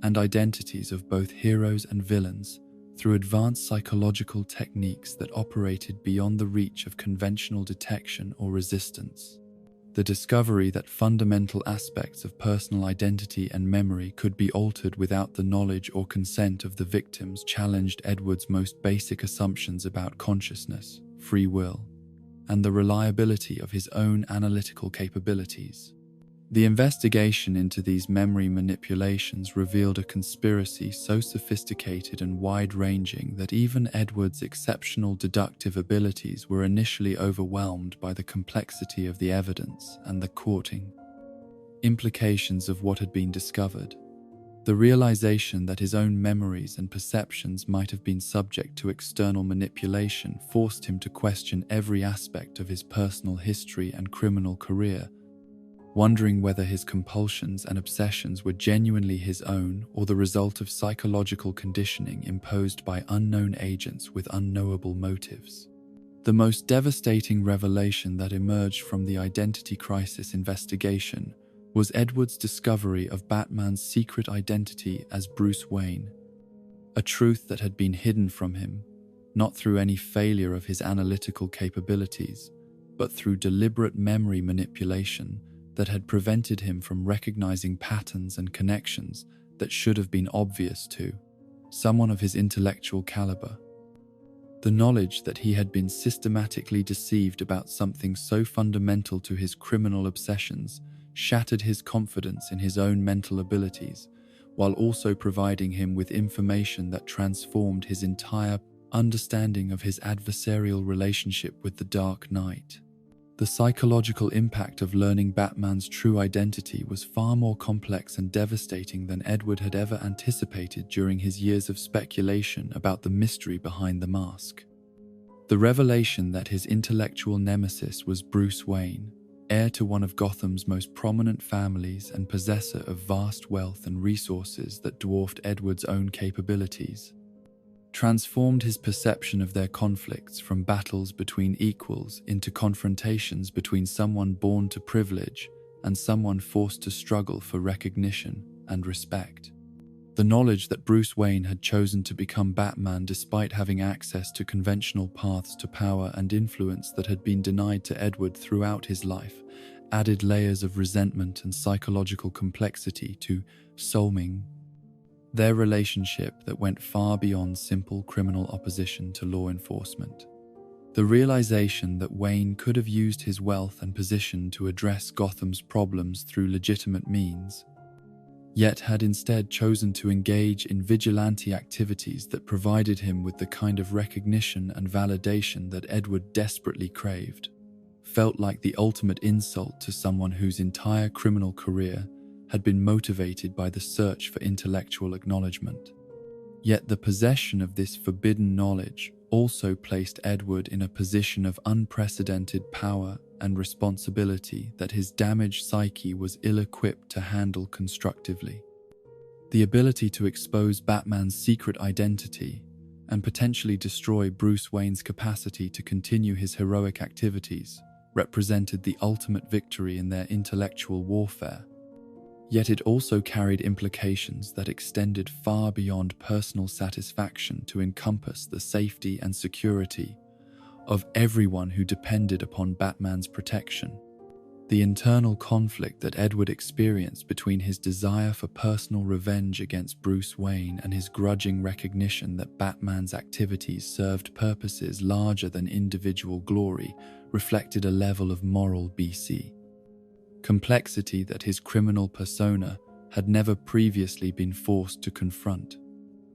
and identities of both heroes and villains through advanced psychological techniques that operated beyond the reach of conventional detection or resistance. The discovery that fundamental aspects of personal identity and memory could be altered without the knowledge or consent of the victims challenged Edward's most basic assumptions about consciousness, free will, and the reliability of his own analytical capabilities. The investigation into these memory manipulations revealed a conspiracy so sophisticated and wide-ranging that even Edward's exceptional deductive abilities were initially overwhelmed by the complexity of the evidence and the courting implications of what had been discovered. The realization that his own memories and perceptions might have been subject to external manipulation forced him to question every aspect of his personal history and criminal career, wondering whether his compulsions and obsessions were genuinely his own or the result of psychological conditioning imposed by unknown agents with unknowable motives. The most devastating revelation that emerged from the identity crisis investigation was Edward's discovery of Batman's secret identity as Bruce Wayne, a truth that had been hidden from him, not through any failure of his analytical capabilities, but through deliberate memory manipulation that had prevented him from recognizing patterns and connections that should have been obvious to someone of his intellectual caliber. The knowledge that he had been systematically deceived about something so fundamental to his criminal obsessions shattered his confidence in his own mental abilities, while also providing him with information that transformed his entire understanding of his adversarial relationship with the Dark Knight. The psychological impact of learning Batman's true identity was far more complex and devastating than Edward had ever anticipated during his years of speculation about the mystery behind the mask. The revelation that his intellectual nemesis was Bruce Wayne, heir to one of Gotham's most prominent families and possessor of vast wealth and resources that dwarfed Edward's own capabilities, transformed his perception of their conflicts from battles between equals into confrontations between someone born to privilege and someone forced to struggle for recognition and respect. The knowledge that Bruce Wayne had chosen to become Batman despite having access to conventional paths to power and influence that had been denied to Edward throughout his life added layers of resentment and psychological complexity to soulming their relationship that went far beyond simple criminal opposition to law enforcement. The realization that Wayne could have used his wealth and position to address Gotham's problems through legitimate means, yet had instead chosen to engage in vigilante activities that provided him with the kind of recognition and validation that Edward desperately craved, felt like the ultimate insult to someone whose entire criminal career had been motivated by the search for intellectual acknowledgement. Yet the possession of this forbidden knowledge also placed Edward in a position of unprecedented power and responsibility that his damaged psyche was ill-equipped to handle constructively. The ability to expose Batman's secret identity and potentially destroy Bruce Wayne's capacity to continue his heroic activities represented the ultimate victory in their intellectual warfare. Yet it also carried implications that extended far beyond personal satisfaction to encompass the safety and security of everyone who depended upon Batman's protection. The internal conflict that Edward experienced between his desire for personal revenge against Bruce Wayne and his grudging recognition that Batman's activities served purposes larger than individual glory reflected a level of moral complexity that his criminal persona had never previously been forced to confront.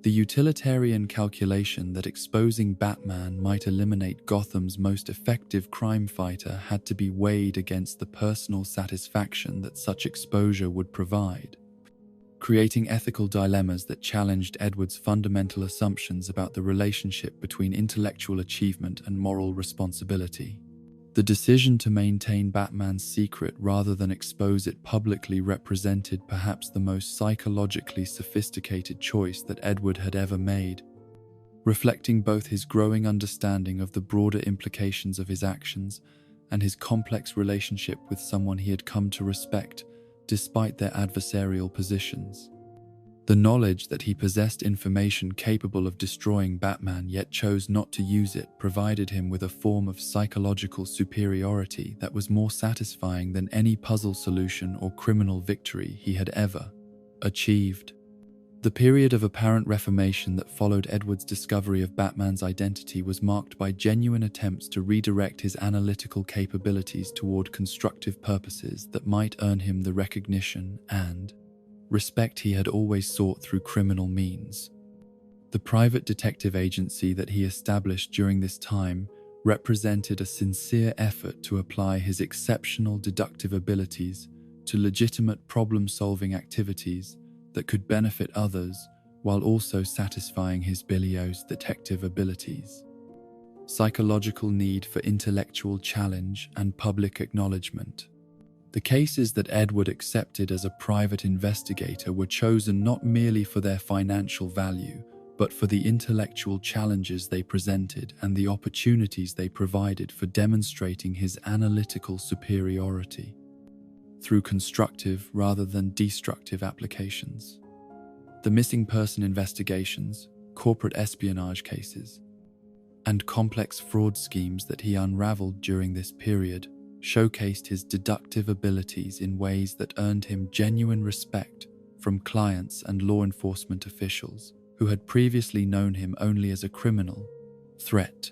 The utilitarian calculation that exposing Batman might eliminate Gotham's most effective crime fighter had to be weighed against the personal satisfaction that such exposure would provide, creating ethical dilemmas that challenged Edward's fundamental assumptions about the relationship between intellectual achievement and moral responsibility. The decision to maintain Batman's secret rather than expose it publicly represented perhaps the most psychologically sophisticated choice that Edward had ever made, reflecting both his growing understanding of the broader implications of his actions and his complex relationship with someone he had come to respect despite their adversarial positions. The knowledge that he possessed information capable of destroying Batman yet chose not to use it provided him with a form of psychological superiority that was more satisfying than any puzzle solution or criminal victory he had ever achieved. The period of apparent reformation that followed Edward's discovery of Batman's identity was marked by genuine attempts to redirect his analytical capabilities toward constructive purposes that might earn him the recognition and respect he had always sought through criminal means. The private detective agency that he established during this time represented a sincere effort to apply his exceptional deductive abilities to legitimate problem-solving activities that could benefit others while also satisfying his bilious detective abilities. Psychological need for intellectual challenge and public acknowledgement. The cases that Edward accepted as a private investigator were chosen not merely for their financial value, but for the intellectual challenges they presented and the opportunities they provided for demonstrating his analytical superiority through constructive rather than destructive applications. The missing person investigations, corporate espionage cases, and complex fraud schemes that he unraveled during this period showcased his deductive abilities in ways that earned him genuine respect from clients and law enforcement officials who had previously known him only as a criminal threat.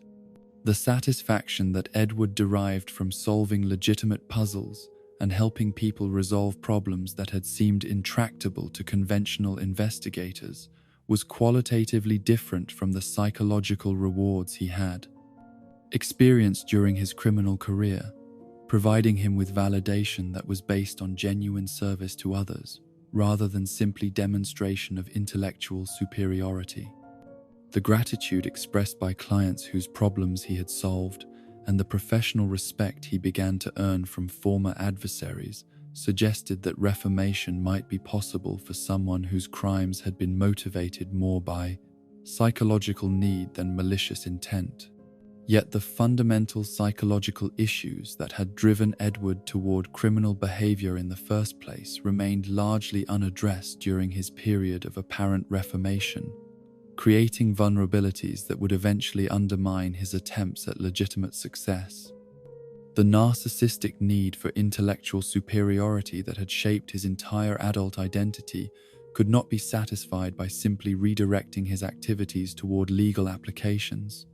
The satisfaction that Edward derived from solving legitimate puzzles and helping people resolve problems that had seemed intractable to conventional investigators was qualitatively different from the psychological rewards he had experienced during his criminal career, providing him with validation that was based on genuine service to others rather than simply demonstration of intellectual superiority. The gratitude expressed by clients whose problems he had solved and the professional respect he began to earn from former adversaries suggested that reformation might be possible for someone whose crimes had been motivated more by psychological need than malicious intent. Yet the fundamental psychological issues that had driven Edward toward criminal behavior in the first place remained largely unaddressed during his period of apparent reformation, creating vulnerabilities that would eventually undermine his attempts at legitimate success. The narcissistic need for intellectual superiority that had shaped his entire adult identity could not be satisfied by simply redirecting his activities toward legal applications,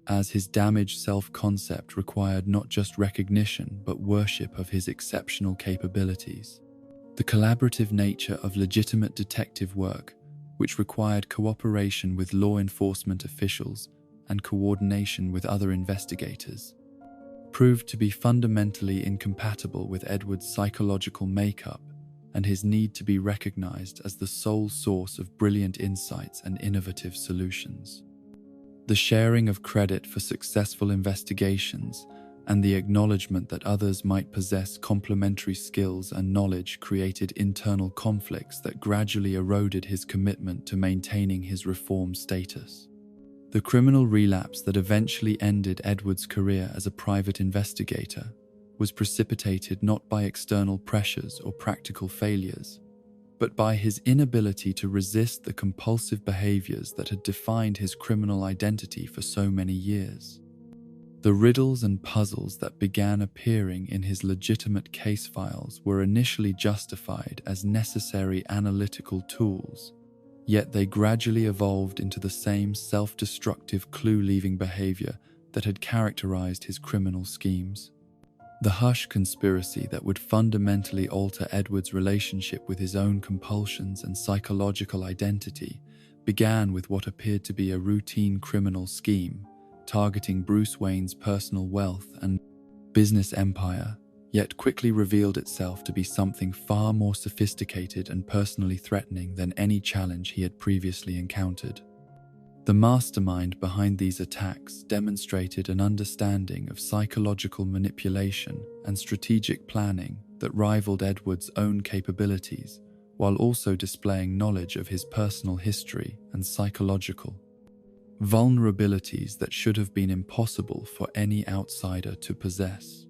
as his damaged self-concept required not just recognition but worship of his exceptional capabilities. The collaborative nature of legitimate detective work, which required cooperation with law enforcement officials and coordination with other investigators, proved to be fundamentally incompatible with Edward's psychological makeup and his need to be recognized as the sole source of brilliant insights and innovative solutions. The sharing of credit for successful investigations and the acknowledgement that others might possess complementary skills and knowledge created internal conflicts that gradually eroded his commitment to maintaining his reform status. The criminal relapse that eventually ended Edward's career as a private investigator was precipitated not by external pressures or practical failures, but by his inability to resist the compulsive behaviors that had defined his criminal identity for so many years. The riddles and puzzles that began appearing in his legitimate case files were initially justified as necessary analytical tools, yet they gradually evolved into the same self-destructive clue-leaving behavior that had characterized his criminal schemes. The hush conspiracy that would fundamentally alter Edward's relationship with his own compulsions and psychological identity began with what appeared to be a routine criminal scheme, targeting Bruce Wayne's personal wealth and business empire, yet quickly revealed itself to be something far more sophisticated and personally threatening than any challenge he had previously encountered. The mastermind behind these attacks demonstrated an understanding of psychological manipulation and strategic planning that rivaled Edward's own capabilities, while also displaying knowledge of his personal history and psychological vulnerabilities that should have been impossible for any outsider to possess.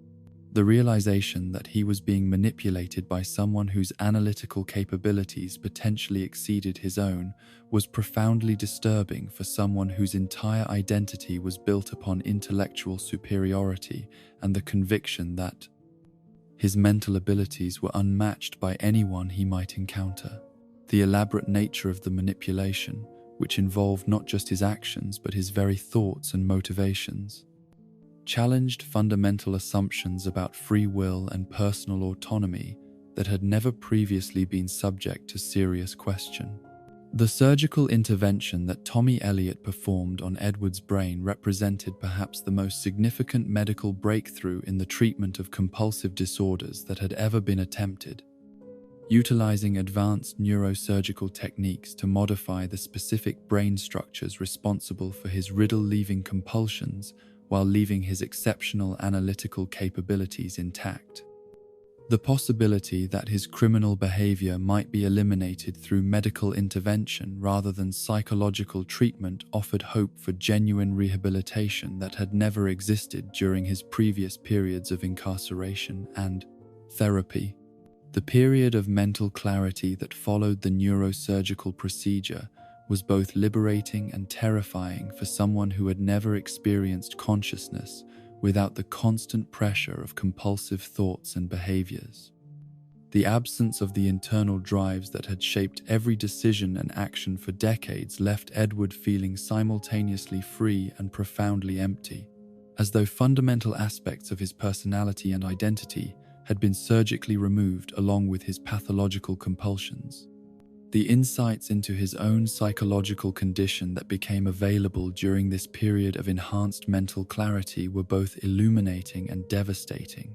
The realization that he was being manipulated by someone whose analytical capabilities potentially exceeded his own was profoundly disturbing for someone whose entire identity was built upon intellectual superiority and the conviction that his mental abilities were unmatched by anyone he might encounter. The elaborate nature of the manipulation, which involved not just his actions but his very thoughts and motivations, challenged fundamental assumptions about free will and personal autonomy that had never previously been subject to serious question. The surgical intervention that Tommy Elliot performed on Edward's brain represented perhaps the most significant medical breakthrough in the treatment of compulsive disorders that had ever been attempted. Utilizing advanced neurosurgical techniques to modify the specific brain structures responsible for his riddle-leaving compulsions while leaving his exceptional analytical capabilities intact. The possibility that his criminal behavior might be eliminated through medical intervention rather than psychological treatment offered hope for genuine rehabilitation that had never existed during his previous periods of incarceration and therapy. The period of mental clarity that followed the neurosurgical procedure was both liberating and terrifying for someone who had never experienced consciousness without the constant pressure of compulsive thoughts and behaviors. The absence of the internal drives that had shaped every decision and action for decades left Edward feeling simultaneously free and profoundly empty, as though fundamental aspects of his personality and identity had been surgically removed along with his pathological compulsions. The insights into his own psychological condition that became available during this period of enhanced mental clarity were both illuminating and devastating.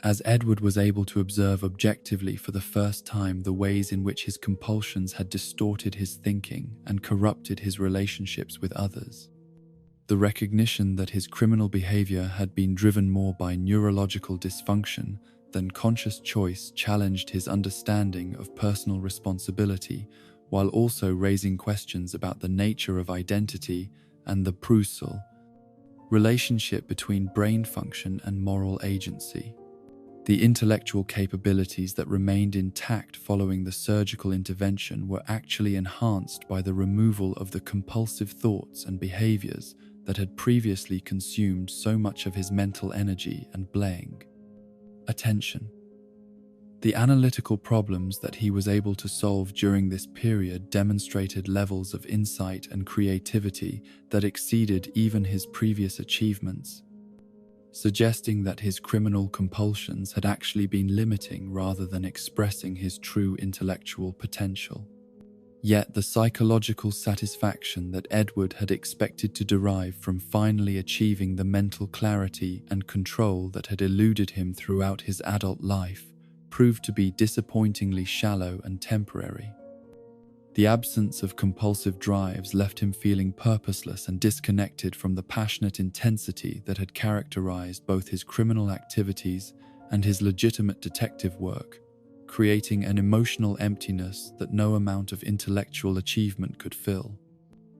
As Edward was able to observe objectively for the first time the ways in which his compulsions had distorted his thinking and corrupted his relationships with others. The recognition that his criminal behavior had been driven more by neurological dysfunction than conscious choice challenged his understanding of personal responsibility, while also raising questions about the nature of identity and the crucial relationship between brain function and moral agency. The intellectual capabilities that remained intact following the surgical intervention were actually enhanced by the removal of the compulsive thoughts and behaviors that had previously consumed so much of his mental energy and attention. The analytical problems that he was able to solve during this period demonstrated levels of insight and creativity that exceeded even his previous achievements, suggesting that his criminal compulsions had actually been limiting rather than expressing his true intellectual potential. Yet the psychological satisfaction that Edward had expected to derive from finally achieving the mental clarity and control that had eluded him throughout his adult life proved to be disappointingly shallow and temporary. The absence of compulsive drives left him feeling purposeless and disconnected from the passionate intensity that had characterized both his criminal activities and his legitimate detective work, creating an emotional emptiness that no amount of intellectual achievement could fill.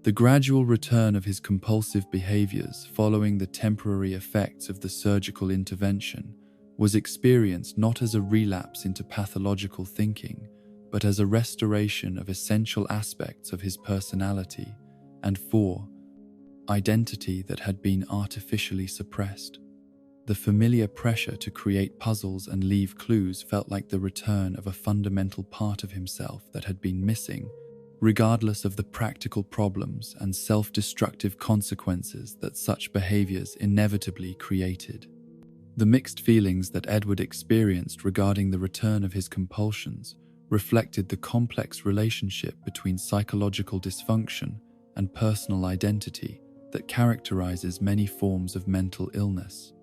The gradual return of his compulsive behaviors following the temporary effects of the surgical intervention was experienced not as a relapse into pathological thinking, but as a restoration of essential aspects of his personality and identity that had been artificially suppressed. The familiar pressure to create puzzles and leave clues felt like the return of a fundamental part of himself that had been missing, regardless of the practical problems and self-destructive consequences that such behaviors inevitably created. The mixed feelings that Edward experienced regarding the return of his compulsions reflected the complex relationship between psychological dysfunction and personal identity that characterizes many forms of mental illness.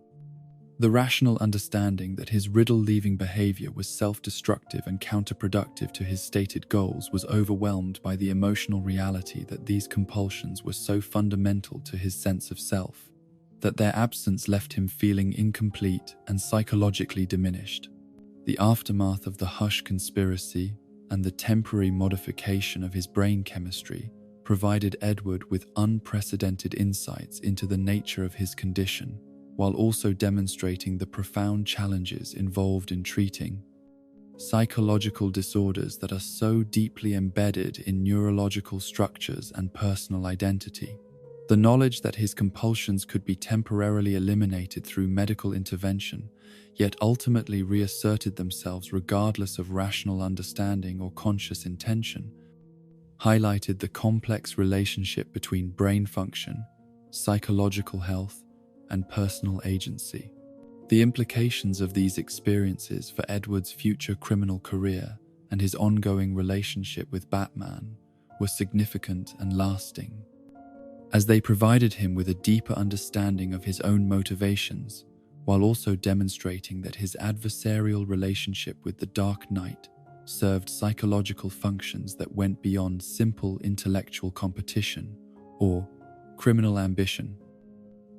The rational understanding that his riddle-leaving behavior was self-destructive and counterproductive to his stated goals was overwhelmed by the emotional reality that these compulsions were so fundamental to his sense of self, that their absence left him feeling incomplete and psychologically diminished. The aftermath of the Hush conspiracy and the temporary modification of his brain chemistry provided Edward with unprecedented insights into the nature of his condition, while also demonstrating the profound challenges involved in treating psychological disorders that are so deeply embedded in neurological structures and personal identity. The knowledge that his compulsions could be temporarily eliminated through medical intervention, yet ultimately reasserted themselves regardless of rational understanding or conscious intention, highlighted the complex relationship between brain function, psychological health, and personal agency. The implications of these experiences for Edward's future criminal career and his ongoing relationship with Batman were significant and lasting, as they provided him with a deeper understanding of his own motivations, while also demonstrating that his adversarial relationship with the Dark Knight served psychological functions that went beyond simple intellectual competition or criminal ambition.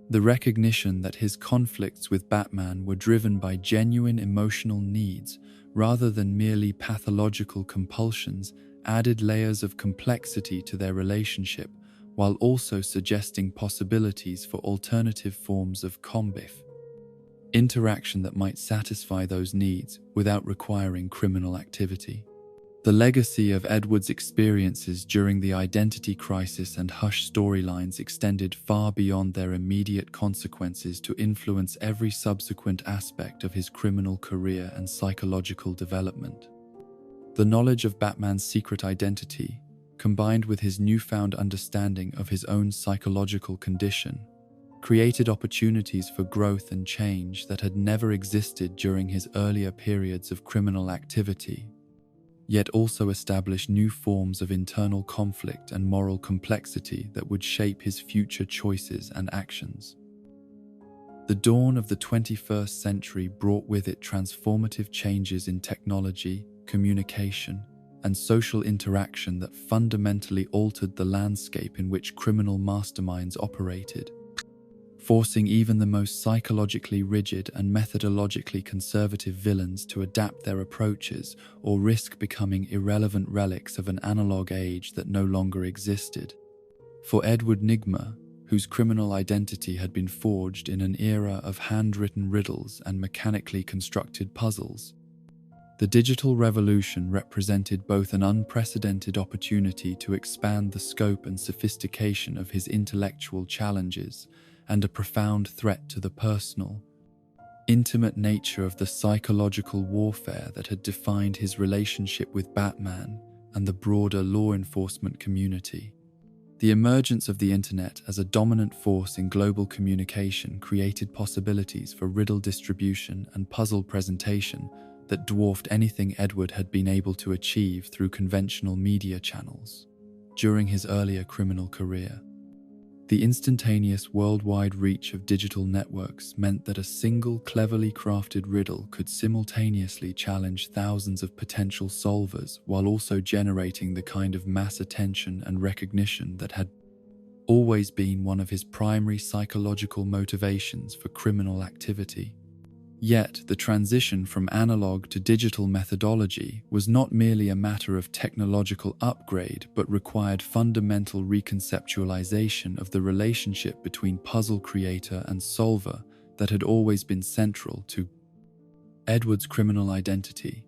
The recognition that his conflicts with Batman were driven by genuine emotional needs rather than merely pathological compulsions added layers of complexity to their relationship, while also suggesting possibilities for alternative forms of combat interaction that might satisfy those needs without requiring criminal activity. The legacy of Edward's experiences during the Identity Crisis and Hush storylines extended far beyond their immediate consequences to influence every subsequent aspect of his criminal career and psychological development. The knowledge of Batman's secret identity, combined with his newfound understanding of his own psychological condition, created opportunities for growth and change that had never existed during his earlier periods of criminal activity, yet also established new forms of internal conflict and moral complexity that would shape his future choices and actions. The dawn of the 21st century brought with it transformative changes in technology, communication, and social interaction that fundamentally altered the landscape in which criminal masterminds operated, forcing even the most psychologically rigid and methodologically conservative villains to adapt their approaches or risk becoming irrelevant relics of an analog age that no longer existed. For Edward Nygma, whose criminal identity had been forged in an era of handwritten riddles and mechanically constructed puzzles, the digital revolution represented both an unprecedented opportunity to expand the scope and sophistication of his intellectual challenges and a profound threat to the personal, intimate nature of the psychological warfare that had defined his relationship with Batman and the broader law enforcement community. The emergence of the internet as a dominant force in global communication created possibilities for riddle distribution and puzzle presentation that dwarfed anything Edward had been able to achieve through conventional media channels. During his earlier criminal career, the instantaneous worldwide reach of digital networks meant that a single cleverly crafted riddle could simultaneously challenge thousands of potential solvers while also generating the kind of mass attention and recognition that had always been one of his primary psychological motivations for criminal activity. Yet, the transition from analog to digital methodology was not merely a matter of technological upgrade, but required fundamental reconceptualization of the relationship between puzzle creator and solver that had always been central to Edward's criminal identity.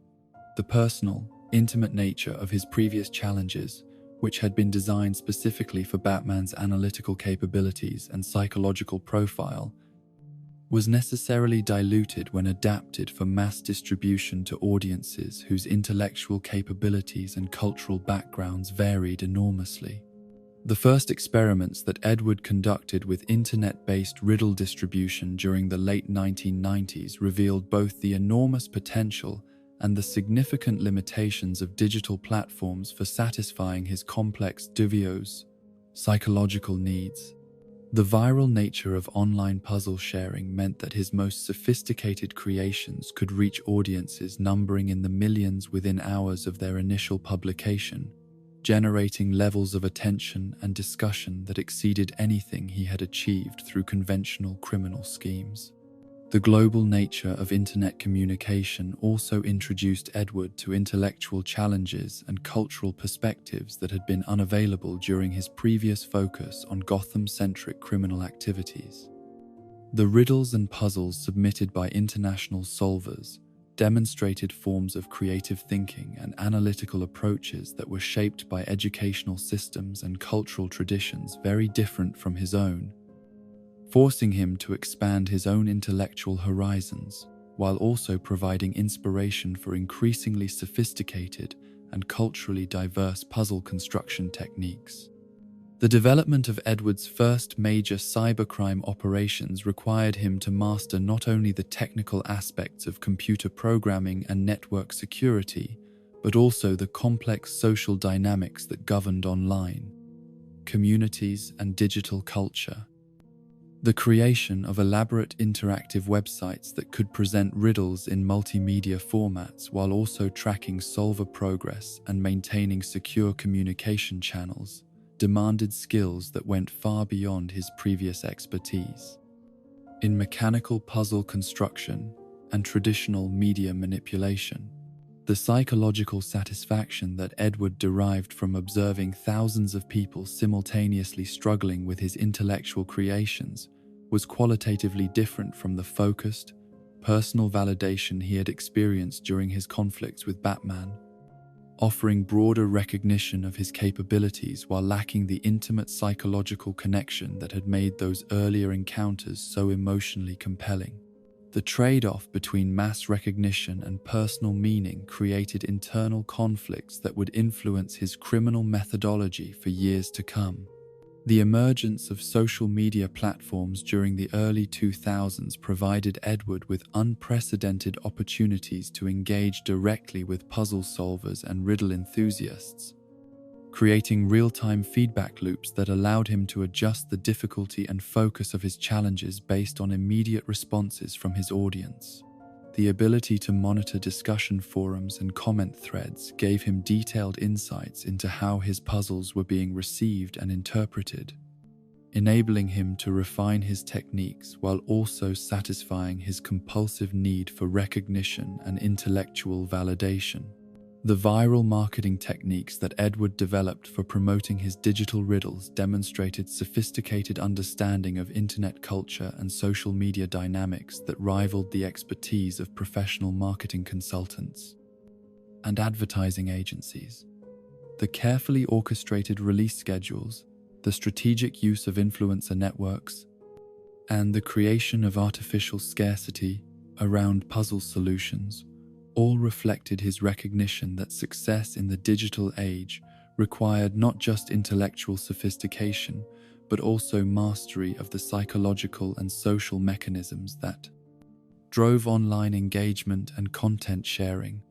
The personal, intimate nature of his previous challenges, which had been designed specifically for Batman's analytical capabilities and psychological profile, was necessarily diluted when adapted for mass distribution to audiences whose intellectual capabilities and cultural backgrounds varied enormously. The first experiments that Edward conducted with internet-based riddle distribution during the late 1990s revealed both the enormous potential and the significant limitations of digital platforms for satisfying his complex duvious psychological needs. The viral nature of online puzzle sharing meant that his most sophisticated creations could reach audiences numbering in the millions within hours of their initial publication, generating levels of attention and discussion that exceeded anything he had achieved through conventional criminal schemes. The global nature of internet communication also introduced Edward to intellectual challenges and cultural perspectives that had been unavailable during his previous focus on Gotham-centric criminal activities. The riddles and puzzles submitted by international solvers demonstrated forms of creative thinking and analytical approaches that were shaped by educational systems and cultural traditions very different from his own, forcing him to expand his own intellectual horizons, while also providing inspiration for increasingly sophisticated and culturally diverse puzzle construction techniques. The development of Edward's first major cybercrime operations required him to master not only the technical aspects of computer programming and network security, but also the complex social dynamics that governed online communities and digital culture. The creation of elaborate interactive websites that could present riddles in multimedia formats while also tracking solver progress and maintaining secure communication channels demanded skills that went far beyond his previous expertise. in mechanical puzzle construction and traditional media manipulation. The psychological satisfaction that Edward derived from observing thousands of people simultaneously struggling with his intellectual creations was qualitatively different from the focused, personal validation he had experienced during his conflicts with Batman, offering broader recognition of his capabilities while lacking the intimate psychological connection that had made those earlier encounters so emotionally compelling. The trade-off between mass recognition and personal meaning created internal conflicts that would influence his criminal methodology for years to come. The emergence of social media platforms during the early 2000s provided Edward with unprecedented opportunities to engage directly with puzzle solvers and riddle enthusiasts, creating real-time feedback loops that allowed him to adjust the difficulty and focus of his challenges based on immediate responses from his audience. The ability to monitor discussion forums and comment threads gave him detailed insights into how his puzzles were being received and interpreted, enabling him to refine his techniques while also satisfying his compulsive need for recognition and intellectual validation. The viral marketing techniques that Edward developed for promoting his digital riddles demonstrated sophisticated understanding of internet culture and social media dynamics that rivaled the expertise of professional marketing consultants and advertising agencies. The carefully orchestrated release schedules, the strategic use of influencer networks, and the creation of artificial scarcity around puzzle solutions all reflected his recognition that success in the digital age required not just intellectual sophistication, but also mastery of the psychological and social mechanisms that drove online engagement and content sharing.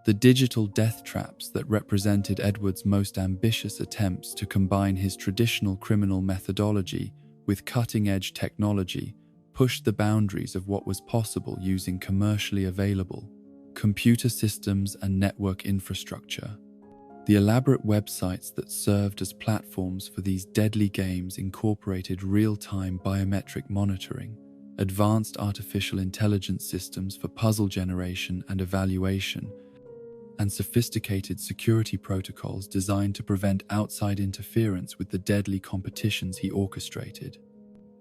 The digital death traps that represented Edward's most ambitious attempts to combine his traditional criminal methodology with cutting-edge technology pushed the boundaries of what was possible using commercially available computer systems and network infrastructure. The elaborate websites that served as platforms for these deadly games incorporated real-time biometric monitoring, advanced artificial intelligence systems for puzzle generation and evaluation, and sophisticated security protocols designed to prevent outside interference with the deadly competitions he orchestrated.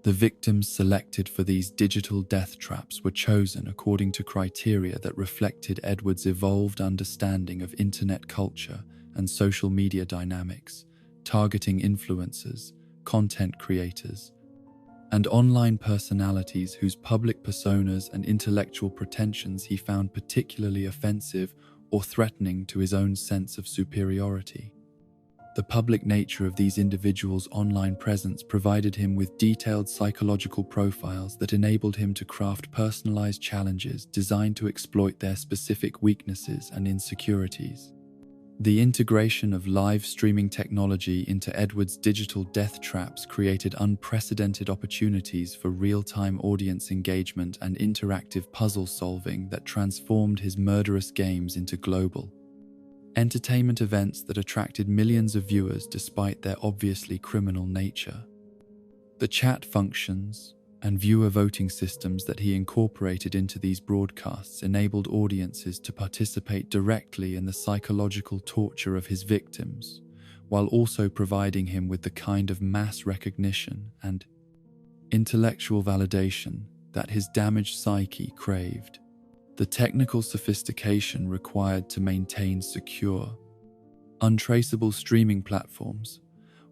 The victims selected for these digital death traps were chosen according to criteria that reflected Edward's evolved understanding of internet culture and social media dynamics, targeting influencers, content creators, and online personalities whose public personas and intellectual pretensions he found particularly offensive or threatening to his own sense of superiority. The public nature of these individuals' online presence provided him with detailed psychological profiles that enabled him to craft personalized challenges designed to exploit their specific weaknesses and insecurities. The integration of live streaming technology into Edward's digital death traps created unprecedented opportunities for real-time audience engagement and interactive puzzle solving that transformed his murderous games into global entertainment events that attracted millions of viewers despite their obviously criminal nature. The chat functions and viewer voting systems that he incorporated into these broadcasts enabled audiences to participate directly in the psychological torture of his victims, while also providing him with the kind of mass recognition and intellectual validation that his damaged psyche craved. The technical sophistication required to maintain secure, untraceable streaming platforms,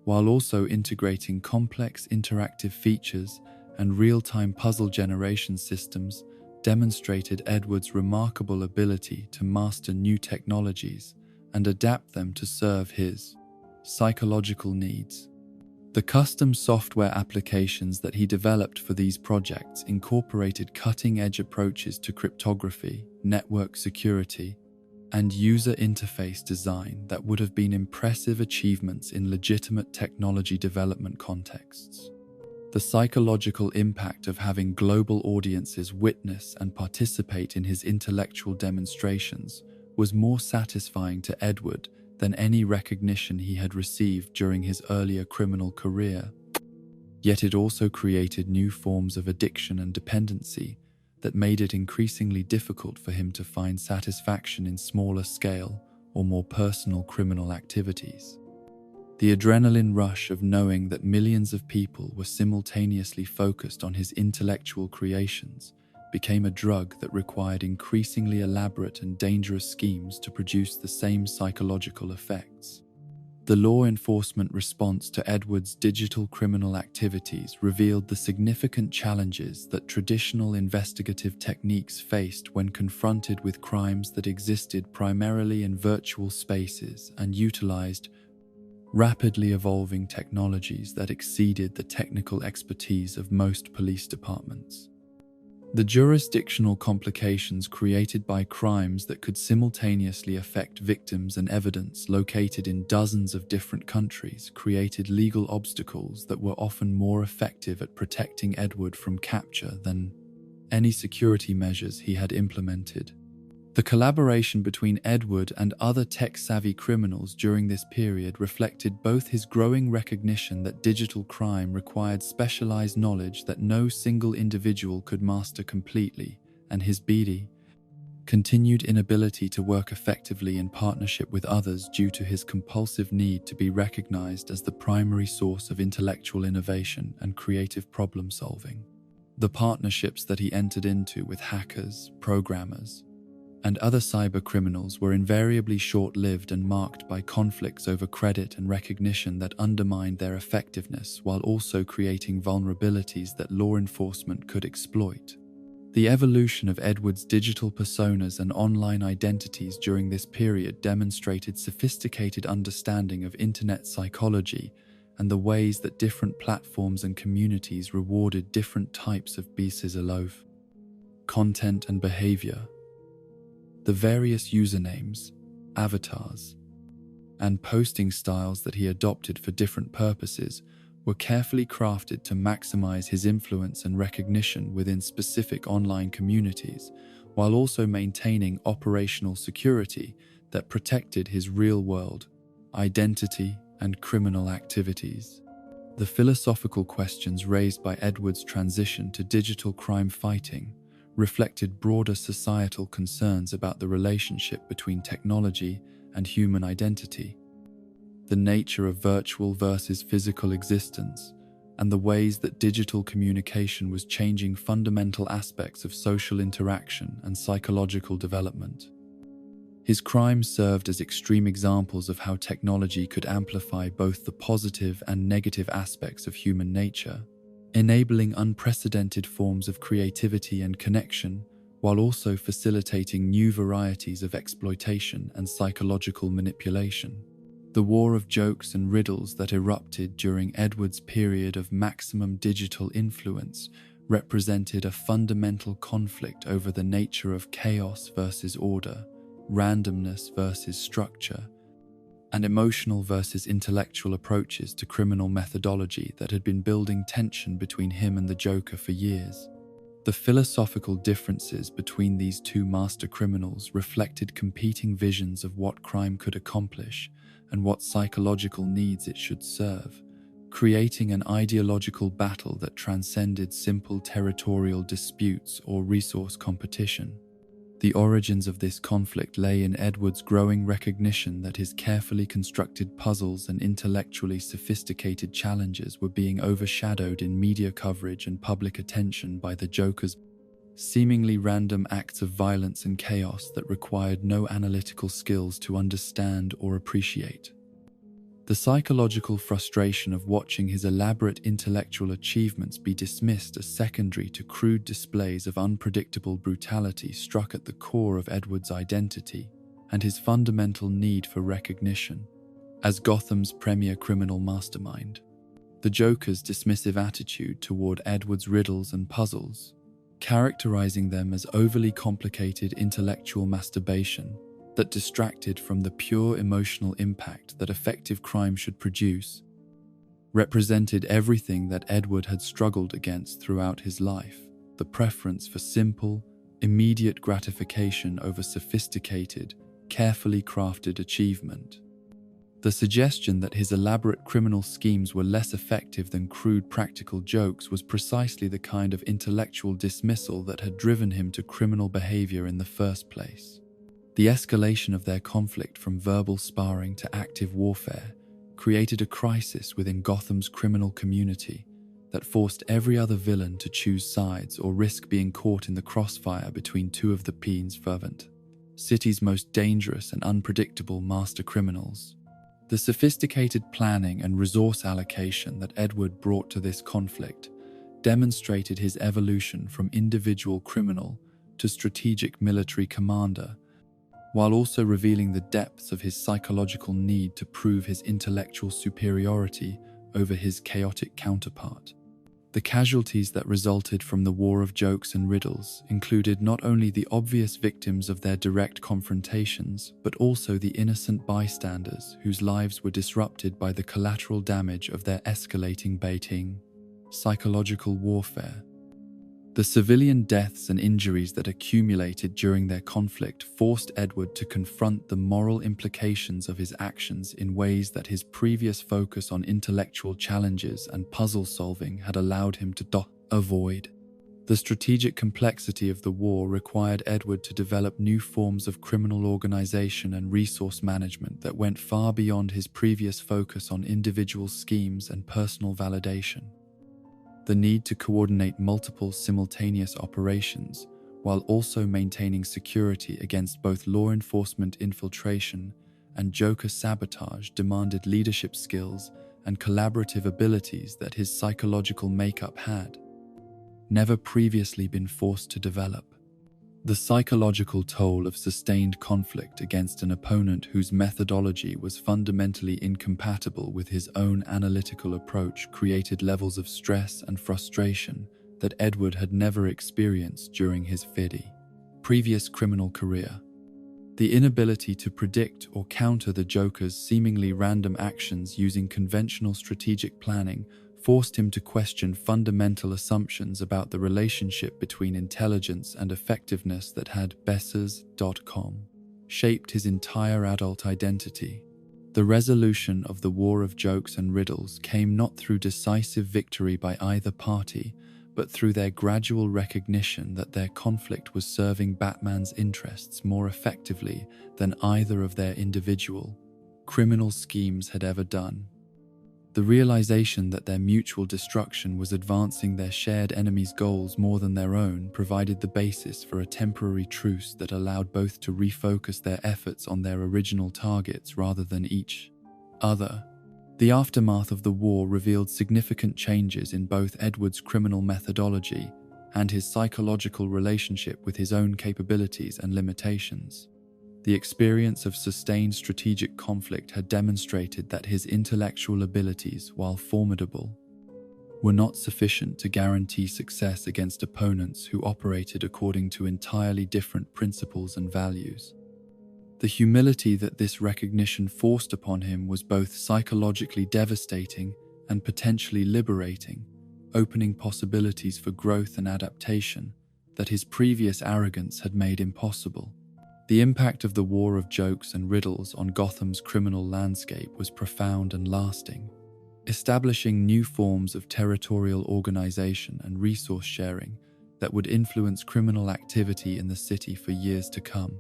while also integrating complex interactive features and real-time puzzle generation systems, demonstrated Edward's remarkable ability to master new technologies and adapt them to serve his psychological needs. The custom software applications that he developed for these projects incorporated cutting-edge approaches to cryptography, network security, and user interface design that would have been impressive achievements in legitimate technology development contexts. The psychological impact of having global audiences witness and participate in his intellectual demonstrations was more satisfying to Edward than any recognition he had received during his earlier criminal career. Yet it also created new forms of addiction and dependency that made it increasingly difficult for him to find satisfaction in smaller scale or more personal criminal activities. The adrenaline rush of knowing that millions of people were simultaneously focused on his intellectual creations became a drug that required increasingly elaborate and dangerous schemes to produce the same psychological effects. The law enforcement response to Edward's digital criminal activities revealed the significant challenges that traditional investigative techniques faced when confronted with crimes that existed primarily in virtual spaces and utilized rapidly evolving technologies that exceeded the technical expertise of most police departments. The jurisdictional complications created by crimes that could simultaneously affect victims and evidence located in dozens of different countries created legal obstacles that were often more effective at protecting Edward from capture than any security measures he had implemented. The collaboration between Edward and other tech-savvy criminals during this period reflected both his growing recognition that digital crime required specialized knowledge that no single individual could master completely, and his continued inability to work effectively in partnership with others due to his compulsive need to be recognized as the primary source of intellectual innovation and creative problem-solving. The partnerships that he entered into with hackers, programmers, and other cyber criminals were invariably short-lived and marked by conflicts over credit and recognition that undermined their effectiveness while also creating vulnerabilities that law enforcement could exploit. The evolution of Edward's digital personas and online identities during this period demonstrated sophisticated understanding of internet psychology and the ways that different platforms and communities rewarded different types of pieces of loaf, content and behavior. The various usernames, avatars, and posting styles that he adopted for different purposes were carefully crafted to maximize his influence and recognition within specific online communities, while also maintaining operational security that protected his real-world identity and criminal activities. The philosophical questions raised by Edward's transition to digital crime fighting reflected broader societal concerns about the relationship between technology and human identity, the nature of virtual versus physical existence, and the ways that digital communication was changing fundamental aspects of social interaction and psychological development. His crimes served as extreme examples of how technology could amplify both the positive and negative aspects of human nature, enabling unprecedented forms of creativity and connection, while also facilitating new varieties of exploitation and psychological manipulation. The war of jokes and riddles that erupted during Edward's period of maximum digital influence represented a fundamental conflict over the nature of chaos versus order, randomness versus structure, and emotional versus intellectual approaches to criminal methodology that had been building tension between him and the Joker for years. The philosophical differences between these two master criminals reflected competing visions of what crime could accomplish and what psychological needs it should serve, creating an ideological battle that transcended simple territorial disputes or resource competition. The origins of this conflict lay in Edward's growing recognition that his carefully constructed puzzles and intellectually sophisticated challenges were being overshadowed in media coverage and public attention by the Joker's seemingly random acts of violence and chaos that required no analytical skills to understand or appreciate. The psychological frustration of watching his elaborate intellectual achievements be dismissed as secondary to crude displays of unpredictable brutality struck at the core of Edward's identity and his fundamental need for recognition as Gotham's premier criminal mastermind. The Joker's dismissive attitude toward Edward's riddles and puzzles, characterizing them as overly complicated intellectual masturbation that distracted from the pure emotional impact that effective crime should produce, represented everything that Edward had struggled against throughout his life: the preference for simple, immediate gratification over sophisticated, carefully crafted achievement. The suggestion that his elaborate criminal schemes were less effective than crude practical jokes was precisely the kind of intellectual dismissal that had driven him to criminal behavior in the first place. The escalation of their conflict from verbal sparring to active warfare created a crisis within Gotham's criminal community that forced every other villain to choose sides or risk being caught in the crossfire between two of the Peen's fervent city's most dangerous and unpredictable master criminals. The sophisticated planning and resource allocation that Edward brought to this conflict demonstrated his evolution from individual criminal to strategic military commander, while also revealing the depths of his psychological need to prove his intellectual superiority over his chaotic counterpart. The casualties that resulted from the war of jokes and riddles included not only the obvious victims of their direct confrontations, but also the innocent bystanders whose lives were disrupted by the collateral damage of their escalating baiting psychological warfare. The civilian deaths and injuries that accumulated during their conflict forced Edward to confront the moral implications of his actions in ways that his previous focus on intellectual challenges and puzzle solving had allowed him to avoid. The strategic complexity of the war required Edward to develop new forms of criminal organization and resource management that went far beyond his previous focus on individual schemes and personal validation. The need to coordinate multiple simultaneous operations while also maintaining security against both law enforcement infiltration and Joker sabotage demanded leadership skills and collaborative abilities that his psychological makeup had never previously been forced to develop. The psychological toll of sustained conflict against an opponent whose methodology was fundamentally incompatible with his own analytical approach created levels of stress and frustration that Edward had never experienced during his previous criminal career. The inability to predict or counter the Joker's seemingly random actions using conventional strategic planning forced him to question fundamental assumptions about the relationship between intelligence and effectiveness that had Bessers.com shaped his entire adult identity. The resolution of the war of jokes and riddles came not through decisive victory by either party, but through their gradual recognition that their conflict was serving Batman's interests more effectively than either of their individual criminal schemes had ever done. The realization that their mutual destruction was advancing their shared enemy's goals more than their own provided the basis for a temporary truce that allowed both to refocus their efforts on their original targets rather than each other. The aftermath of the war revealed significant changes in both Edward's criminal methodology and his psychological relationship with his own capabilities and limitations. The experience of sustained strategic conflict had demonstrated that his intellectual abilities, while formidable, were not sufficient to guarantee success against opponents who operated according to entirely different principles and values. The humility that this recognition forced upon him was both psychologically devastating and potentially liberating, opening possibilities for growth and adaptation that his previous arrogance had made impossible. The impact of the war of jokes and riddles on Gotham's criminal landscape was profound and lasting, establishing new forms of territorial organization and resource sharing that would influence criminal activity in the city for years to come.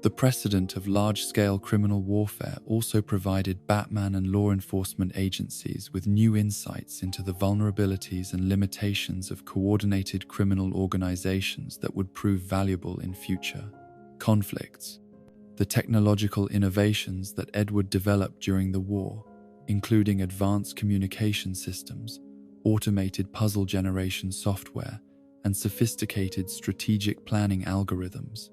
The precedent of large-scale criminal warfare also provided Batman and law enforcement agencies with new insights into the vulnerabilities and limitations of coordinated criminal organizations that would prove valuable in future conflicts. The technological innovations that Edward developed during the war, including advanced communication systems, automated puzzle generation software, and sophisticated strategic planning algorithms,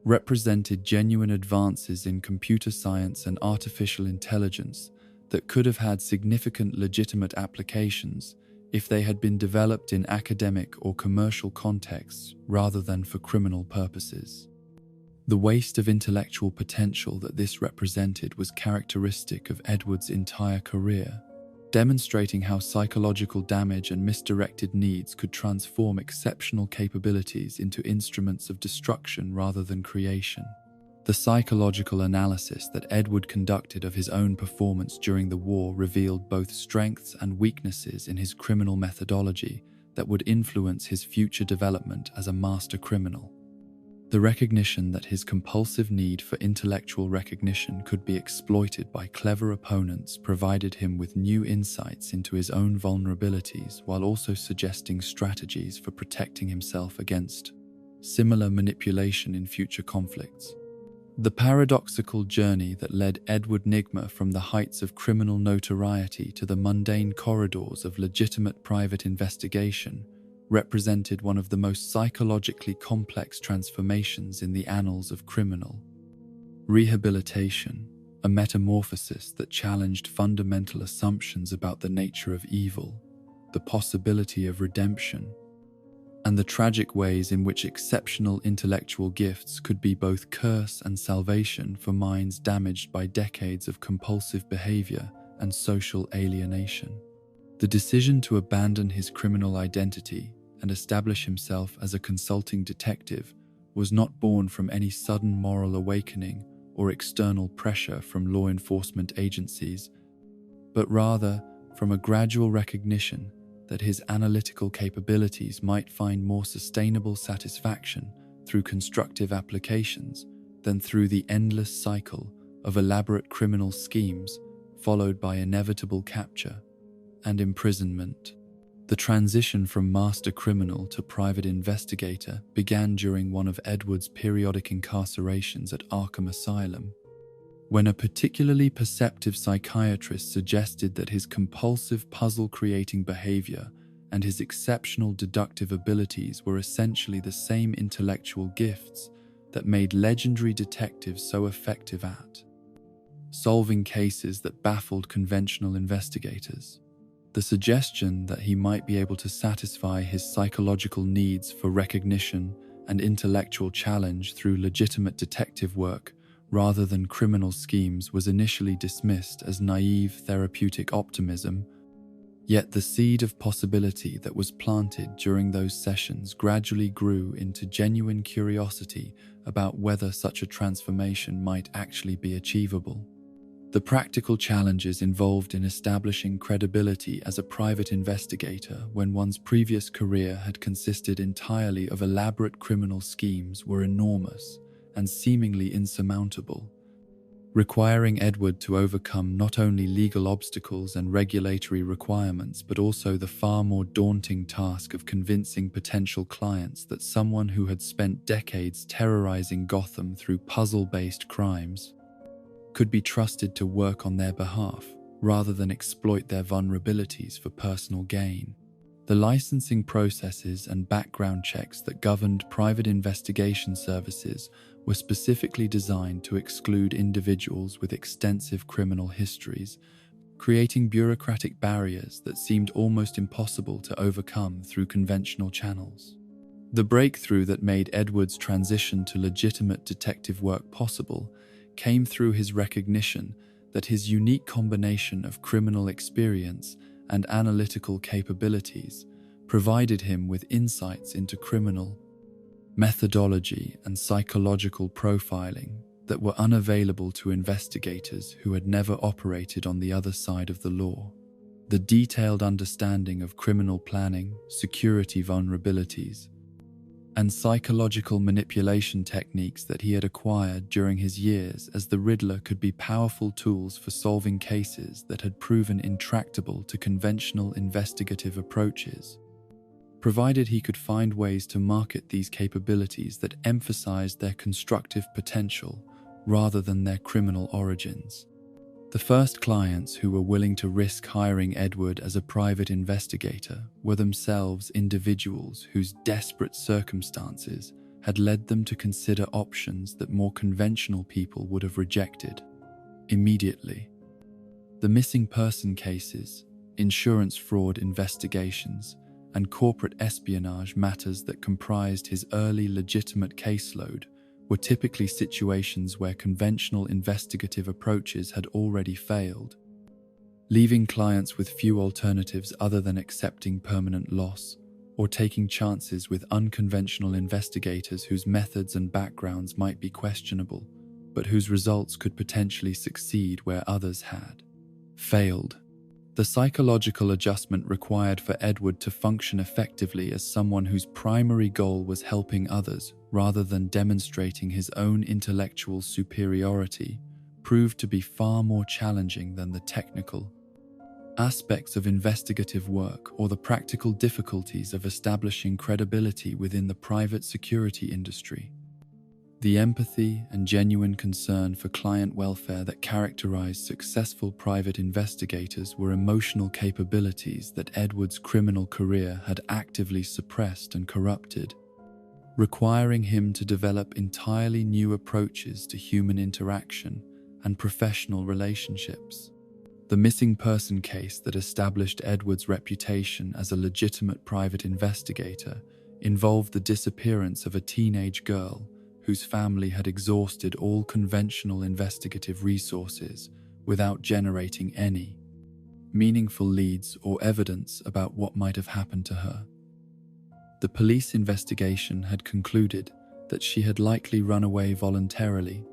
represented genuine advances in computer science and artificial intelligence that could have had significant legitimate applications if they had been developed in academic or commercial contexts rather than for criminal purposes. The waste of intellectual potential that this represented was characteristic of Edward's entire career, demonstrating how psychological damage and misdirected needs could transform exceptional capabilities into instruments of destruction rather than creation. The psychological analysis that Edward conducted of his own performance during the war revealed both strengths and weaknesses in his criminal methodology that would influence his future development as a master criminal. The recognition that his compulsive need for intellectual recognition could be exploited by clever opponents provided him with new insights into his own vulnerabilities, while also suggesting strategies for protecting himself against similar manipulation in future conflicts. The paradoxical journey that led Edward Nygma from the heights of criminal notoriety to the mundane corridors of legitimate private investigation represented one of the most psychologically complex transformations in the annals of criminal rehabilitation, a metamorphosis that challenged fundamental assumptions about the nature of evil, the possibility of redemption, and the tragic ways in which exceptional intellectual gifts could be both curse and salvation for minds damaged by decades of compulsive behavior and social alienation. The decision to abandon his criminal identity and establish himself as a consulting detective was not born from any sudden moral awakening or external pressure from law enforcement agencies, but rather from a gradual recognition that his analytical capabilities might find more sustainable satisfaction through constructive applications than through the endless cycle of elaborate criminal schemes followed by inevitable capture and imprisonment. The transition from master criminal to private investigator began during one of Edward's periodic incarcerations at Arkham Asylum, when a particularly perceptive psychiatrist suggested that his compulsive puzzle-creating behavior and his exceptional deductive abilities were essentially the same intellectual gifts that made legendary detectives so effective at solving cases that baffled conventional investigators. The suggestion that he might be able to satisfy his psychological needs for recognition and intellectual challenge through legitimate detective work rather than criminal schemes was initially dismissed as naive therapeutic optimism, yet the seed of possibility that was planted during those sessions gradually grew into genuine curiosity about whether such a transformation might actually be achievable. The practical challenges involved in establishing credibility as a private investigator when one's previous career had consisted entirely of elaborate criminal schemes were enormous and seemingly insurmountable, requiring Edward to overcome not only legal obstacles and regulatory requirements but also the far more daunting task of convincing potential clients that someone who had spent decades terrorizing Gotham through puzzle-based crimes could be trusted to work on their behalf rather than exploit their vulnerabilities for personal gain. The licensing processes and background checks that governed private investigation services were specifically designed to exclude individuals with extensive criminal histories, creating bureaucratic barriers that seemed almost impossible to overcome through conventional channels. The breakthrough that made Edward's transition to legitimate detective work possible came through his recognition that his unique combination of criminal experience and analytical capabilities provided him with insights into criminal methodology and psychological profiling that were unavailable to investigators who had never operated on the other side of the law. The detailed understanding of criminal planning, security vulnerabilities, and psychological manipulation techniques that he had acquired during his years as the Riddler could be powerful tools for solving cases that had proven intractable to conventional investigative approaches, provided he could find ways to market these capabilities that emphasized their constructive potential rather than their criminal origins. The first clients who were willing to risk hiring Edward as a private investigator were themselves individuals whose desperate circumstances had led them to consider options that more conventional people would have rejected immediately. The missing person cases, insurance fraud investigations, and corporate espionage matters that comprised his early legitimate caseload were typically situations where conventional investigative approaches had already failed, leaving clients with few alternatives other than accepting permanent loss or taking chances with unconventional investigators whose methods and backgrounds might be questionable, but whose results could potentially succeed where others had failed. The psychological adjustment required for Edward to function effectively as someone whose primary goal was helping others rather than demonstrating his own intellectual superiority proved to be far more challenging than the technical aspects of investigative work or the practical difficulties of establishing credibility within the private security industry. The empathy and genuine concern for client welfare that characterized successful private investigators were emotional capabilities that Edward's criminal career had actively suppressed and corrupted, requiring him to develop entirely new approaches to human interaction and professional relationships. The missing person case that established Edward's reputation as a legitimate private investigator involved the disappearance of a teenage girl whose family had exhausted all conventional investigative resources without generating any meaningful leads or evidence about what might have happened to her. The police investigation had concluded that she had likely run away voluntarily,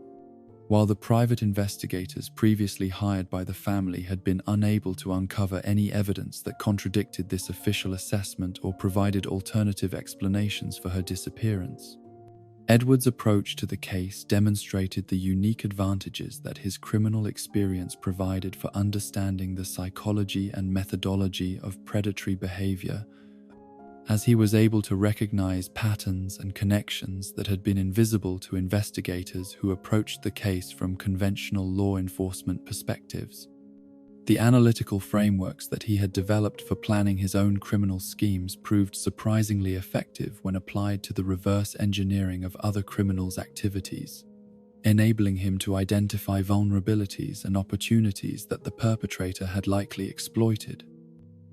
while the private investigators previously hired by the family had been unable to uncover any evidence that contradicted this official assessment or provided alternative explanations for her disappearance. Edward's approach to the case demonstrated the unique advantages that his criminal experience provided for understanding the psychology and methodology of predatory behavior, as he was able to recognize patterns and connections that had been invisible to investigators who approached the case from conventional law enforcement perspectives. The analytical frameworks that he had developed for planning his own criminal schemes proved surprisingly effective when applied to the reverse engineering of other criminals' activities, enabling him to identify vulnerabilities and opportunities that the perpetrator had likely exploited.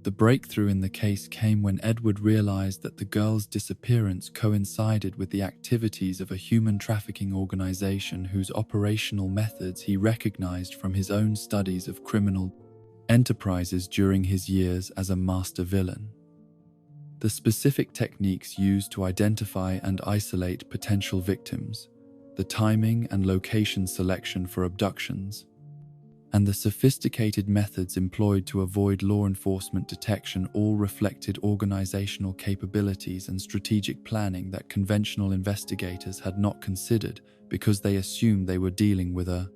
The breakthrough in the case came when Edward realized that the girl's disappearance coincided with the activities of a human trafficking organization whose operational methods he recognized from his own studies of criminal enterprises during his years as a master villain. The specific techniques used to identify and isolate potential victims, the timing and location selection for abductions, and the sophisticated methods employed to avoid law enforcement detection all reflected organizational capabilities and strategic planning that conventional investigators had not considered because they assumed they were dealing with a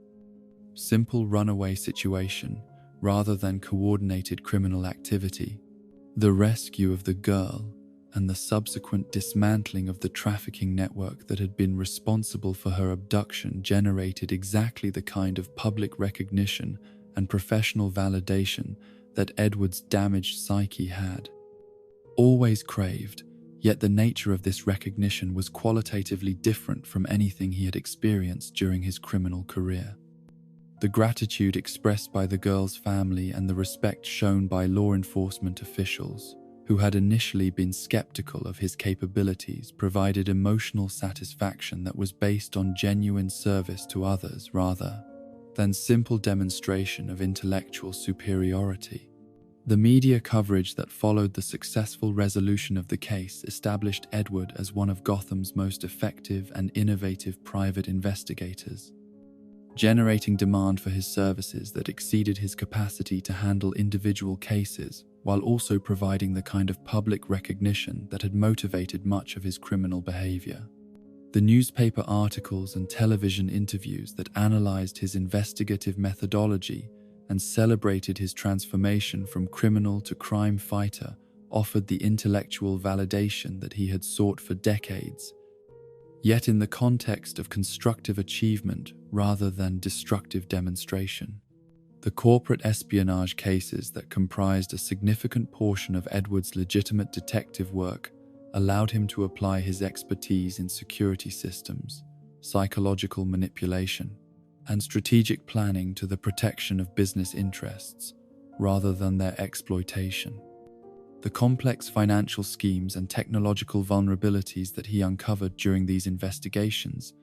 simple runaway situation rather than coordinated criminal activity. The rescue of the girl and the subsequent dismantling of the trafficking network that had been responsible for her abduction generated exactly the kind of public recognition and professional validation that Edward's damaged psyche had always craved, yet the nature of this recognition was qualitatively different from anything he had experienced during his criminal career. The gratitude expressed by the girl's family and the respect shown by law enforcement officials, who had initially been skeptical of his capabilities, provided emotional satisfaction that was based on genuine service to others rather than simple demonstration of intellectual superiority. The media coverage that followed the successful resolution of the case established Edward as one of Gotham's most effective and innovative private investigators, generating demand for his services that exceeded his capacity to handle individual cases, while also providing the kind of public recognition that had motivated much of his criminal behavior. The newspaper articles and television interviews that analyzed his investigative methodology and celebrated his transformation from criminal to crime fighter offered the intellectual validation that he had sought for decades, yet in the context of constructive achievement rather than destructive demonstration. The corporate espionage cases that comprised a significant portion of Edward's legitimate detective work allowed him to apply his expertise in security systems, psychological manipulation, and strategic planning to the protection of business interests, rather than their exploitation. The complex financial schemes and technological vulnerabilities that he uncovered during these investigations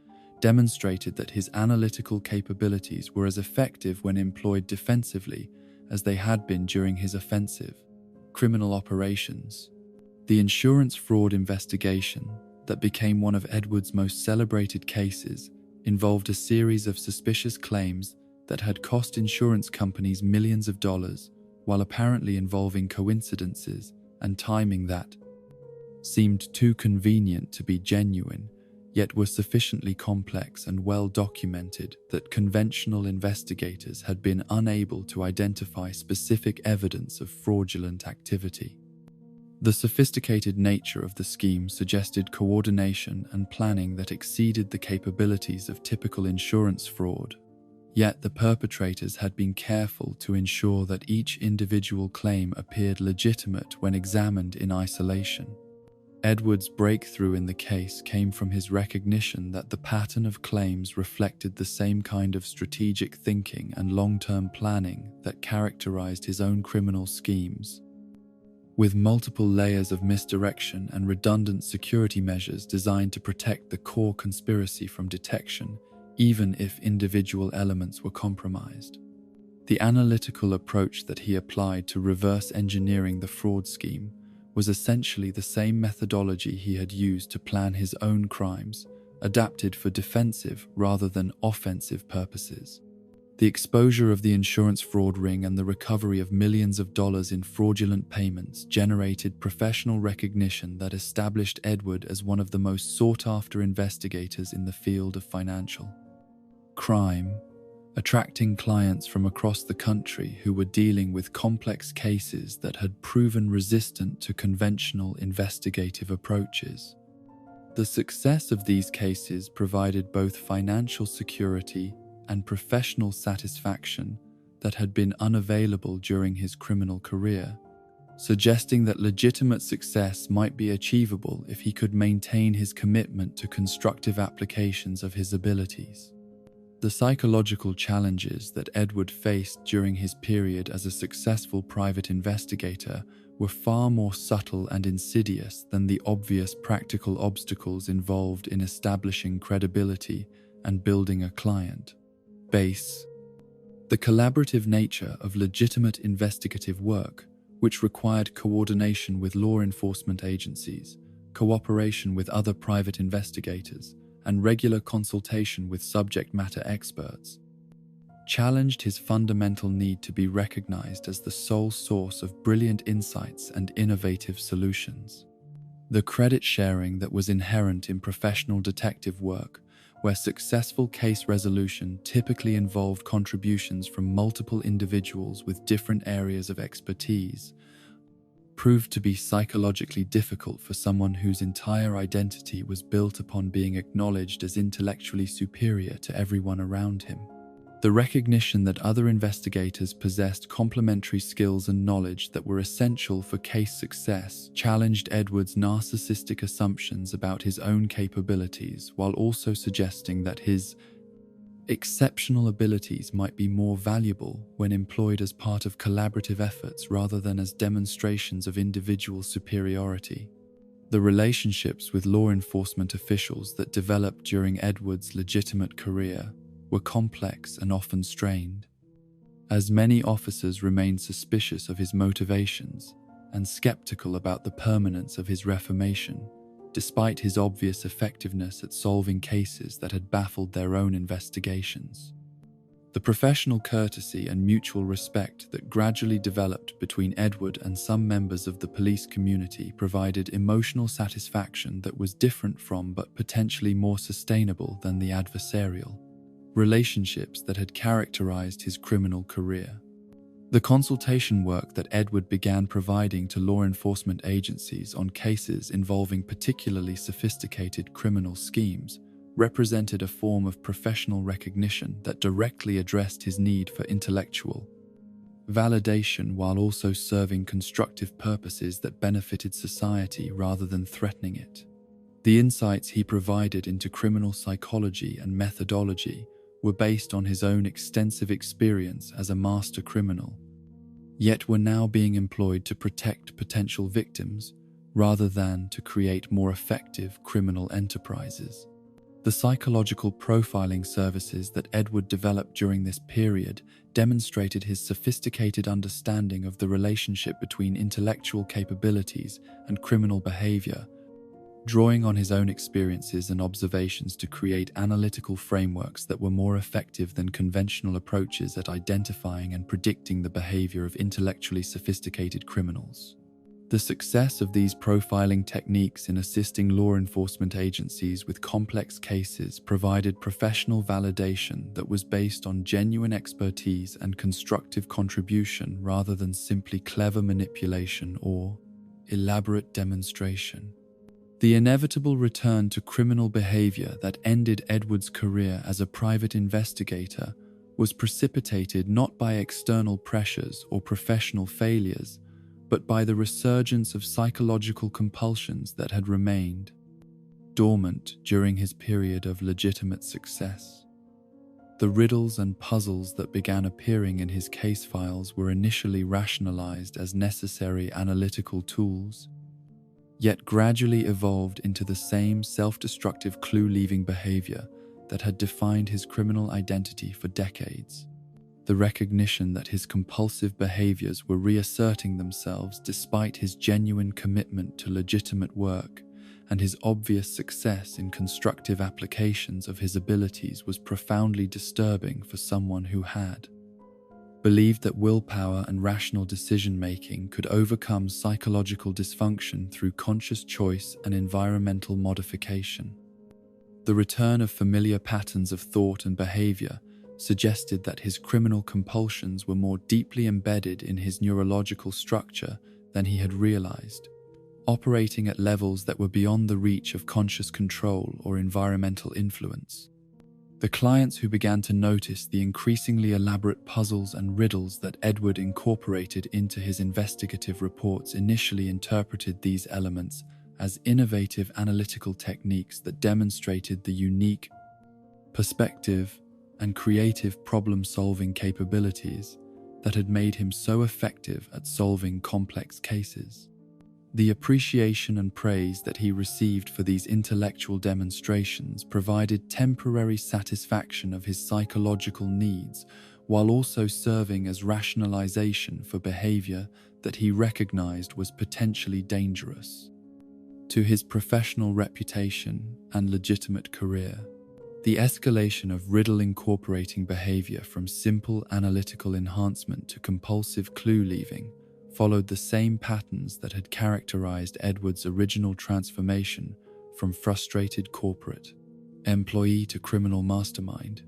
demonstrated that his analytical capabilities were as effective when employed defensively as they had been during his offensive criminal operations. The insurance fraud investigation that became one of Edward's most celebrated cases involved a series of suspicious claims that had cost insurance companies millions of dollars, while apparently involving coincidences and timing that seemed too convenient to be genuine, yet were sufficiently complex and well documented that conventional investigators had been unable to identify specific evidence of fraudulent activity. The sophisticated nature of the scheme suggested coordination and planning that exceeded the capabilities of typical insurance fraud, yet the perpetrators had been careful to ensure that each individual claim appeared legitimate when examined in isolation. Edward's breakthrough in the case came from his recognition that the pattern of claims reflected the same kind of strategic thinking and long-term planning that characterized his own criminal schemes. With multiple layers of misdirection and redundant security measures designed to protect the core conspiracy from detection, even if individual elements were compromised. The analytical approach that he applied to reverse engineering the fraud scheme was essentially the same methodology he had used to plan his own crimes, adapted for defensive rather than offensive purposes. The exposure of the insurance fraud ring and the recovery of millions of dollars in fraudulent payments generated professional recognition that established Edward as one of the most sought-after investigators in the field of financial crime, attracting clients from across the country who were dealing with complex cases that had proven resistant to conventional investigative approaches. The success of these cases provided both financial security and professional satisfaction that had been unavailable during his criminal career, suggesting that legitimate success might be achievable if he could maintain his commitment to constructive applications of his abilities. The psychological challenges that Edward faced during his period as a successful private investigator were far more subtle and insidious than the obvious practical obstacles involved in establishing credibility and building a client base. The collaborative nature of legitimate investigative work, which required coordination with law enforcement agencies, cooperation with other private investigators, and regular consultation with subject matter experts, challenged his fundamental need to be recognized as the sole source of brilliant insights and innovative solutions. The credit sharing that was inherent in professional detective work, where successful case resolution typically involved contributions from multiple individuals with different areas of expertise, proved to be psychologically difficult for someone whose entire identity was built upon being acknowledged as intellectually superior to everyone around him. The recognition that other investigators possessed complementary skills and knowledge that were essential for case success challenged Edward's narcissistic assumptions about his own capabilities, while also suggesting that his exceptional abilities might be more valuable when employed as part of collaborative efforts rather than as demonstrations of individual superiority. The relationships with law enforcement officials that developed during Edward's legitimate career were complex and often strained, as many officers remained suspicious of his motivations and skeptical about the permanence of his reformation, despite his obvious effectiveness at solving cases that had baffled their own investigations. The professional courtesy and mutual respect that gradually developed between Edward and some members of the police community provided emotional satisfaction that was different from but potentially more sustainable than the adversarial relationships that had characterized his criminal career. The consultation work that Edward began providing to law enforcement agencies on cases involving particularly sophisticated criminal schemes represented a form of professional recognition that directly addressed his need for intellectual validation while also serving constructive purposes that benefited society rather than threatening it. The insights he provided into criminal psychology and methodology were based on his own extensive experience as a master criminal, yet were now being employed to protect potential victims rather than to create more effective criminal enterprises. The psychological profiling services that Edward developed during this period demonstrated his sophisticated understanding of the relationship between intellectual capabilities and criminal behavior, drawing on his own experiences and observations to create analytical frameworks that were more effective than conventional approaches at identifying and predicting the behavior of intellectually sophisticated criminals. The success of these profiling techniques in assisting law enforcement agencies with complex cases provided professional validation that was based on genuine expertise and constructive contribution rather than simply clever manipulation or elaborate demonstration. The inevitable return to criminal behavior that ended Edward's career as a private investigator was precipitated not by external pressures or professional failures, but by the resurgence of psychological compulsions that had remained dormant during his period of legitimate success. The riddles and puzzles that began appearing in his case files were initially rationalized as necessary analytical tools, yet gradually evolved into the same self-destructive clue-leaving behavior that had defined his criminal identity for decades. The recognition that his compulsive behaviors were reasserting themselves despite his genuine commitment to legitimate work and his obvious success in constructive applications of his abilities was profoundly disturbing for someone who had believed that willpower and rational decision-making could overcome psychological dysfunction through conscious choice and environmental modification. The return of familiar patterns of thought and behavior suggested that his criminal compulsions were more deeply embedded in his neurological structure than he had realized, operating at levels that were beyond the reach of conscious control or environmental influence. The clients who began to notice the increasingly elaborate puzzles and riddles that Edward incorporated into his investigative reports initially interpreted these elements as innovative analytical techniques that demonstrated the unique perspective and creative problem-solving capabilities that had made him so effective at solving complex cases. The appreciation and praise that he received for these intellectual demonstrations provided temporary satisfaction of his psychological needs, while also serving as rationalization for behavior that he recognized was potentially dangerous to his professional reputation and legitimate career. The escalation of riddle incorporating behavior from simple analytical enhancement to compulsive clue-leaving followed the same patterns that had characterized Edward's original transformation from frustrated corporate employee to criminal mastermind,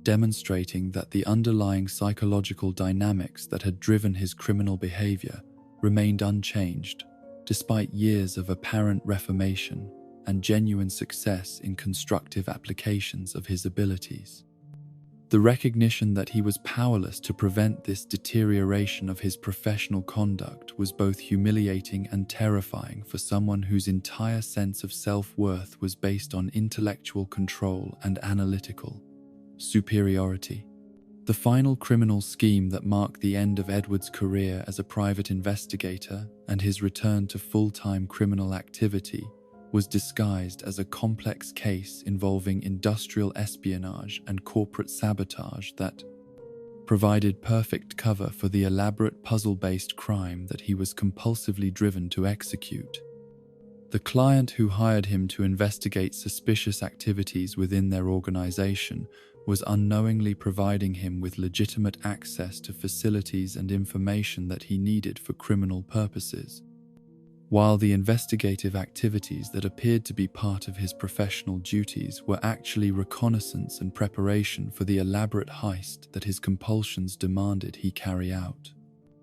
demonstrating that the underlying psychological dynamics that had driven his criminal behavior remained unchanged, despite years of apparent reformation and genuine success in constructive applications of his abilities. The recognition that he was powerless to prevent this deterioration of his professional conduct was both humiliating and terrifying for someone whose entire sense of self-worth was based on intellectual control and analytical superiority. The final criminal scheme that marked the end of Edward's career as a private investigator and his return to full-time criminal activity was disguised as a complex case involving industrial espionage and corporate sabotage that provided perfect cover for the elaborate puzzle-based crime that he was compulsively driven to execute. The client who hired him to investigate suspicious activities within their organization was unknowingly providing him with legitimate access to facilities and information that he needed for criminal purposes, while the investigative activities that appeared to be part of his professional duties were actually reconnaissance and preparation for the elaborate heist that his compulsions demanded he carry out.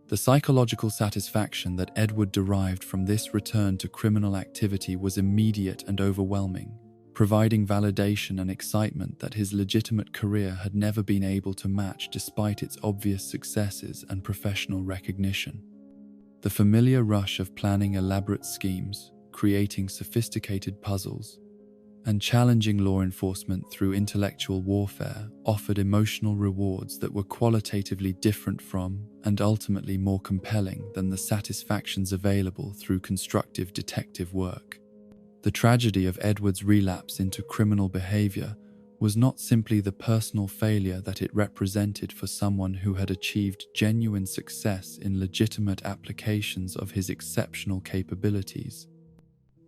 The psychological satisfaction that Edward derived from this return to criminal activity was immediate and overwhelming, providing validation and excitement that his legitimate career had never been able to match despite its obvious successes and professional recognition. The familiar rush of planning elaborate schemes, creating sophisticated puzzles, and challenging law enforcement through intellectual warfare offered emotional rewards that were qualitatively different from and ultimately more compelling than the satisfactions available through constructive detective work. The tragedy of Edward's relapse into criminal behavior was not simply the personal failure that it represented for someone who had achieved genuine success in legitimate applications of his exceptional capabilities,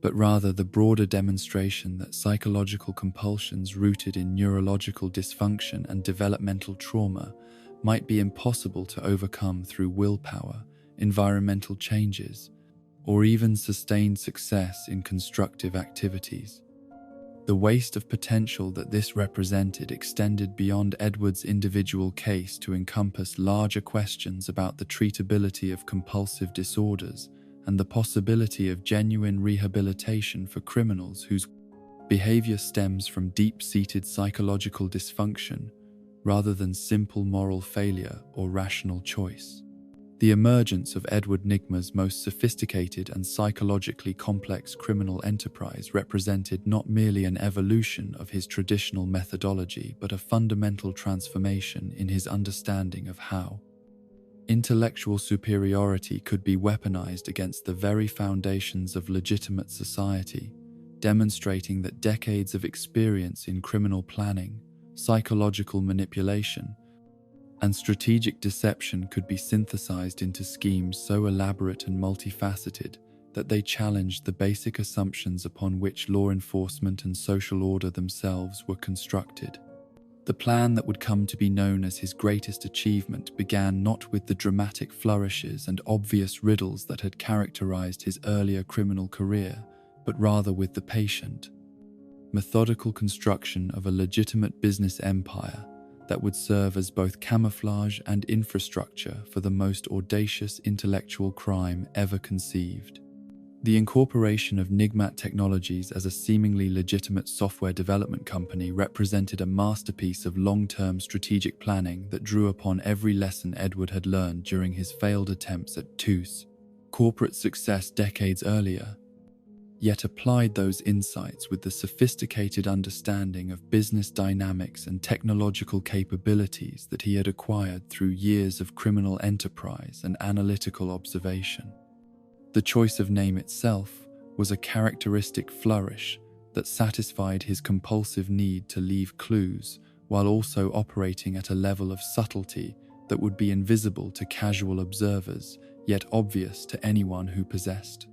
but rather the broader demonstration that psychological compulsions rooted in neurological dysfunction and developmental trauma might be impossible to overcome through willpower, environmental changes, or even sustained success in constructive activities. The waste of potential that this represented extended beyond Edward's individual case to encompass larger questions about the treatability of compulsive disorders and the possibility of genuine rehabilitation for criminals whose behavior stems from deep-seated psychological dysfunction rather than simple moral failure or rational choice. The emergence of Edward Nygma's most sophisticated and psychologically complex criminal enterprise represented not merely an evolution of his traditional methodology, but a fundamental transformation in his understanding of how intellectual superiority could be weaponized against the very foundations of legitimate society, demonstrating that decades of experience in criminal planning, psychological manipulation, and strategic deception could be synthesized into schemes so elaborate and multifaceted that they challenged the basic assumptions upon which law enforcement and social order themselves were constructed. The plan that would come to be known as his greatest achievement began not with the dramatic flourishes and obvious riddles that had characterized his earlier criminal career, but rather with the patient, methodical construction of a legitimate business empire that would serve as both camouflage and infrastructure for the most audacious intellectual crime ever conceived. The incorporation of Nigmat Technologies as a seemingly legitimate software development company represented a masterpiece of long-term strategic planning that drew upon every lesson Edward had learned during his failed attempts at corporate success decades earlier, yet applied those insights with the sophisticated understanding of business dynamics and technological capabilities that he had acquired through years of criminal enterprise and analytical observation. The choice of name itself was a characteristic flourish that satisfied his compulsive need to leave clues while also operating at a level of subtlety that would be invisible to casual observers, yet obvious to anyone who possessed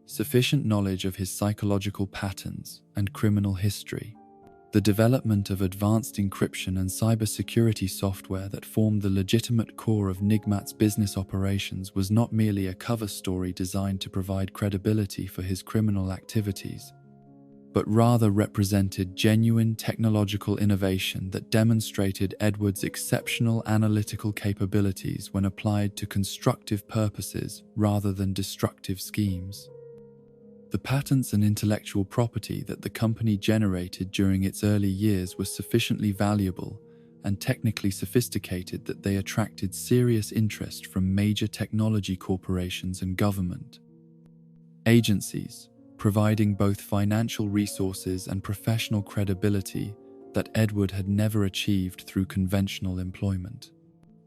sufficient knowledge of his psychological patterns and criminal history. The development of advanced encryption and cybersecurity software that formed the legitimate core of Nigmat's business operations was not merely a cover story designed to provide credibility for his criminal activities, but rather represented genuine technological innovation that demonstrated Edward's exceptional analytical capabilities when applied to constructive purposes rather than destructive schemes. The patents and intellectual property that the company generated during its early years were sufficiently valuable and technically sophisticated that they attracted serious interest from major technology corporations and government agencies, providing both financial resources and professional credibility that Edward had never achieved through conventional employment.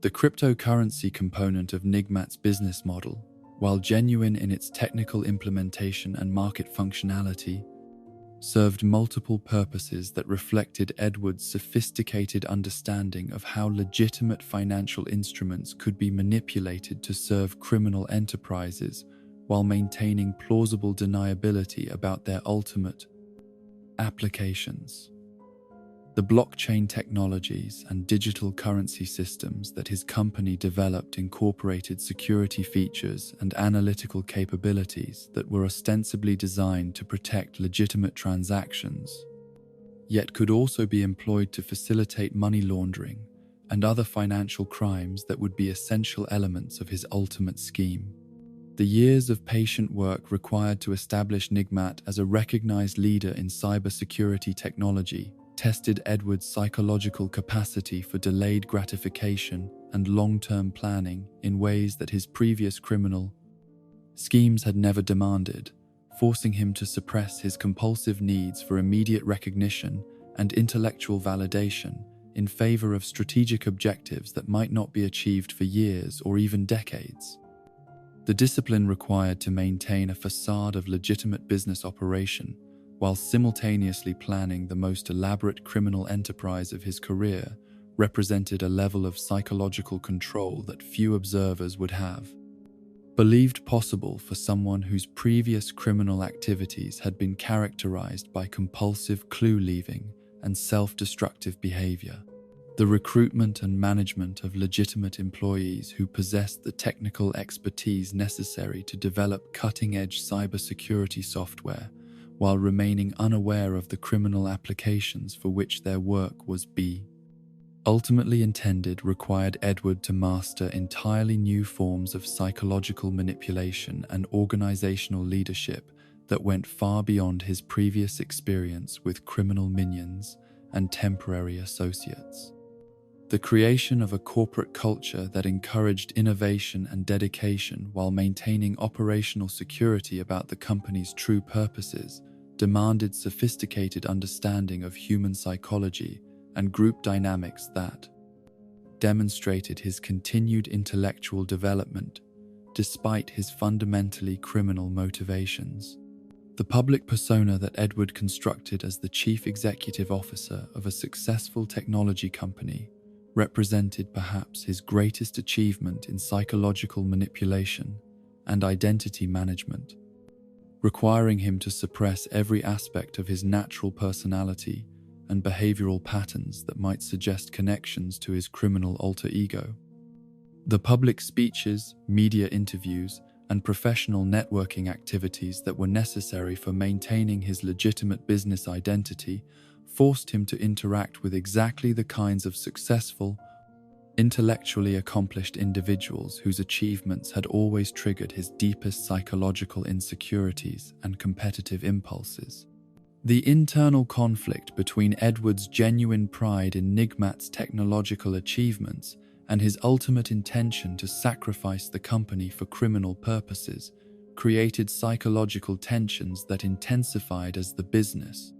The cryptocurrency component of Nigmat's business model, while genuine in its technical implementation and market functionality, served multiple purposes that reflected Edward's sophisticated understanding of how legitimate financial instruments could be manipulated to serve criminal enterprises while maintaining plausible deniability about their ultimate applications. The blockchain technologies and digital currency systems that his company developed incorporated security features and analytical capabilities that were ostensibly designed to protect legitimate transactions, yet could also be employed to facilitate money laundering and other financial crimes that would be essential elements of his ultimate scheme. The years of patient work required to establish Nigmat as a recognized leader in cybersecurity technology tested Edward's psychological capacity for delayed gratification and long-term planning in ways that his previous criminal schemes had never demanded, forcing him to suppress his compulsive needs for immediate recognition and intellectual validation in favor of strategic objectives that might not be achieved for years or even decades. The discipline required to maintain a facade of legitimate business operation while simultaneously planning the most elaborate criminal enterprise of his career represented a level of psychological control that few observers would have believed possible for someone whose previous criminal activities had been characterized by compulsive clue-leaving and self-destructive behavior. The recruitment and management of legitimate employees who possessed the technical expertise necessary to develop cutting-edge cybersecurity software while remaining unaware of the criminal applications for which their work was ultimately intended required Edward to master entirely new forms of psychological manipulation and organizational leadership that went far beyond his previous experience with criminal minions and temporary associates. The creation of a corporate culture that encouraged innovation and dedication while maintaining operational security about the company's true purposes demanded sophisticated understanding of human psychology and group dynamics that demonstrated his continued intellectual development despite his fundamentally criminal motivations. The public persona that Edward constructed as the chief executive officer of a successful technology company represented perhaps his greatest achievement in psychological manipulation and identity management, requiring him to suppress every aspect of his natural personality and behavioral patterns that might suggest connections to his criminal alter ego. The public speeches, media interviews, and professional networking activities that were necessary for maintaining his legitimate business identity forced him to interact with exactly the kinds of successful, intellectually accomplished individuals whose achievements had always triggered his deepest psychological insecurities and competitive impulses. The internal conflict between Edward's genuine pride in Nigmat's technological achievements and his ultimate intention to sacrifice the company for criminal purposes created psychological tensions that intensified as the business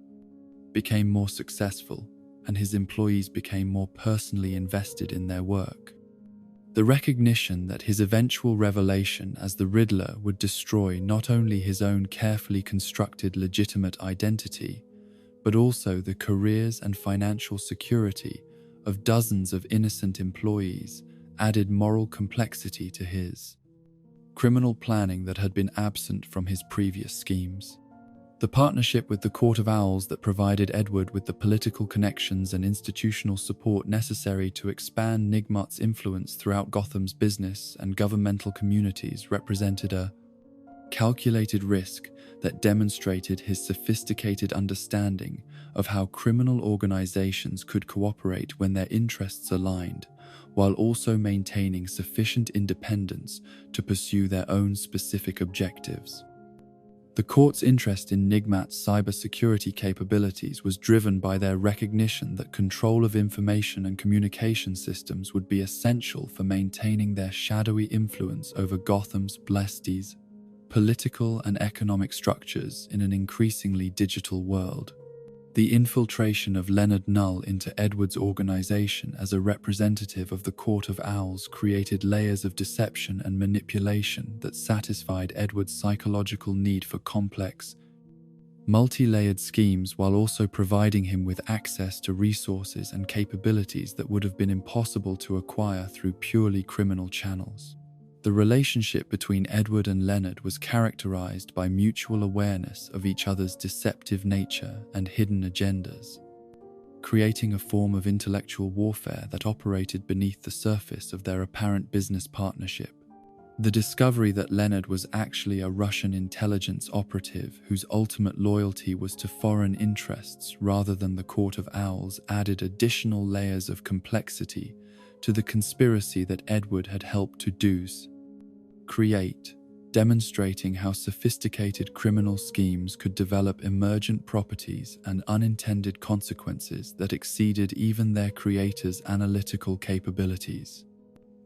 became more successful and his employees became more personally invested in their work. The recognition that his eventual revelation as the Riddler would destroy not only his own carefully constructed legitimate identity, but also the careers and financial security of dozens of innocent employees added moral complexity to his criminal planning that had been absent from his previous schemes. The partnership with the Court of Owls that provided Edward with the political connections and institutional support necessary to expand Nigmat's influence throughout Gotham's business and governmental communities represented a calculated risk that demonstrated his sophisticated understanding of how criminal organizations could cooperate when their interests aligned, while also maintaining sufficient independence to pursue their own specific objectives. The court's interest in Nigmat's cybersecurity capabilities was driven by their recognition that control of information and communication systems would be essential for maintaining their shadowy influence over Gotham's blesties, political and economic structures in an increasingly digital world. The infiltration of Leonard Null into Edward's organization as a representative of the Court of Owls created layers of deception and manipulation that satisfied Edward's psychological need for complex, multi-layered schemes while also providing him with access to resources and capabilities that would have been impossible to acquire through purely criminal channels. The relationship between Edward and Leonard was characterized by mutual awareness of each other's deceptive nature and hidden agendas, creating a form of intellectual warfare that operated beneath the surface of their apparent business partnership. The discovery that Leonard was actually a Russian intelligence operative whose ultimate loyalty was to foreign interests rather than the Court of Owls added additional layers of complexity to the conspiracy that Edward had helped to create, demonstrating how sophisticated criminal schemes could develop emergent properties and unintended consequences that exceeded even their creators' analytical capabilities.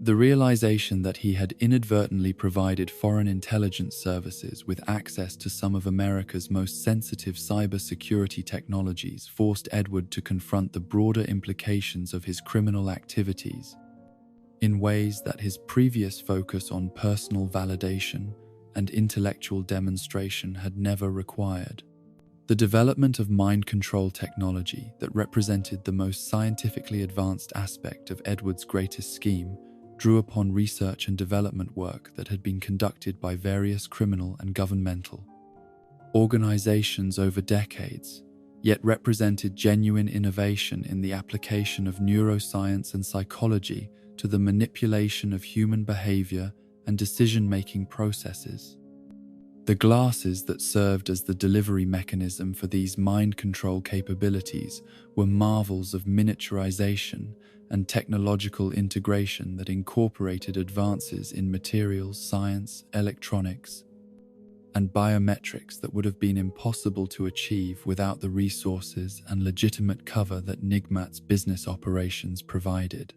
The realization that he had inadvertently provided foreign intelligence services with access to some of America's most sensitive cybersecurity technologies forced Edward to confront the broader implications of his criminal activities in ways that his previous focus on personal validation and intellectual demonstration had never required. The development of mind control technology that represented the most scientifically advanced aspect of Edward's greatest scheme drew upon research and development work that had been conducted by various criminal and governmental organizations over decades, yet represented genuine innovation in the application of neuroscience and psychology to the manipulation of human behavior and decision-making processes. The glasses that served as the delivery mechanism for these mind control capabilities were marvels of miniaturization and technological integration that incorporated advances in materials science, electronics, and biometrics that would have been impossible to achieve without the resources and legitimate cover that Nigmat's business operations provided.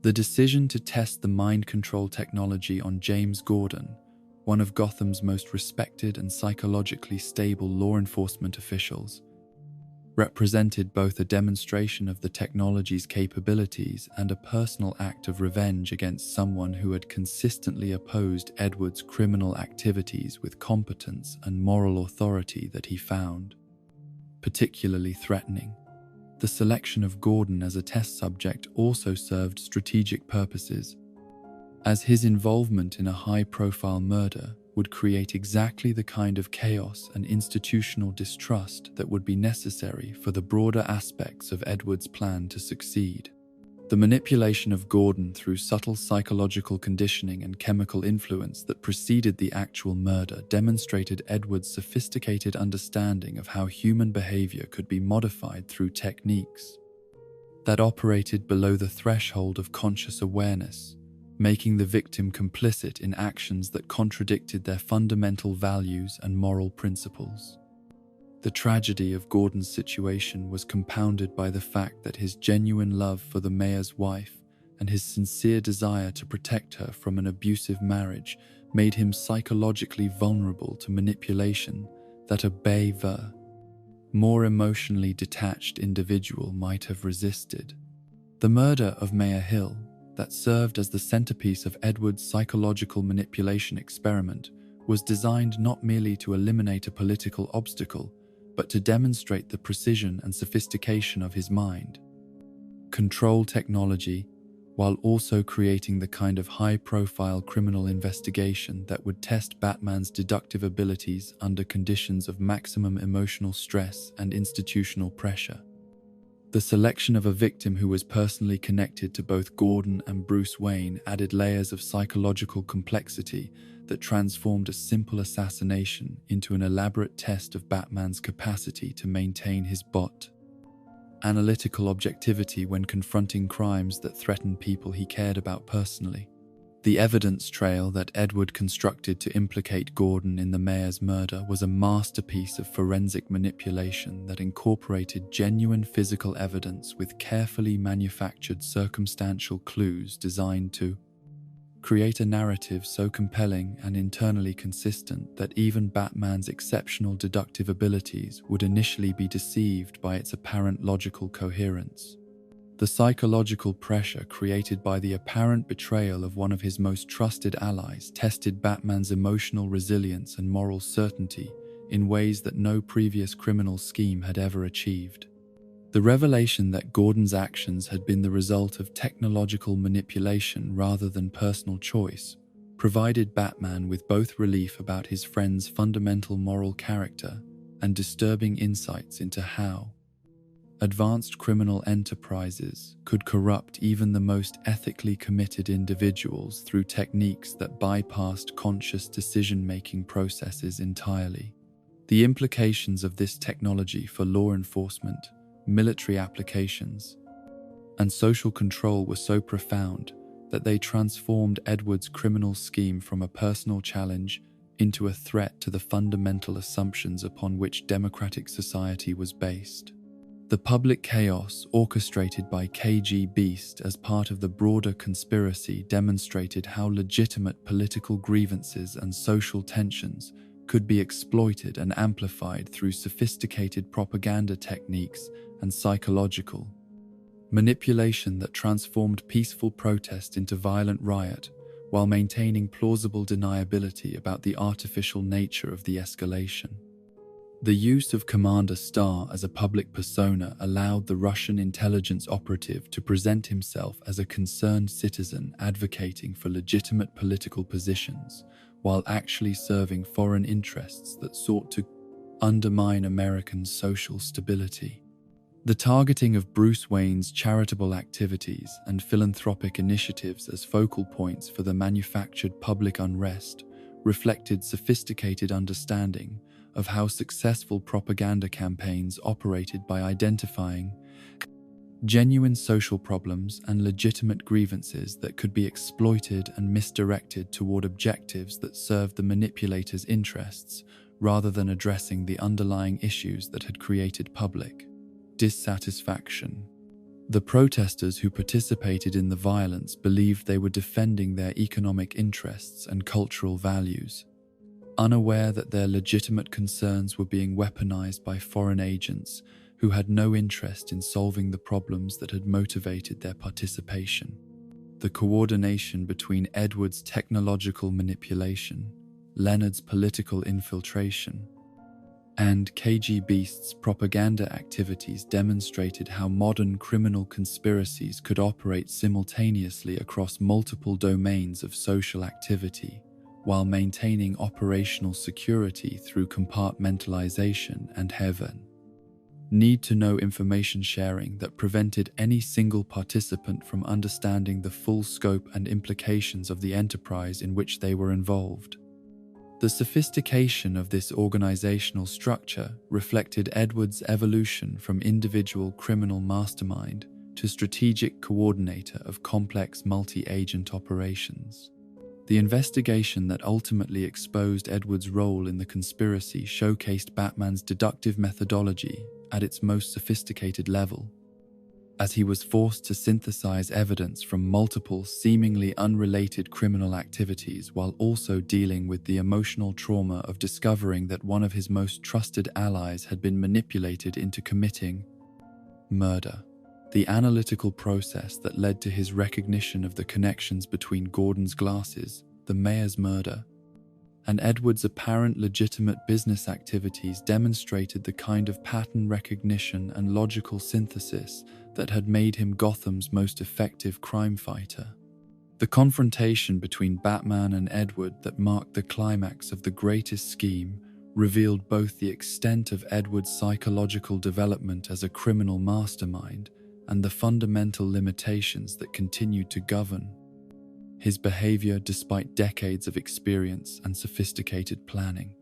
The decision to test the mind control technology on James Gordon, one of Gotham's most respected and psychologically stable law enforcement officials, represented both a demonstration of the technology's capabilities and a personal act of revenge against someone who had consistently opposed Edward's criminal activities with competence and moral authority that he found particularly threatening. The selection of Gordon as a test subject also served strategic purposes, as his involvement in a high-profile murder would create exactly the kind of chaos and institutional distrust that would be necessary for the broader aspects of Edward's plan to succeed. The manipulation of Gordon through subtle psychological conditioning and chemical influence that preceded the actual murder demonstrated Edward's sophisticated understanding of how human behavior could be modified through techniques that operated below the threshold of conscious awareness, making the victim complicit in actions that contradicted their fundamental values and moral principles. The tragedy of Gordon's situation was compounded by the fact that his genuine love for the mayor's wife and his sincere desire to protect her from an abusive marriage made him psychologically vulnerable to manipulation that a braver, more emotionally detached individual might have resisted. The murder of Mayor Hill, that served as the centerpiece of Edward's psychological manipulation experiment, was designed not merely to eliminate a political obstacle, but to demonstrate the precision and sophistication of his mind control technology, while also creating the kind of high-profile criminal investigation that would test Batman's deductive abilities under conditions of maximum emotional stress and institutional pressure. The selection of a victim who was personally connected to both Gordon and Bruce Wayne added layers of psychological complexity that transformed a simple assassination into an elaborate test of Batman's capacity to maintain his analytical objectivity when confronting crimes that threatened people he cared about personally. The evidence trail that Edward constructed to implicate Gordon in the mayor's murder was a masterpiece of forensic manipulation that incorporated genuine physical evidence with carefully manufactured circumstantial clues designed to create a narrative so compelling and internally consistent that even Batman's exceptional deductive abilities would initially be deceived by its apparent logical coherence. The psychological pressure created by the apparent betrayal of one of his most trusted allies tested Batman's emotional resilience and moral certainty in ways that no previous criminal scheme had ever achieved. The revelation that Gordon's actions had been the result of technological manipulation rather than personal choice provided Batman with both relief about his friend's fundamental moral character and disturbing insights into how advanced criminal enterprises could corrupt even the most ethically committed individuals through techniques that bypassed conscious decision-making processes entirely. The implications of this technology for law enforcement, military applications, and social control were so profound that they transformed Edward's criminal scheme from a personal challenge into a threat to the fundamental assumptions upon which democratic society was based. The public chaos orchestrated by KG Beast as part of the broader conspiracy demonstrated how legitimate political grievances and social tensions could be exploited and amplified through sophisticated propaganda techniques and psychological manipulation that transformed peaceful protest into violent riot while maintaining plausible deniability about the artificial nature of the escalation. The use of Commander Star as a public persona allowed the Russian intelligence operative to present himself as a concerned citizen advocating for legitimate political positions, while actually serving foreign interests that sought to undermine American social stability. The targeting of Bruce Wayne's charitable activities and philanthropic initiatives as focal points for the manufactured public unrest reflected sophisticated understanding of how successful propaganda campaigns operated by identifying genuine social problems and legitimate grievances that could be exploited and misdirected toward objectives that served the manipulator's interests, rather than addressing the underlying issues that had created public dissatisfaction. The protesters who participated in the violence believed they were defending their economic interests and cultural values, unaware that their legitimate concerns were being weaponized by foreign agents who had no interest in solving the problems that had motivated their participation. The coordination between Edward's technological manipulation, Leonard's political infiltration, and KGB's propaganda activities demonstrated how modern criminal conspiracies could operate simultaneously across multiple domains of social activity, while maintaining operational security through compartmentalization and need-to-know information sharing that prevented any single participant from understanding the full scope and implications of the enterprise in which they were involved. The sophistication of this organizational structure reflected Edward's evolution from individual criminal mastermind to strategic coordinator of complex multi-agent operations. The investigation that ultimately exposed Edward's role in the conspiracy showcased Batman's deductive methodology at its most sophisticated level, as he was forced to synthesize evidence from multiple seemingly unrelated criminal activities while also dealing with the emotional trauma of discovering that one of his most trusted allies had been manipulated into committing murder. The analytical process that led to his recognition of the connections between Gordon's glasses, the mayor's murder, and Edward's apparent legitimate business activities demonstrated the kind of pattern recognition and logical synthesis that had made him Gotham's most effective crime fighter. The confrontation between Batman and Edward that marked the climax of the greatest scheme revealed both the extent of Edward's psychological development as a criminal mastermind and the fundamental limitations that continued to govern his behavior despite decades of experience and sophisticated planning.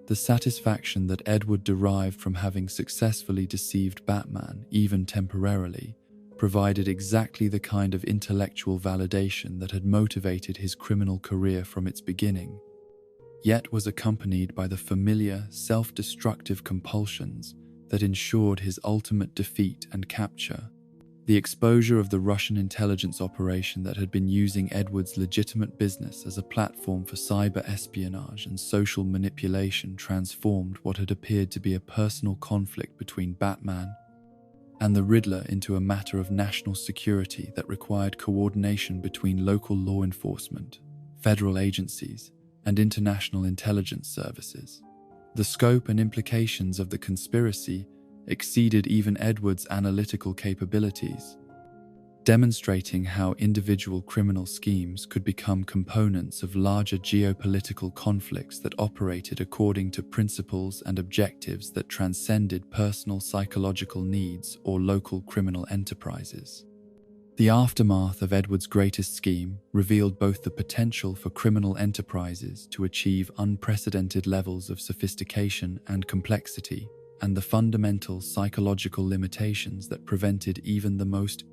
The satisfaction that Edward derived from having successfully deceived Batman, even temporarily, provided exactly the kind of intellectual validation that had motivated his criminal career from its beginning, yet was accompanied by the familiar, self-destructive compulsions that ensured his ultimate defeat and capture. The exposure of the Russian intelligence operation that had been using Edward's legitimate business as a platform for cyber espionage and social manipulation transformed what had appeared to be a personal conflict between Batman and the Riddler into a matter of national security that required coordination between local law enforcement, federal agencies, and international intelligence services. The scope and implications of the conspiracy exceeded even Edward's analytical capabilities, demonstrating how individual criminal schemes could become components of larger geopolitical conflicts that operated according to principles and objectives that transcended personal psychological needs or local criminal enterprises. The aftermath of Edward's greatest scheme revealed both the potential for criminal enterprises to achieve unprecedented levels of sophistication and complexity, and the fundamental psychological limitations that prevented even the most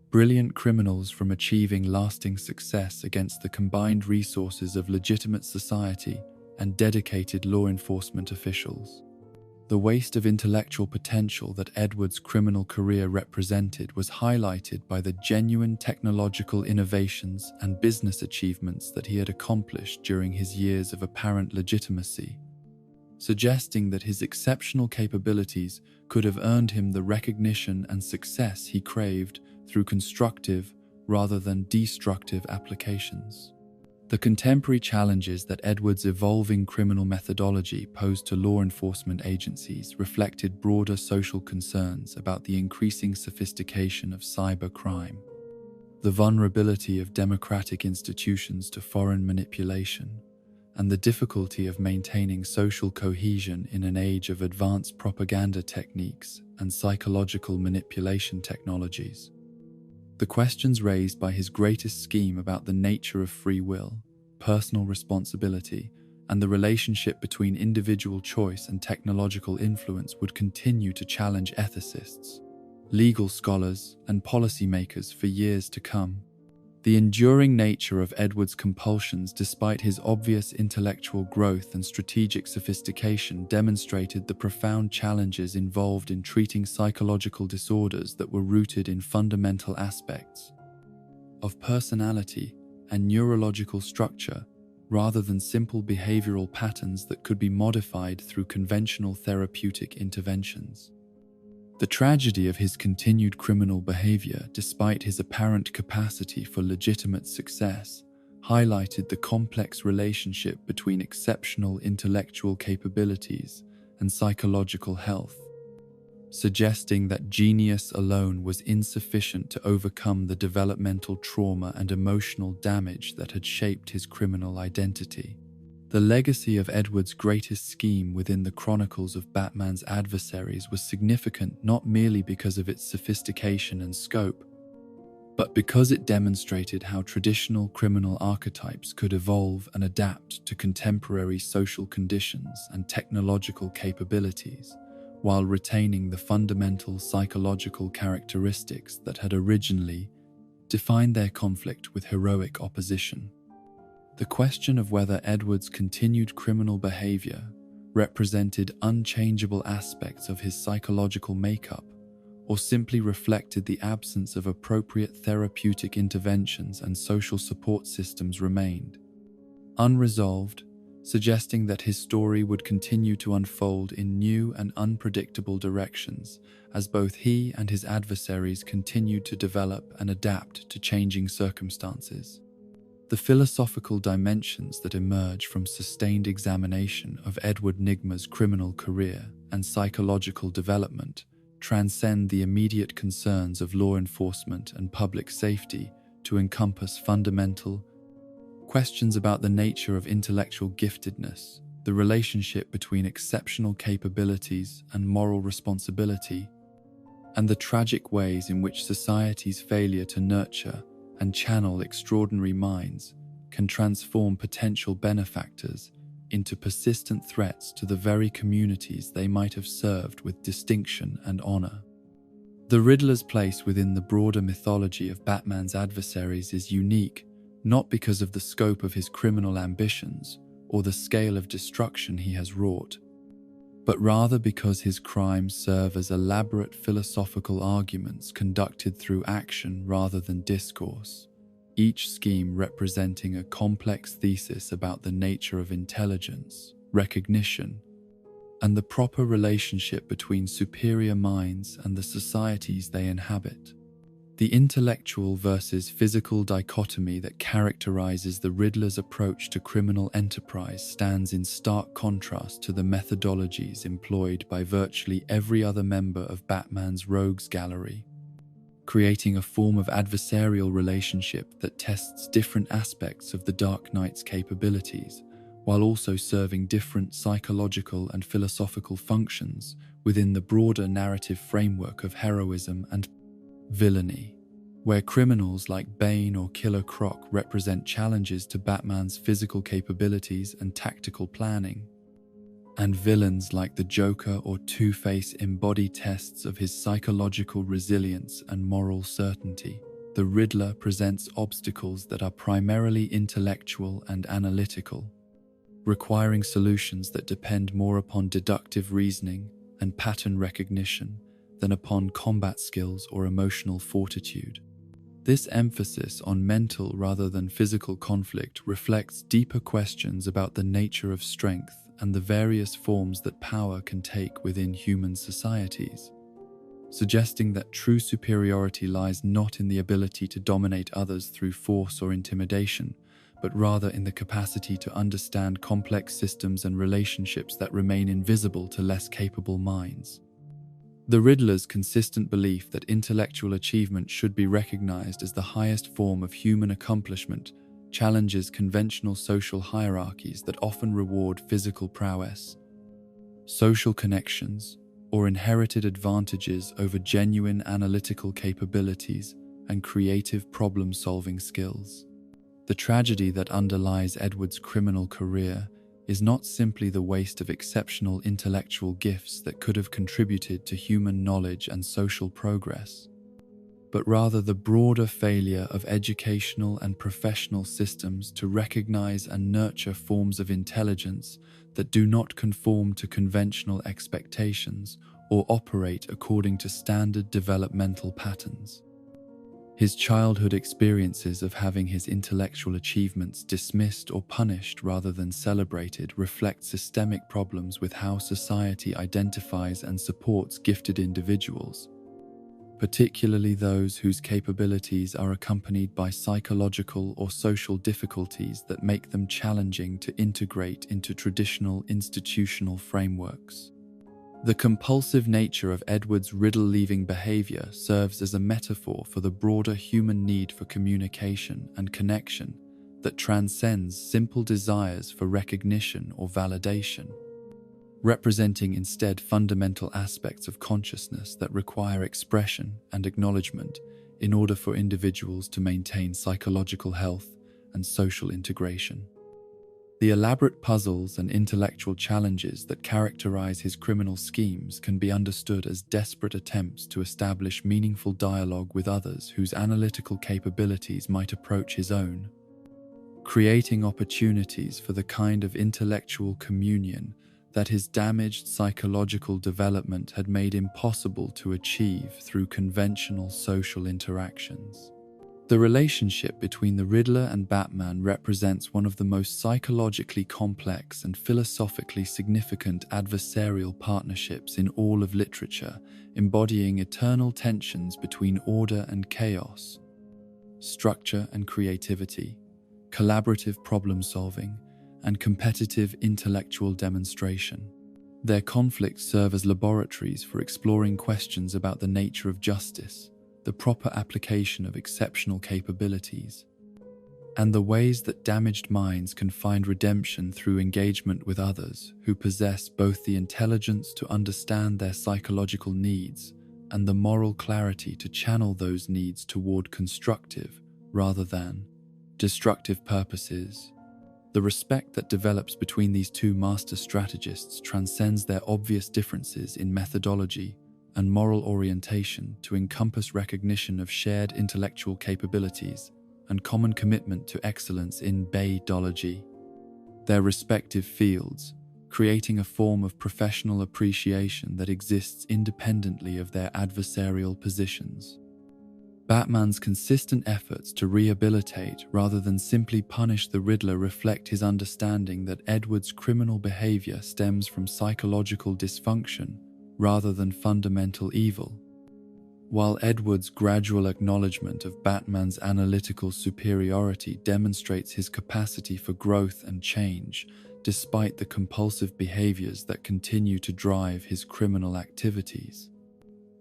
brilliant criminals from achieving lasting success against the combined resources of legitimate society and dedicated law enforcement officials. The waste of intellectual potential that Edward's criminal career represented was highlighted by the genuine technological innovations and business achievements that he had accomplished during his years of apparent legitimacy, suggesting that his exceptional capabilities could have earned him the recognition and success he craved through constructive rather than destructive applications. The contemporary challenges that Edward's evolving criminal methodology posed to law enforcement agencies reflected broader social concerns about the increasing sophistication of cybercrime, the vulnerability of democratic institutions to foreign manipulation, and the difficulty of maintaining social cohesion in an age of advanced propaganda techniques and psychological manipulation technologies. The questions raised by his greatest scheme about the nature of free will, personal responsibility, and the relationship between individual choice and technological influence would continue to challenge ethicists, legal scholars, and policymakers for years to come. The enduring nature of Edward's compulsions, despite his obvious intellectual growth and strategic sophistication, demonstrated the profound challenges involved in treating psychological disorders that were rooted in fundamental aspects of personality and neurological structure, rather than simple behavioral patterns that could be modified through conventional therapeutic interventions. The tragedy of his continued criminal behavior, despite his apparent capacity for legitimate success, highlighted the complex relationship between exceptional intellectual capabilities and psychological health, suggesting that genius alone was insufficient to overcome the developmental trauma and emotional damage that had shaped his criminal identity. The legacy of Edward's greatest scheme within the chronicles of Batman's adversaries was significant not merely because of its sophistication and scope, but because it demonstrated how traditional criminal archetypes could evolve and adapt to contemporary social conditions and technological capabilities, while retaining the fundamental psychological characteristics that had originally defined their conflict with heroic opposition. The question of whether Edward's continued criminal behavior represented unchangeable aspects of his psychological makeup or simply reflected the absence of appropriate therapeutic interventions and social support systems remained unresolved, suggesting that his story would continue to unfold in new and unpredictable directions as both he and his adversaries continued to develop and adapt to changing circumstances. The philosophical dimensions that emerge from sustained examination of Edward Nygma's criminal career and psychological development transcend the immediate concerns of law enforcement and public safety to encompass fundamental questions about the nature of intellectual giftedness, the relationship between exceptional capabilities and moral responsibility, and the tragic ways in which society's failure to nurture and channel extraordinary minds can transform potential benefactors into persistent threats to the very communities they might have served with distinction and honor. The Riddler's place within the broader mythology of Batman's adversaries is unique, not because of the scope of his criminal ambitions or the scale of destruction he has wrought, but rather because his crimes serve as elaborate philosophical arguments conducted through action rather than discourse, each scheme representing a complex thesis about the nature of intelligence, recognition, and the proper relationship between superior minds and the societies they inhabit. The intellectual versus physical dichotomy that characterizes the Riddler's approach to criminal enterprise stands in stark contrast to the methodologies employed by virtually every other member of Batman's rogues gallery, creating a form of adversarial relationship that tests different aspects of the Dark Knight's capabilities, while also serving different psychological and philosophical functions within the broader narrative framework of heroism and villainy, where criminals like Bane or Killer Croc represent challenges to Batman's physical capabilities and tactical planning, and villains like the Joker or Two-Face embody tests of his psychological resilience and moral certainty. The Riddler presents obstacles that are primarily intellectual and analytical, requiring solutions that depend more upon deductive reasoning and pattern recognition than upon combat skills or emotional fortitude. This emphasis on mental rather than physical conflict reflects deeper questions about the nature of strength and the various forms that power can take within human societies, suggesting that true superiority lies not in the ability to dominate others through force or intimidation, but rather in the capacity to understand complex systems and relationships that remain invisible to less capable minds. The Riddler's consistent belief that intellectual achievement should be recognized as the highest form of human accomplishment challenges conventional social hierarchies that often reward physical prowess, social connections, or inherited advantages over genuine analytical capabilities and creative problem-solving skills. The tragedy that underlies Edward's criminal career is not simply the waste of exceptional intellectual gifts that could have contributed to human knowledge and social progress, but rather the broader failure of educational and professional systems to recognize and nurture forms of intelligence that do not conform to conventional expectations or operate according to standard developmental patterns. His childhood experiences of having his intellectual achievements dismissed or punished rather than celebrated reflect systemic problems with how society identifies and supports gifted individuals, particularly those whose capabilities are accompanied by psychological or social difficulties that make them challenging to integrate into traditional institutional frameworks. The compulsive nature of Edward's riddle-leaving behavior serves as a metaphor for the broader human need for communication and connection that transcends simple desires for recognition or validation, representing instead fundamental aspects of consciousness that require expression and acknowledgement in order for individuals to maintain psychological health and social integration. The elaborate puzzles and intellectual challenges that characterize his criminal schemes can be understood as desperate attempts to establish meaningful dialogue with others whose analytical capabilities might approach his own, creating opportunities for the kind of intellectual communion that his damaged psychological development had made impossible to achieve through conventional social interactions. The relationship between the Riddler and Batman represents one of the most psychologically complex and philosophically significant adversarial partnerships in all of literature, embodying eternal tensions between order and chaos, structure and creativity, collaborative problem-solving, and competitive intellectual demonstration. Their conflicts serve as laboratories for exploring questions about the nature of justice, the proper application of exceptional capabilities, and the ways that damaged minds can find redemption through engagement with others who possess both the intelligence to understand their psychological needs and the moral clarity to channel those needs toward constructive rather than destructive purposes. The respect that develops between these two master strategists transcends their obvious differences in methodology and moral orientation to encompass recognition of shared intellectual capabilities and common commitment to excellence in Baydology, their respective fields, creating a form of professional appreciation that exists independently of their adversarial positions. Batman's consistent efforts to rehabilitate rather than simply punish the Riddler reflect his understanding that Edward's criminal behavior stems from psychological dysfunction rather than fundamental evil, while Edward's gradual acknowledgement of Batman's analytical superiority demonstrates his capacity for growth and change despite the compulsive behaviors that continue to drive his criminal activities.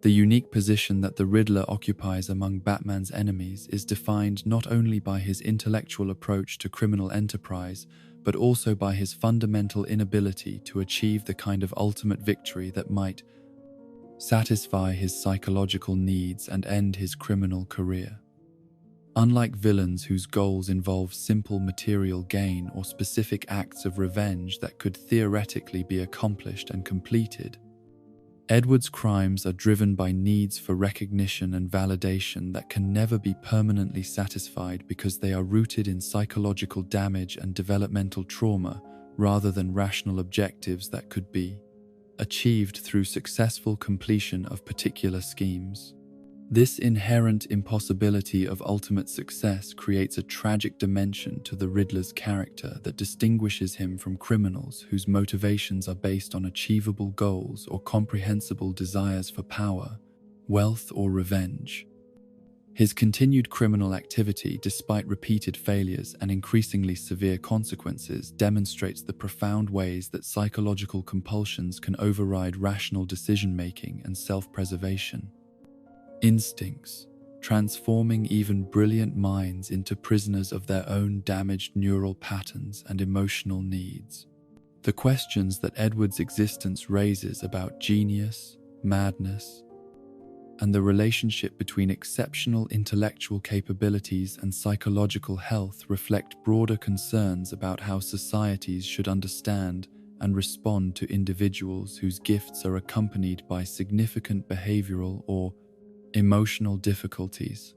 The unique position that the Riddler occupies among Batman's enemies is defined not only by his intellectual approach to criminal enterprise, but also by his fundamental inability to achieve the kind of ultimate victory that might satisfy his psychological needs and end his criminal career. Unlike villains whose goals involve simple material gain or specific acts of revenge that could theoretically be accomplished and completed, Edward's crimes are driven by needs for recognition and validation that can never be permanently satisfied because they are rooted in psychological damage and developmental trauma rather than rational objectives that could be achieved through successful completion of particular schemes. This inherent impossibility of ultimate success creates a tragic dimension to the Riddler's character that distinguishes him from criminals whose motivations are based on achievable goals or comprehensible desires for power, wealth, or revenge. His continued criminal activity, despite repeated failures and increasingly severe consequences, demonstrates the profound ways that psychological compulsions can override rational decision-making and self-preservation. Instincts, transforming even brilliant minds into prisoners of their own damaged neural patterns and emotional needs. The questions that Edward's existence raises about genius, madness, and the relationship between exceptional intellectual capabilities and psychological health reflect broader concerns about how societies should understand and respond to individuals whose gifts are accompanied by significant behavioral or emotional difficulties.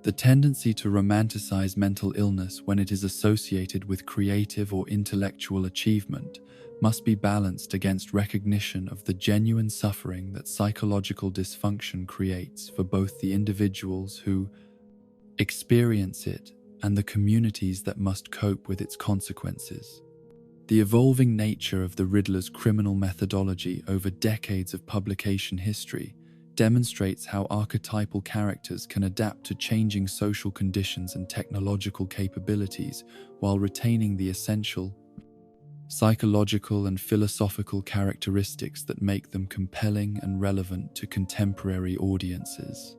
The tendency to romanticize mental illness when it is associated with creative or intellectual achievement must be balanced against recognition of the genuine suffering that psychological dysfunction creates for both the individuals who experience it and the communities that must cope with its consequences. The evolving nature of the Riddler's criminal methodology over decades of publication history demonstrates how archetypal characters can adapt to changing social conditions and technological capabilities while retaining the essential psychological and philosophical characteristics that make them compelling and relevant to contemporary audiences.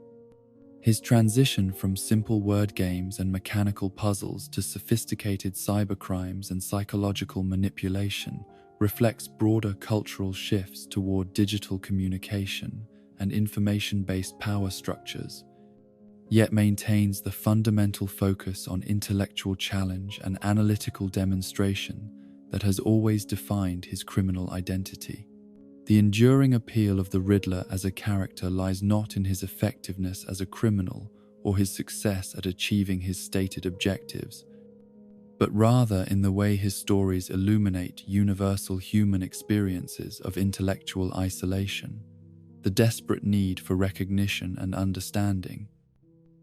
His transition from simple word games and mechanical puzzles to sophisticated cybercrimes and psychological manipulation reflects broader cultural shifts toward digital communication and information-based power structures, yet maintains the fundamental focus on intellectual challenge and analytical demonstration that has always defined his criminal identity. The enduring appeal of the Riddler as a character lies not in his effectiveness as a criminal or his success at achieving his stated objectives, but rather in the way his stories illuminate universal human experiences of intellectual isolation, the desperate need for recognition and understanding,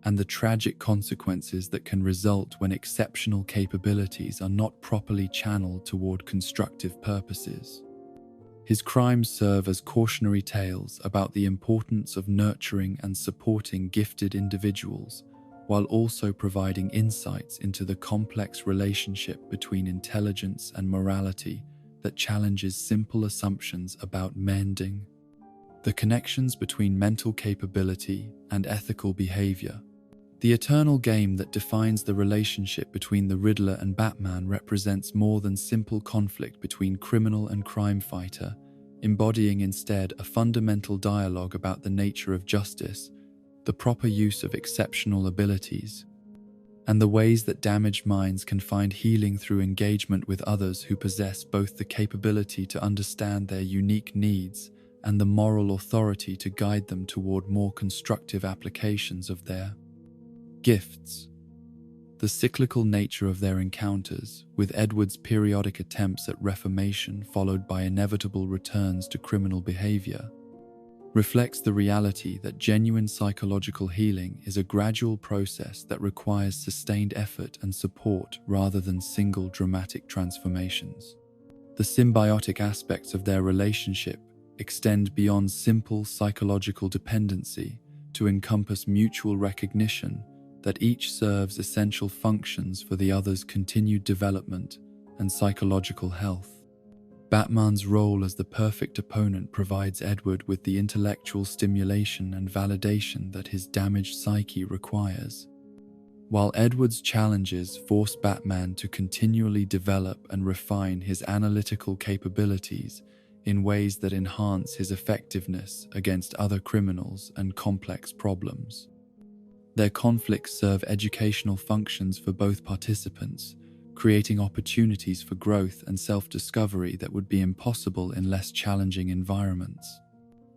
and the tragic consequences that can result when exceptional capabilities are not properly channeled toward constructive purposes. His crimes serve as cautionary tales about the importance of nurturing and supporting gifted individuals, while also providing insights into the complex relationship between intelligence and morality that challenges simple assumptions about mending. The connections between mental capability and ethical behavior. The eternal game that defines the relationship between the Riddler and Batman represents more than simple conflict between criminal and crime fighter, embodying instead a fundamental dialogue about the nature of justice, the proper use of exceptional abilities, and the ways that damaged minds can find healing through engagement with others who possess both the capability to understand their unique needs and the moral authority to guide them toward more constructive applications of their gifts. The cyclical nature of their encounters, with Edward's periodic attempts at reformation followed by inevitable returns to criminal behavior, reflects the reality that genuine psychological healing is a gradual process that requires sustained effort and support rather than single dramatic transformations. The symbiotic aspects of their relationship extend beyond simple psychological dependency to encompass mutual recognition that each serves essential functions for the other's continued development and psychological health. Batman's role as the perfect opponent provides Edward with the intellectual stimulation and validation that his damaged psyche requires, while Edward's challenges force Batman to continually develop and refine his analytical capabilities in ways that enhance his effectiveness against other criminals and complex problems. Their conflicts serve educational functions for both participants, creating opportunities for growth and self-discovery that would be impossible in less challenging environments.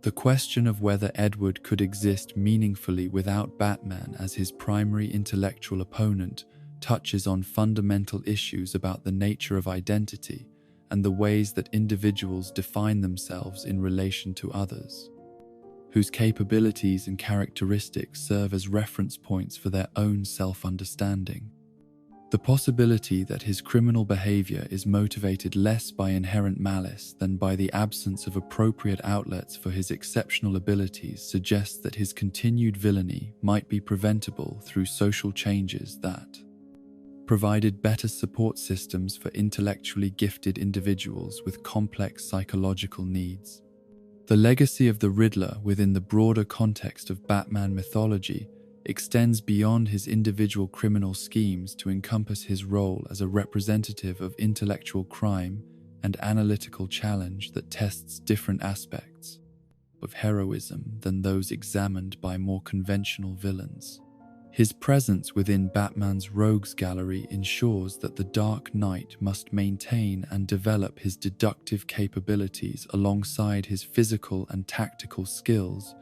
The question of whether Edward could exist meaningfully without Batman as his primary intellectual opponent touches on fundamental issues about the nature of identity and the ways that individuals define themselves in relation to others, whose capabilities and characteristics serve as reference points for their own self-understanding. The possibility that his criminal behavior is motivated less by inherent malice than by the absence of appropriate outlets for his exceptional abilities suggests that his continued villainy might be preventable through social changes that provided better support systems for intellectually gifted individuals with complex psychological needs. The legacy of the Riddler within the broader context of Batman mythology extends beyond his individual criminal schemes to encompass his role as a representative of intellectual crime and analytical challenge that tests different aspects of heroism than those examined by more conventional villains. His presence within Batman's rogues gallery ensures that the Dark Knight must maintain and develop his deductive capabilities alongside his physical and tactical skills,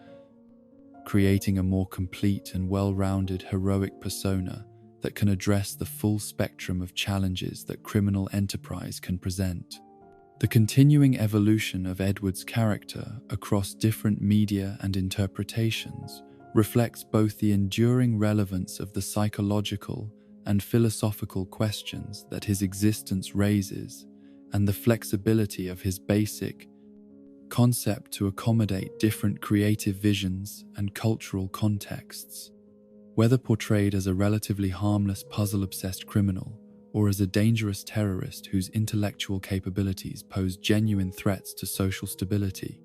creating a more complete and well-rounded heroic persona that can address the full spectrum of challenges that criminal enterprise can present. The continuing evolution of Edward's character across different media and interpretations reflects both the enduring relevance of the psychological and philosophical questions that his existence raises and the flexibility of his basic concept to accommodate different creative visions and cultural contexts. Whether portrayed as a relatively harmless puzzle-obsessed criminal or as a dangerous terrorist whose intellectual capabilities pose genuine threats to social stability,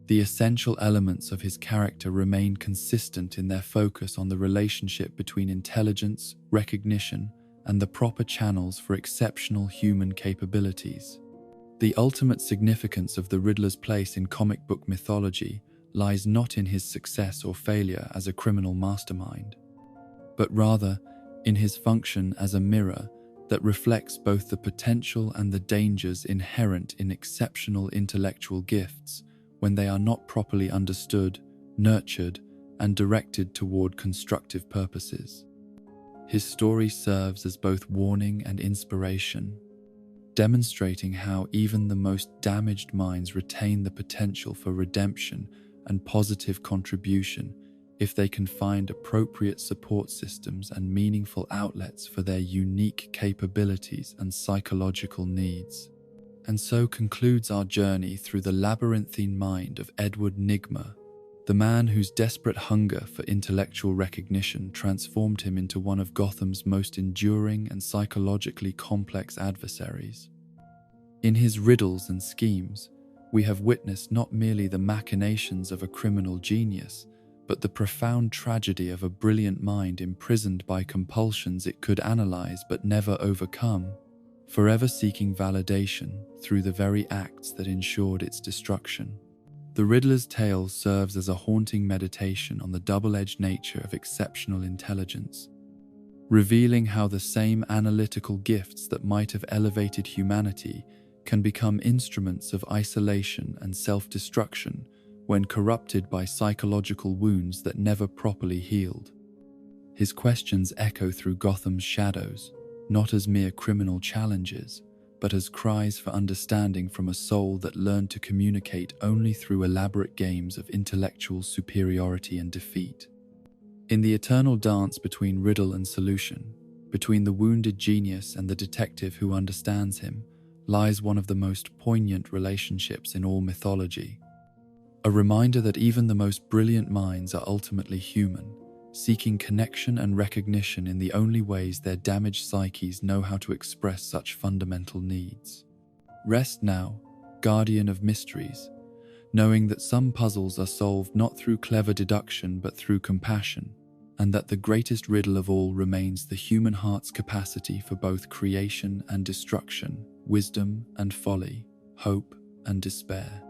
the essential elements of his character remain consistent in their focus on the relationship between intelligence, recognition, and the proper channels for exceptional human capabilities. The ultimate significance of the Riddler's place in comic book mythology lies not in his success or failure as a criminal mastermind, but rather in his function as a mirror that reflects both the potential and the dangers inherent in exceptional intellectual gifts when they are not properly understood, nurtured, and directed toward constructive purposes. His story serves as both warning and inspiration, demonstrating how even the most damaged minds retain the potential for redemption and positive contribution if they can find appropriate support systems and meaningful outlets for their unique capabilities and psychological needs. And so concludes our journey through the labyrinthine mind of Edward Nygma, the man whose desperate hunger for intellectual recognition transformed him into one of Gotham's most enduring and psychologically complex adversaries. In his riddles and schemes, we have witnessed not merely the machinations of a criminal genius, but the profound tragedy of a brilliant mind imprisoned by compulsions it could analyze but never overcome, forever seeking validation through the very acts that ensured its destruction. The Riddler's tale serves as a haunting meditation on the double-edged nature of exceptional intelligence, revealing how the same analytical gifts that might have elevated humanity can become instruments of isolation and self-destruction when corrupted by psychological wounds that never properly healed. His questions echo through Gotham's shadows, not as mere criminal challenges, but as cries for understanding from a soul that learned to communicate only through elaborate games of intellectual superiority and defeat. In the eternal dance between riddle and solution, between the wounded genius and the detective who understands him, lies one of the most poignant relationships in all mythology. A reminder that even the most brilliant minds are ultimately human, seeking connection and recognition in the only ways their damaged psyches know how to express such fundamental needs. Rest now, guardian of mysteries, knowing that some puzzles are solved not through clever deduction but through compassion, and that the greatest riddle of all remains the human heart's capacity for both creation and destruction, wisdom and folly, hope and despair.